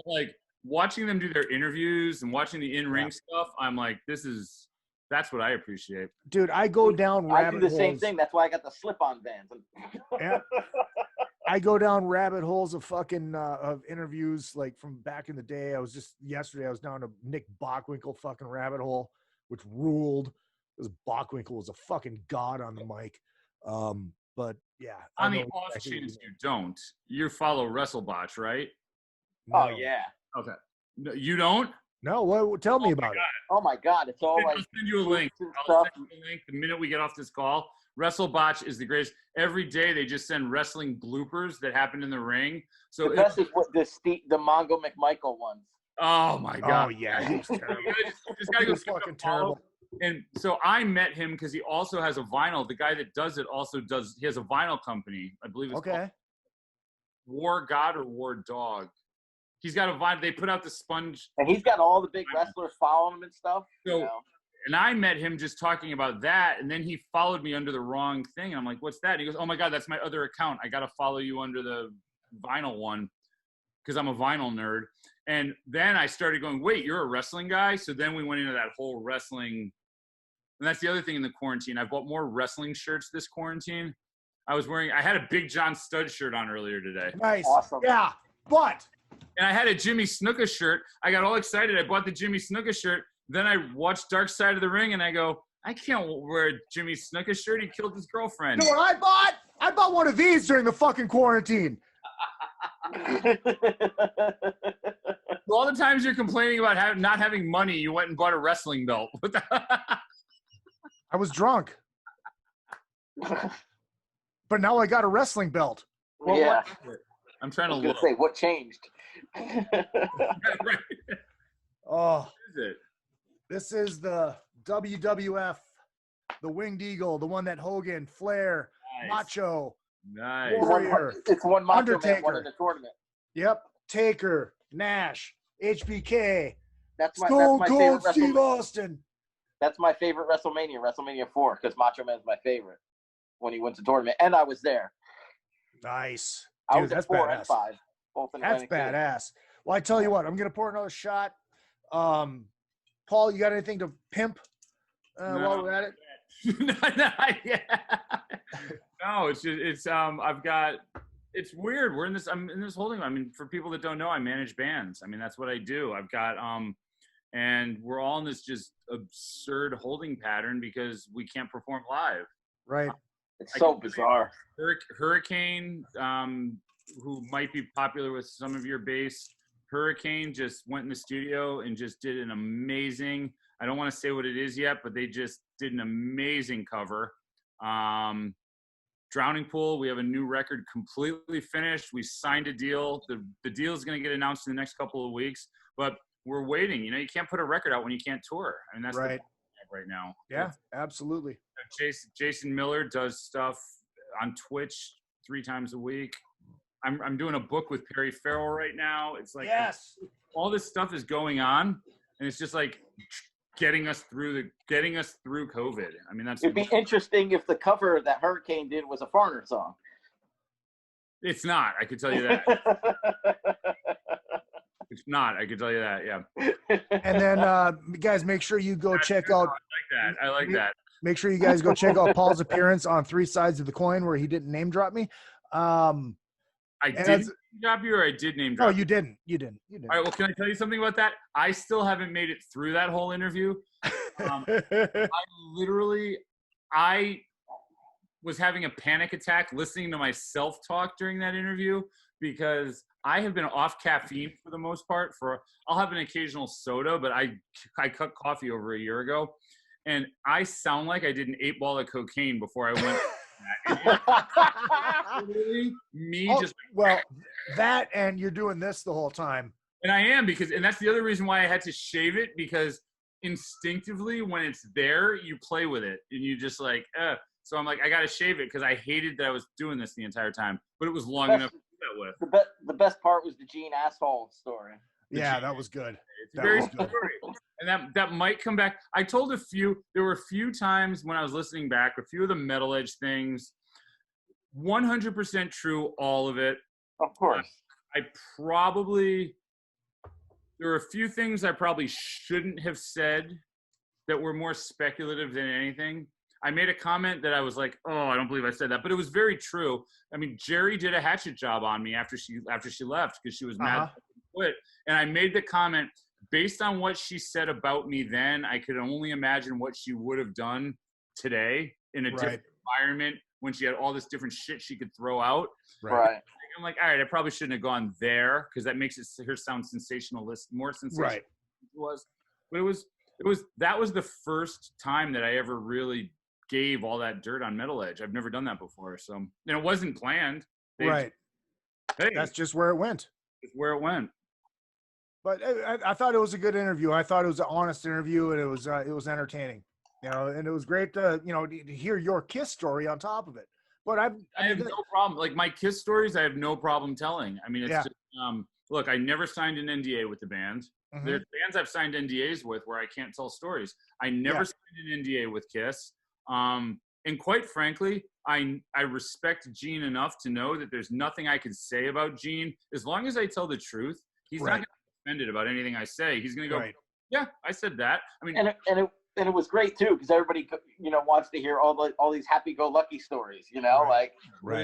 like watching them do their interviews and watching the in-ring stuff, I'm like, that's what I appreciate. Dude, I go down rabbit holes. I do the same thing. That's why I got the slip-on bands. Yeah. I go down rabbit holes of fucking of interviews like from back in the day. Yesterday I was down a Nick Bockwinkel fucking rabbit hole, which ruled because Bockwinkel was a fucking god on the mic. But yeah. On the off chance you don't, you follow WrestleBotch, right? No. Oh yeah. Okay. No, you don't? No, tell me about it. Oh my God, it's all like. I'll send you a link. I'll send you a link the minute we get off this call. WrestleBotch is the greatest. Every day they just send wrestling bloopers that happened in the ring. So the best is what the Mongo McMichael ones. Oh my God! Oh yeah, he was terrible. Just gotta go fucking terrible. And so I met him because he also has a vinyl. The guy that does it also does. He has a vinyl company, I believe. It's called War God or War Dog. He's got a vinyl. They put out the sponge, and he's got all the big wrestlers following him and stuff. So, and I met him just talking about that, and then he followed me under the wrong thing. I'm like, "What's that?" He goes, "Oh my God, that's my other account. I got to follow you under the vinyl one." because I'm a vinyl nerd. And then I started going, wait, you're a wrestling guy? So then we went into that whole wrestling. And that's the other thing in the quarantine. I bought more wrestling shirts this quarantine. I had a Big John Stud shirt on earlier today. Nice. Awesome. Yeah, but. And I had a Jimmy Snuka shirt. I got all excited. I bought the Jimmy Snuka shirt. Then I watched Dark Side of the Ring, and I go, I can't wear a Jimmy Snuka shirt. He killed his girlfriend. You know what I bought? I bought one of these during the fucking quarantine. All the times you're complaining about not having money, you went and bought a wrestling belt. What the I was drunk. But now I got a wrestling belt. Well, Yeah. I'm trying to I was look. gonna say, what changed? Right. Oh, What is it? this is the WWF, the Winged Eagle, the one that Hogan, Flair, Nice. Macho, Nice. Warrior, It's one Macho Man Undertaker. won in the tournament. Yep, Taker, Nash, HBK, That's my Stone favorite Cold Steve WrestleMania. Austin. That's my favorite WrestleMania 4, because Macho Man's my favorite when he wins the tournament, and I was there. Nice. I Dude, was at that's 4 and badass. 5, both in That's Atlantic City. badass. Well, I tell you what, I'm going to pour another shot. Paul, you got anything to pimp while we're at it? No, it's weird. I'm in this holding. I mean, for people that don't know, I manage bands. I mean, that's what I do. I've got, and we're all in this just absurd holding pattern because we can't perform live. Right. It's so bizarre. Hurricane, who might be popular with some of your base, Hurricane just went in the studio and just did an amazing, I don't want to say what it is yet, but they just did an amazing cover. Drowning Pool, we have a new record completely finished. We signed a deal. The deal is going to get announced in the next couple of weeks, but we're waiting. You know, you can't put a record out when you can't tour. I mean, that's the right right now. Yeah, absolutely. Jason Miller does stuff on Twitch 3 times a week. I'm doing a book with Perry Farrell right now. It's like yes, all this stuff is going on, and it's just like getting us through COVID. I mean, It'd be interesting if the cover that Hurricane did was a foreigner song. It's not. I could tell you that. It's not. I could tell you that. Yeah. And then, guys, make sure you go check out. I like that. Make sure you guys go check out Paul's appearance on 3 Sides of the Coin, where he didn't name drop me. I didn't name drop you, or I did name drop. No, you didn't. You didn't. All right. Well, can I tell you something about that? I still haven't made it through that whole interview. I was having a panic attack listening to myself talk during that interview because I have been off caffeine for the most part. I'll have an occasional soda, but I cut coffee over a year ago, and I sound like I did an 8-ball of cocaine before I went. That and you're doing this the whole time. And I am and that's the other reason why I had to shave it, because instinctively when it's there, you play with it and you just like, so I'm like, I got to shave it because I hated that I was doing this the entire time, but it was long enough to do that with. The best part was the Gene asshole story. Yeah, that was good. It's very scary. And that might come back. There were a few times when I was listening back, a few of the Metal Edge things, 100% true, all of it. Of course. There were a few things I probably shouldn't have said that were more speculative than anything. I made a comment that I was like, oh, I don't believe I said that, but it was very true. I mean, Jerry did a hatchet job on me after she left because she was mad that I quit. And I made the comment, based on what she said about me then, I could only imagine what she would have done today in a different environment when she had all this different shit she could throw out. Right. I'm like, all right, I probably shouldn't have gone there because that makes her sound sensationalist, more sensational than it was. But that was the first time that I ever really gave all that dirt on Metal Edge. I've never done that before. So, and it wasn't planned. That's just where it went. It's where it went. But I thought it was a good interview. I thought it was an honest interview, and it was entertaining. You know, and it was great to hear your Kiss story on top of it. But I have no problem. Like my Kiss stories, I have no problem telling. I mean, it's just look, I never signed an NDA with the band. Mm-hmm. There's bands I've signed NDAs with where I can't tell stories. I never signed an NDA with Kiss. And quite frankly, I respect Gene enough to know that there's nothing I can say about Gene. As long as I tell the truth, he's not going to be offended about anything I say. He's going to go, yeah, I said that. I mean, and it was great too, because everybody, wants to hear all these happy-go-lucky stories. Like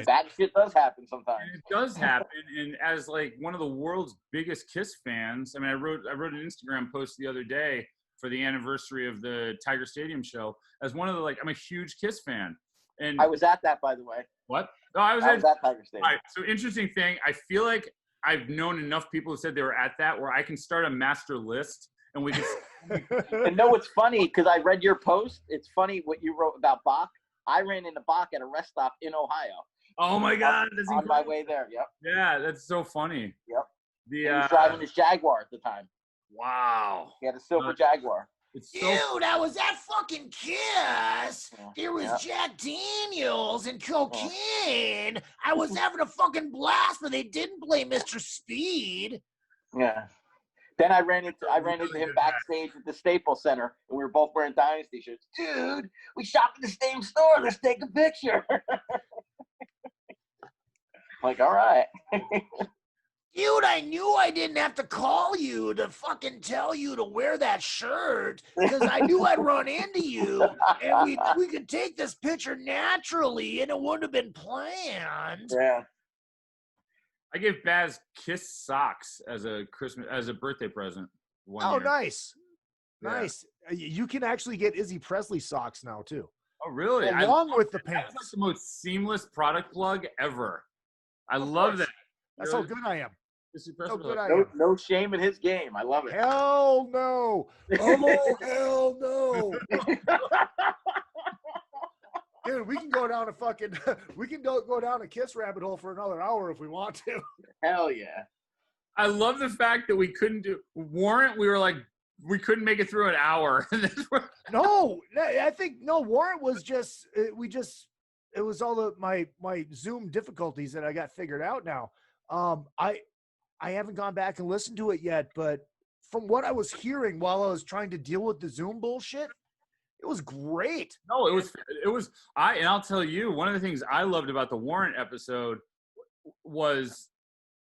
that shit does happen sometimes. And it does happen. And as like one of the world's biggest Kiss fans, I mean, I wrote an Instagram post the other day for the anniversary of the Tiger Stadium show. As one of the I'm a huge Kiss fan. And I was at that, by the way. What? No, I was at Tiger Stadium. All right. So interesting thing. I feel like I've known enough people who said they were at that where I can start a master list and we can. And no, it's funny because I read your post. It's funny what you wrote about Bach. I ran into Bach at a rest stop in Ohio. Oh my God! That's on my way there. Yep. Yeah, that's so funny. Yep. He was driving his Jaguar at the time. Wow. He had a silver Jaguar. Dude, I was at fucking Kiss. There was Jack Daniels and cocaine. I was having a fucking blast, but they didn't play Mr. Speed. Yeah. Then I ran into him backstage at the Staples Center, and we were both wearing Dynasty shirts. Dude, we shop at the same store. Let's take a picture. Like, all right. Dude, I knew I didn't have to call you to fucking tell you to wear that shirt because I knew I'd run into you and we could take this picture naturally and it wouldn't have been planned. Yeah. I gave Baz Kiss socks as a birthday present. Oh, year. Nice. Yeah. Nice. You can actually get Izzy Presley socks now too. Oh, really? Along with the pants. That's like the most seamless product plug ever. I love that. That's how good I am. How good I am. No shame in his game. I love it. Hell no. Oh, hell no. Dude, we can go down go down a Kiss rabbit hole for another hour if we want to. Hell yeah. I love the fact that we couldn't do Warrant. We were like, we couldn't make it through an hour. No, I think Warrant was just it was all my Zoom difficulties that I got figured out now. I haven't gone back and listened to it yet, but from what I was hearing while I was trying to deal with the Zoom bullshit, it was great. No, and I'll tell you, one of the things I loved about the Warrant episode was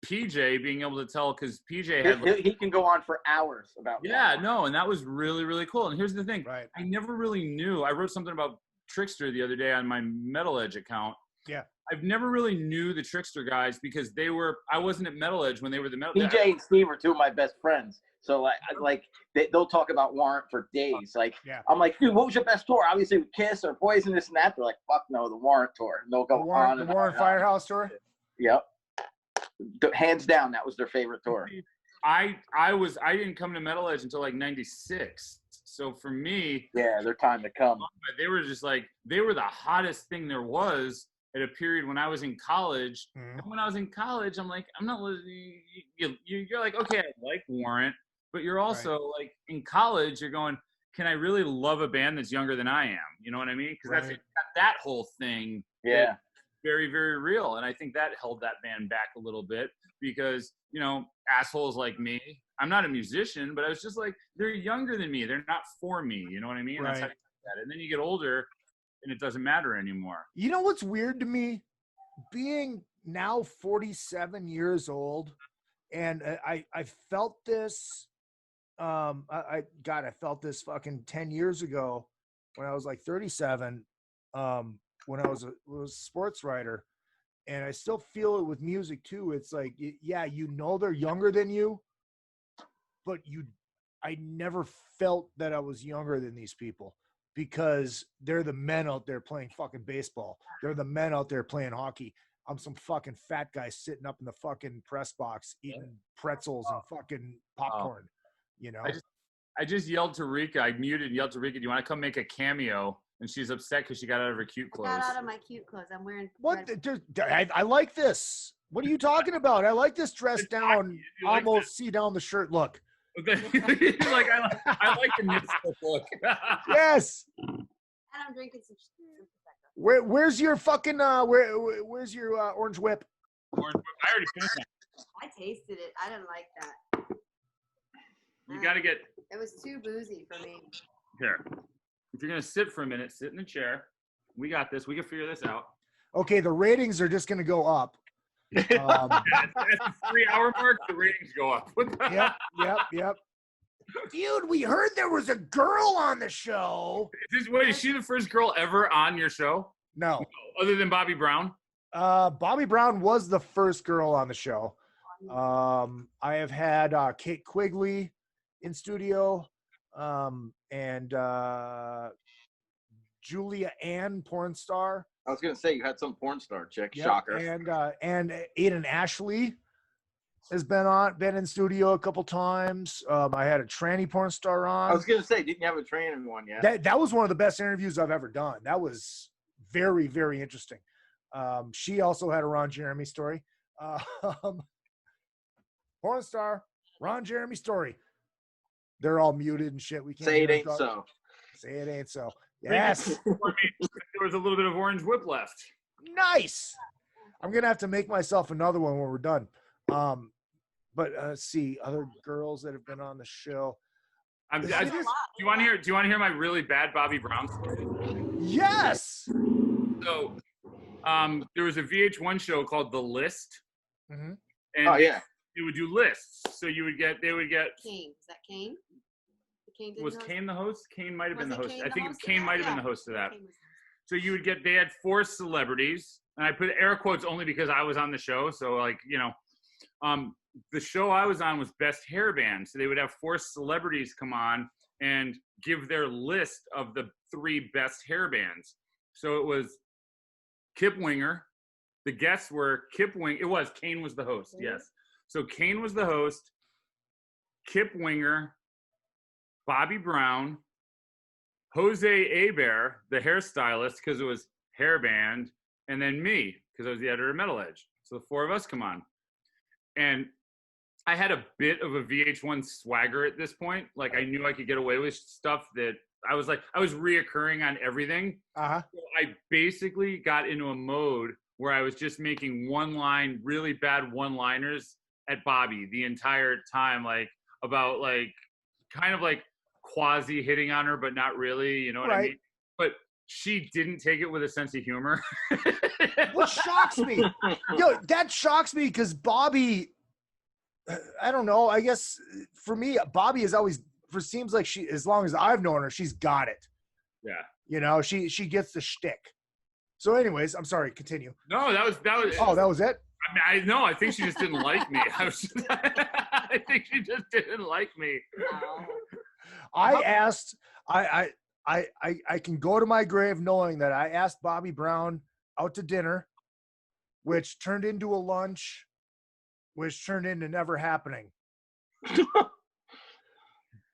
PJ being able to tell, because PJ had he can go on for hours about and that was really, really cool. And here's the thing, I never really knew. I wrote something about Trickster the other day on my Metal Edge account. Yeah. I've never really knew the Trickster guys because I wasn't at Metal Edge when they were the Metal. PJ and Steve are two of my best friends. So they'll talk about Warrant for days. Like, I'm like, dude, what was your best tour? Obviously with Kiss or Poison, this and that. They're like, fuck no, the Warrant tour. And they'll go on. The Warrant Firehouse tour? Yep. Hands down, that was their favorite tour. I didn't come to Metal Edge until like 96. So for me, their time to come. They were just like, they were the hottest thing there was at a period when I was in college. Mm-hmm. And when I was in college, I'm like, I'm not listening. You're like, okay, I like Warrant, but you're also like in college, you're going, can I really love a band that's younger than I am? You know what I mean? Because that's that whole thing. Yeah. Very, very real. And I think that held that band back a little bit because, assholes like me, I'm not a musician, but I was just like, they're younger than me. They're not for me. You know what I mean? That's how you do that. And then you get older and it doesn't matter anymore. You know what's weird to me? Being now 47 years old, and I felt this, I felt this fucking 10 years ago when I was like 37, when I was a sports writer, and I still feel it with music too. It's like, they're younger than you, but I never felt that I was younger than these people because they're the men out there playing fucking baseball. They're the men out there playing hockey. I'm some fucking fat guy sitting up in the fucking press box eating pretzels and fucking popcorn, I just yelled to Rika. I muted and yelled to Rika, do you want to come make a cameo? And she's upset because she got out of her cute clothes. I got out of my cute clothes. I'm wearing. What? I like this. What are you talking about? I like this dress down, almost see down the shirt look. I like the nipple look. Yes. And I'm drinking some. Where's your fucking where's your orange whip? Orange whip. I already finished that. I tasted it. I didn't like that. You got to get. It was too boozy for me. Here. If you're going to sit for a minute, sit in the chair. We got this. We can figure this out. Okay, the ratings are just going to go up. At the 3-hour mark, the ratings go up. Yep. Dude, we heard there was a girl on the show. Is she the first girl ever on your show? No. Other than Bobby Brown? Bobby Brown was the first girl on the show. I have had Kate Quigley in studio, and Julia Ann, porn star. I was gonna say you had some porn star chick. Yep. Shocker. And Aiden Ashley has been in studio a couple times. I had a tranny porn star on. I was gonna say, didn't you have a training one yet? That was one of the best interviews I've ever done. That was very, very interesting. She also had a Ron Jeremy story. Porn star, Ron Jeremy story. They're all muted and shit. We can't say it ain't so. Say it ain't so. Yes. There was a little bit of Orange Whip left. Nice. I'm gonna have to make myself another one when we're done. But let's see other girls that have been on the show. Do you want to hear my really bad Bobby Brown story? Yes. So, there was a VH1 show called The List, and they would do lists. So they would get. Kane. Is that Kane? Was Kane the host? Kane might have been the host. I think host Kane might have been the host of that. So you would get. They had 4 celebrities, and I put air quotes only because I was on the show. So the show I was on was Best Hair Band. So they would have 4 celebrities come on and give their list of the 3 best hair bands. So it was Kip Winger. The guests were Kip Winger. It was Kane was the host. Yes. So Kane was the host. Kip Winger, Bobby Brown, Jose Aber, the hairstylist, because it was hair band, and then me, because I was the editor of Metal Edge. So the 4 of us come on. And I had a bit of a VH1 swagger at this point. Like, I knew I could get away with stuff that I was reoccurring on everything. Uh-huh. So I basically got into a mode where I was just making really bad one-liners at Bobby the entire time, about kind of quasi hitting on her, but not really, you know what I mean? But she didn't take it with a sense of humor. What shocks me, that shocks me because Bobby, I don't know. I guess for me, Bobby is always, seems like she, as long as I've known her, she's got it. Yeah. She gets the shtick. So anyways, I'm sorry, continue. No, that was. Oh, that was it? I mean, I think she just didn't like me. I think she just didn't like me. I can go to my grave knowing that I asked Bobby Brown out to dinner, which turned into a lunch, which turned into never happening.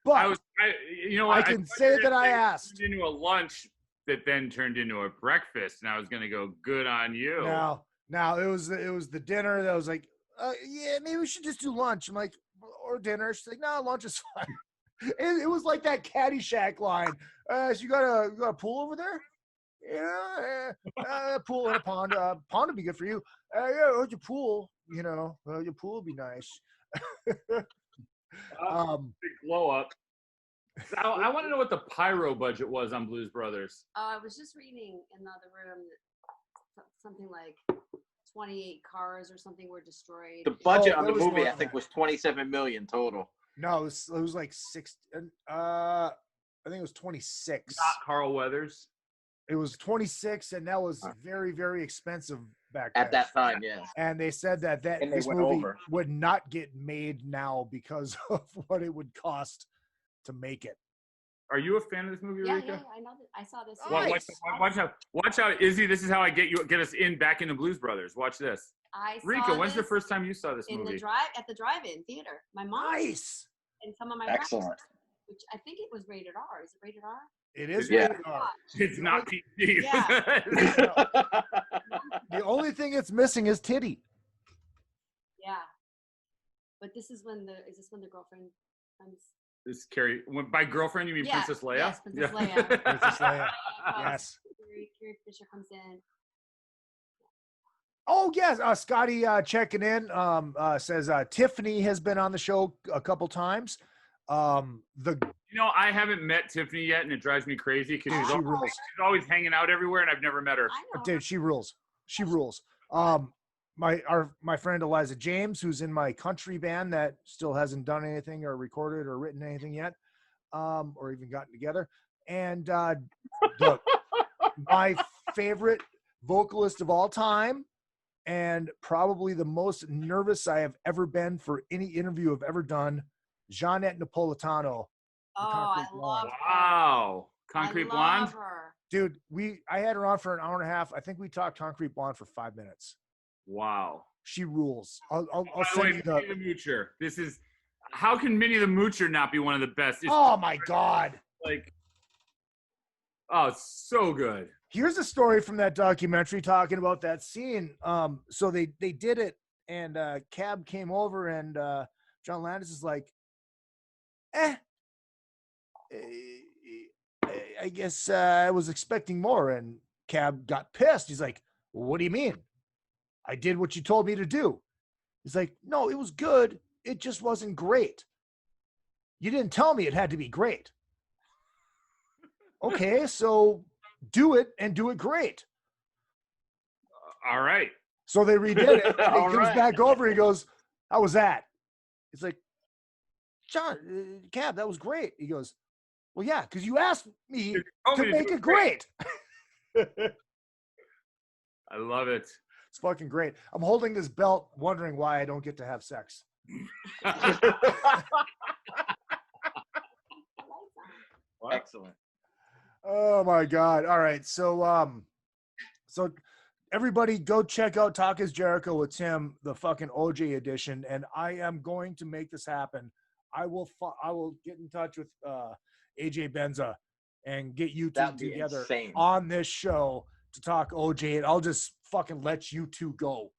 But I can say that I asked. Turned into a lunch that then turned into a breakfast, and I was going to go, good on you. Now it was the dinner that was like, yeah, maybe we should just do lunch. I'm like, or dinner. She's like, no, lunch is fine. It was like that Caddyshack line. So you got a pool over there? Yeah, pool and a pond. Pond would be good for you. Yeah, your pool. Your pool would be nice. Big blow up. I want to know what the pyro budget was on Blues Brothers. I was just reading in the other room that something like 28 cars or something were destroyed. The budget on the movie, I think, was $27 million total. No, it was like 6. I think it was 26. Not Carl Weathers. It was 26, and that was very, very expensive back then. At that time, yeah. And they said that this movie would not get made now because of what it would cost to make it. Are you a fan of this movie, Rika? Yeah, I know that. I saw this. Well, watch out, Izzy. This is how I get us back into Blues Brothers. Watch this. Rika, when's the first time you saw this movie? At the drive-in theater. My mom. Nice. And some of my excellent. friends, which I think it was rated R. Is it rated R? It is rated R. It's not PG. Yeah. The only thing it's missing is titty. Yeah. But this is when the girlfriend comes. This Carrie. By girlfriend, you mean Princess Leia? Yes, Princess Leia. Princess Leia. Yes. Carrie Fisher comes in. Oh yes, Scotty checking in says Tiffany has been on the show a couple times. I haven't met Tiffany yet, and it drives me crazy because Dude, she's always hanging out everywhere, and I've never met her. Dude, she rules. She rules. My friend Eliza James, who's in my country band that still hasn't done anything or recorded or written anything yet, or even gotten together. And my favorite vocalist of all time, and probably the most nervous I have ever been for any interview I've ever done, Jeanette Napolitano. I love her. Wow. Concrete Blonde? Her. Dude, I had her on for an hour and a half. I think we talked Concrete Blonde for 5 minutes. Wow. She rules. I'll By the way, send you Minnie the Moocher. How can Minnie the Moocher not be one of the best? Oh my God. It's so good. Here's a story from that documentary talking about that scene. So they did it, and Cab came over, and John Landis is like, I guess I was expecting more. And Cab got pissed. He's like, well, what do you mean? I did what you told me to do. He's like, no, it was good. It just wasn't great. You didn't tell me it had to be great. Okay, so do it and do it great. All right. So they redid it. And he comes back over. He goes, how was that? He's like, John, Cab, that was great. He goes, well, yeah, because you asked me to make it great. I love it. It's fucking great. I'm holding this belt wondering why I don't get to have sex. Excellent. Oh my God. All right. So everybody go check out Talk is Jericho with Tim, the fucking OJ edition. And I am going to make this happen. I will get in touch with AJ Benza and get you two together on this show to talk OJ, and I'll just fucking let you two go.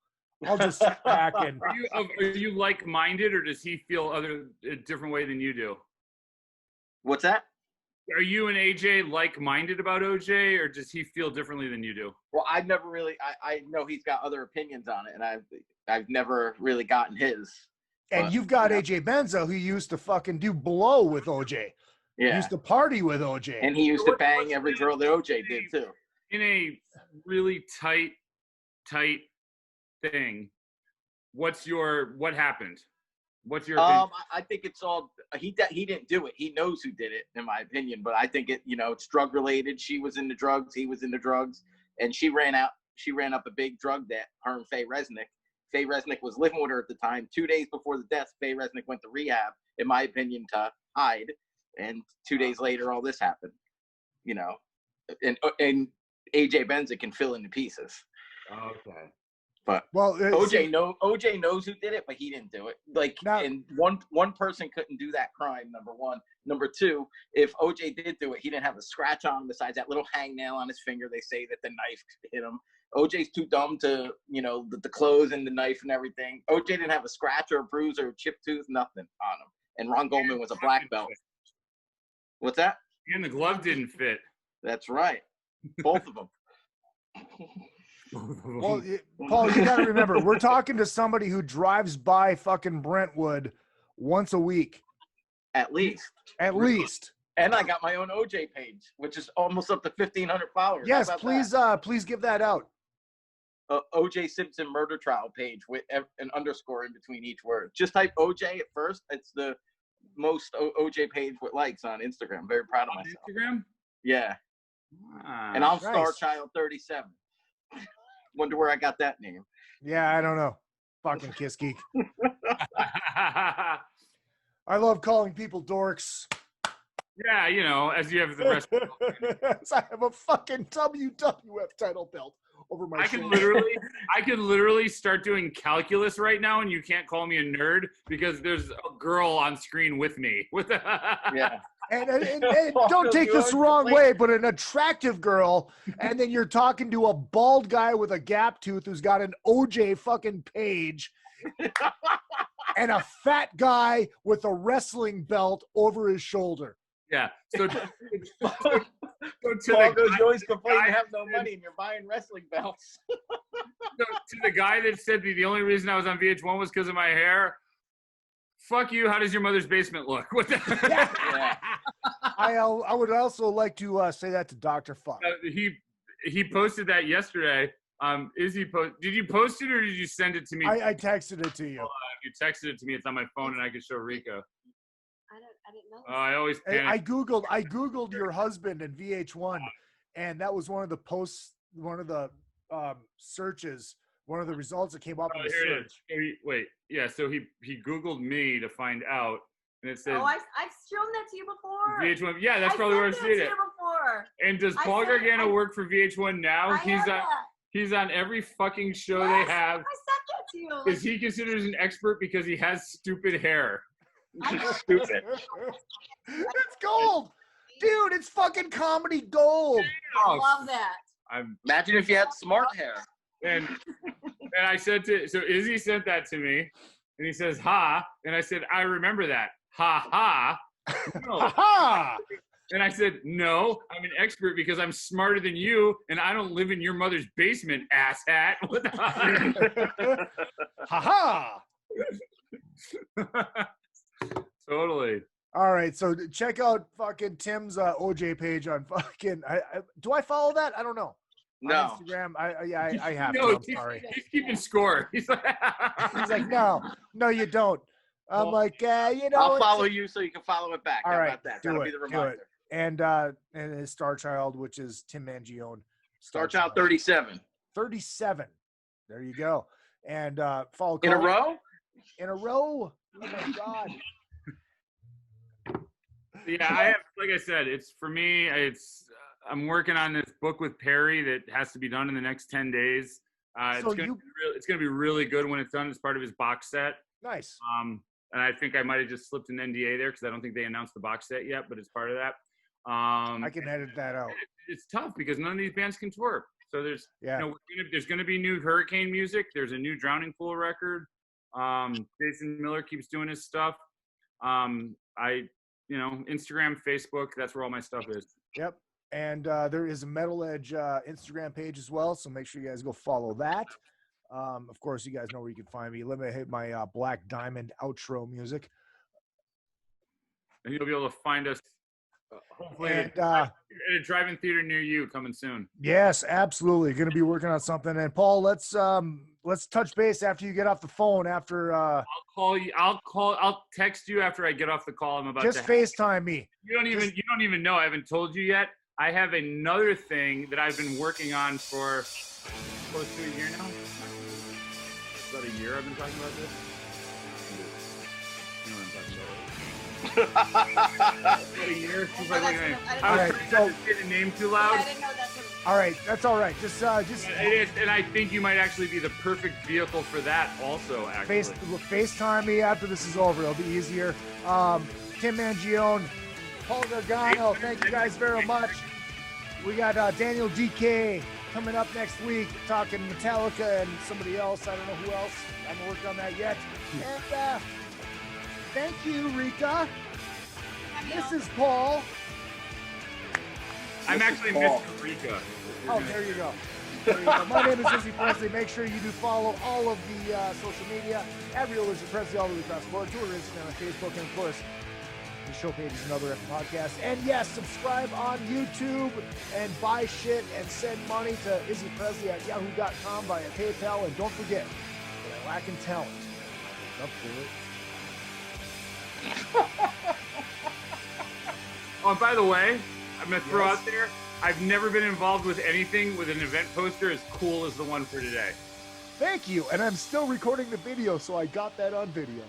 I'll just sit back and. Are you like-minded, or does he feel a different way than you do? What's that? Are you and AJ like-minded about OJ, or does he feel differently than you do? Well, I've never really. I know he's got other opinions on it, and I've never really gotten his. And you've got AJ Benza, who used to fucking do blow with OJ. Yeah. He used to party with OJ. And he used to bang every girl that OJ did too. In a really tight thing, what happened? What's your opinion? I think it's all he didn't do it. He knows who did it, in my opinion. But I think it's drug related. She was into drugs. He was into drugs, and she ran up a big drug debt. Her and Faye Resnick. Faye Resnick was living with her at the time. 2 days before the death, Faye Resnick went to rehab, in my opinion, to hide. And 2 days later, all this happened. And AJ Benza can fill in the pieces. Okay. But OJ knows who did it, but he didn't do it. And one person couldn't do that crime. Number one. Number two, if OJ did do it, he didn't have a scratch on him besides that little hangnail on his finger. They say that the knife hit him. OJ's too dumb to, the clothes and the knife and everything. OJ didn't have a scratch or a bruise or a chipped tooth, nothing on him. And Ron Goldman was a black belt. What's that? And the glove didn't fit. That's right. Both of them. Well, Paul, you got to remember, we're talking to somebody who drives by fucking Brentwood once a week. At least. At least. And I got my own OJ page, which is almost up to 1,500 followers. Yes, please give that out. OJ Simpson murder trial page with an underscore in between each word. Just type OJ at first. It's the most OJ page with likes on Instagram. Very proud of myself. Instagram? Yeah. And I'm Starchild 37. Wonder where I got that name. Yeah, I don't know. Fucking Kiss Geek. I love calling people dorks. Yeah, as you have the rest. I have a fucking WWF title belt over my shoulder. I could literally start doing calculus right now, and you can't call me a nerd because there's a girl on screen with me. Yeah. And don't take this the wrong way, but an attractive girl, and then you're talking to a bald guy with a gap tooth who's got an OJ fucking page, and a fat guy with a wrestling belt over his shoulder. Yeah. So you always complain you have no money and you're buying wrestling belts. To the guy that said the only reason I was on VH1 was because of my hair, fuck you. How does your mother's basement look? What the? Yeah. I would also like to say that to Dr. Fuck. He posted that yesterday. Izzy did you post it or did you send it to me? I texted it to you. If you texted it to me, it's on my phone and I can show Rico. I didn't know. I always panic. I googled your husband in VH1, and that was one of the posts, one of the searches, one of the results that came up in the here it search. is. So he Googled me to find out, and it says. Oh, I've shown that to you before. VH1. Yeah, that's probably where I see it. Before. And does Paul Gargano work for VH1 now? He's on every fucking show they have. I sent that to you. Is he considered an expert because he has stupid hair? Stupid. It's gold, dude. It's fucking comedy gold. I love that. Imagine if you had smart hair. And I said so Izzy sent that to me, and he says ha, and I said I remember that ha ha. No. Ha ha. And I said, no, I'm an expert because I'm smarter than you, and I don't live in your mother's basement, asshat. What the Ha ha. Totally. All right, so check out fucking Tim's OJ page on fucking. Do I follow that? I don't know. No. On Instagram. I have. No, to. I'm sorry. He's keeping score. He's like, no, you don't. I'm like, you know. I'll follow you so you can follow it back. All How right, about that? do That'll it, be the do reminder. it. And his star child, which is Tim Mangione. Star Child 37. 37. There you go. And follow In a row? In a row. Oh my God. Yeah, like I said, it's for me. I'm working on this book with Perry that has to be done in the next 10 days. It's gonna be really good when it's done. It's part of his box set. Nice. And I think I might have just slipped an NDA there because I don't think they announced the box set yet, but it's part of that. I can edit that out. It's tough because none of these bands can tour. So there's there's going to be new Hurricane music. There's a new Drowning Pool record. Jason Miller keeps doing his stuff. Instagram, Facebook, that's where all my stuff is. Yep. And there is a Metal Edge Instagram page as well, so make sure you guys go follow that. Of course, you guys know where you can find me. Let me hit my Black Diamond outro music. And you'll be able to find us hopefully at a drive-in theater near you coming soon. Yes, absolutely. Going to be working on something. And Paul, let's touch base after you get off the phone. After I'll call you. I'll text you after I get off the call. I'm about just to FaceTime me. You don't even know. I haven't told you yet. I have another thing that I've been working on for close to a year now. It's about a year I've been talking about this. You know what I'm talking about. About a year since I was trying not to say the name too loud. I didn't know that's what. All right, that's all right. Just. And I think you might actually be the perfect vehicle for that, also. Actually, FaceTime me after this is over. It'll be easier. Tim Mangione, Paul Gargano. Thank you guys very much. We got Daniel DK coming up next week, talking Metallica and somebody else. I don't know who else. I haven't worked on that yet. And thank you, Rika. This is Paul. I'm actually Mr. Rika. Oh, there you go. My name is Izzy Presley. Make sure you do follow all of the social media at Real Izzy Presley all the way across the board. Twitter, Instagram, and Facebook. And of course, the show page is another podcast. And yes, subscribe on YouTube and buy shit and send money to Izzy Presley at yahoo.com via PayPal. And don't forget that I lack in talent. Up for it. Oh, and by the way, I'm going to throw out there, I've never been involved with anything with an event poster as cool as the one for today. Thank you. And I'm still recording the video, so I got that on video.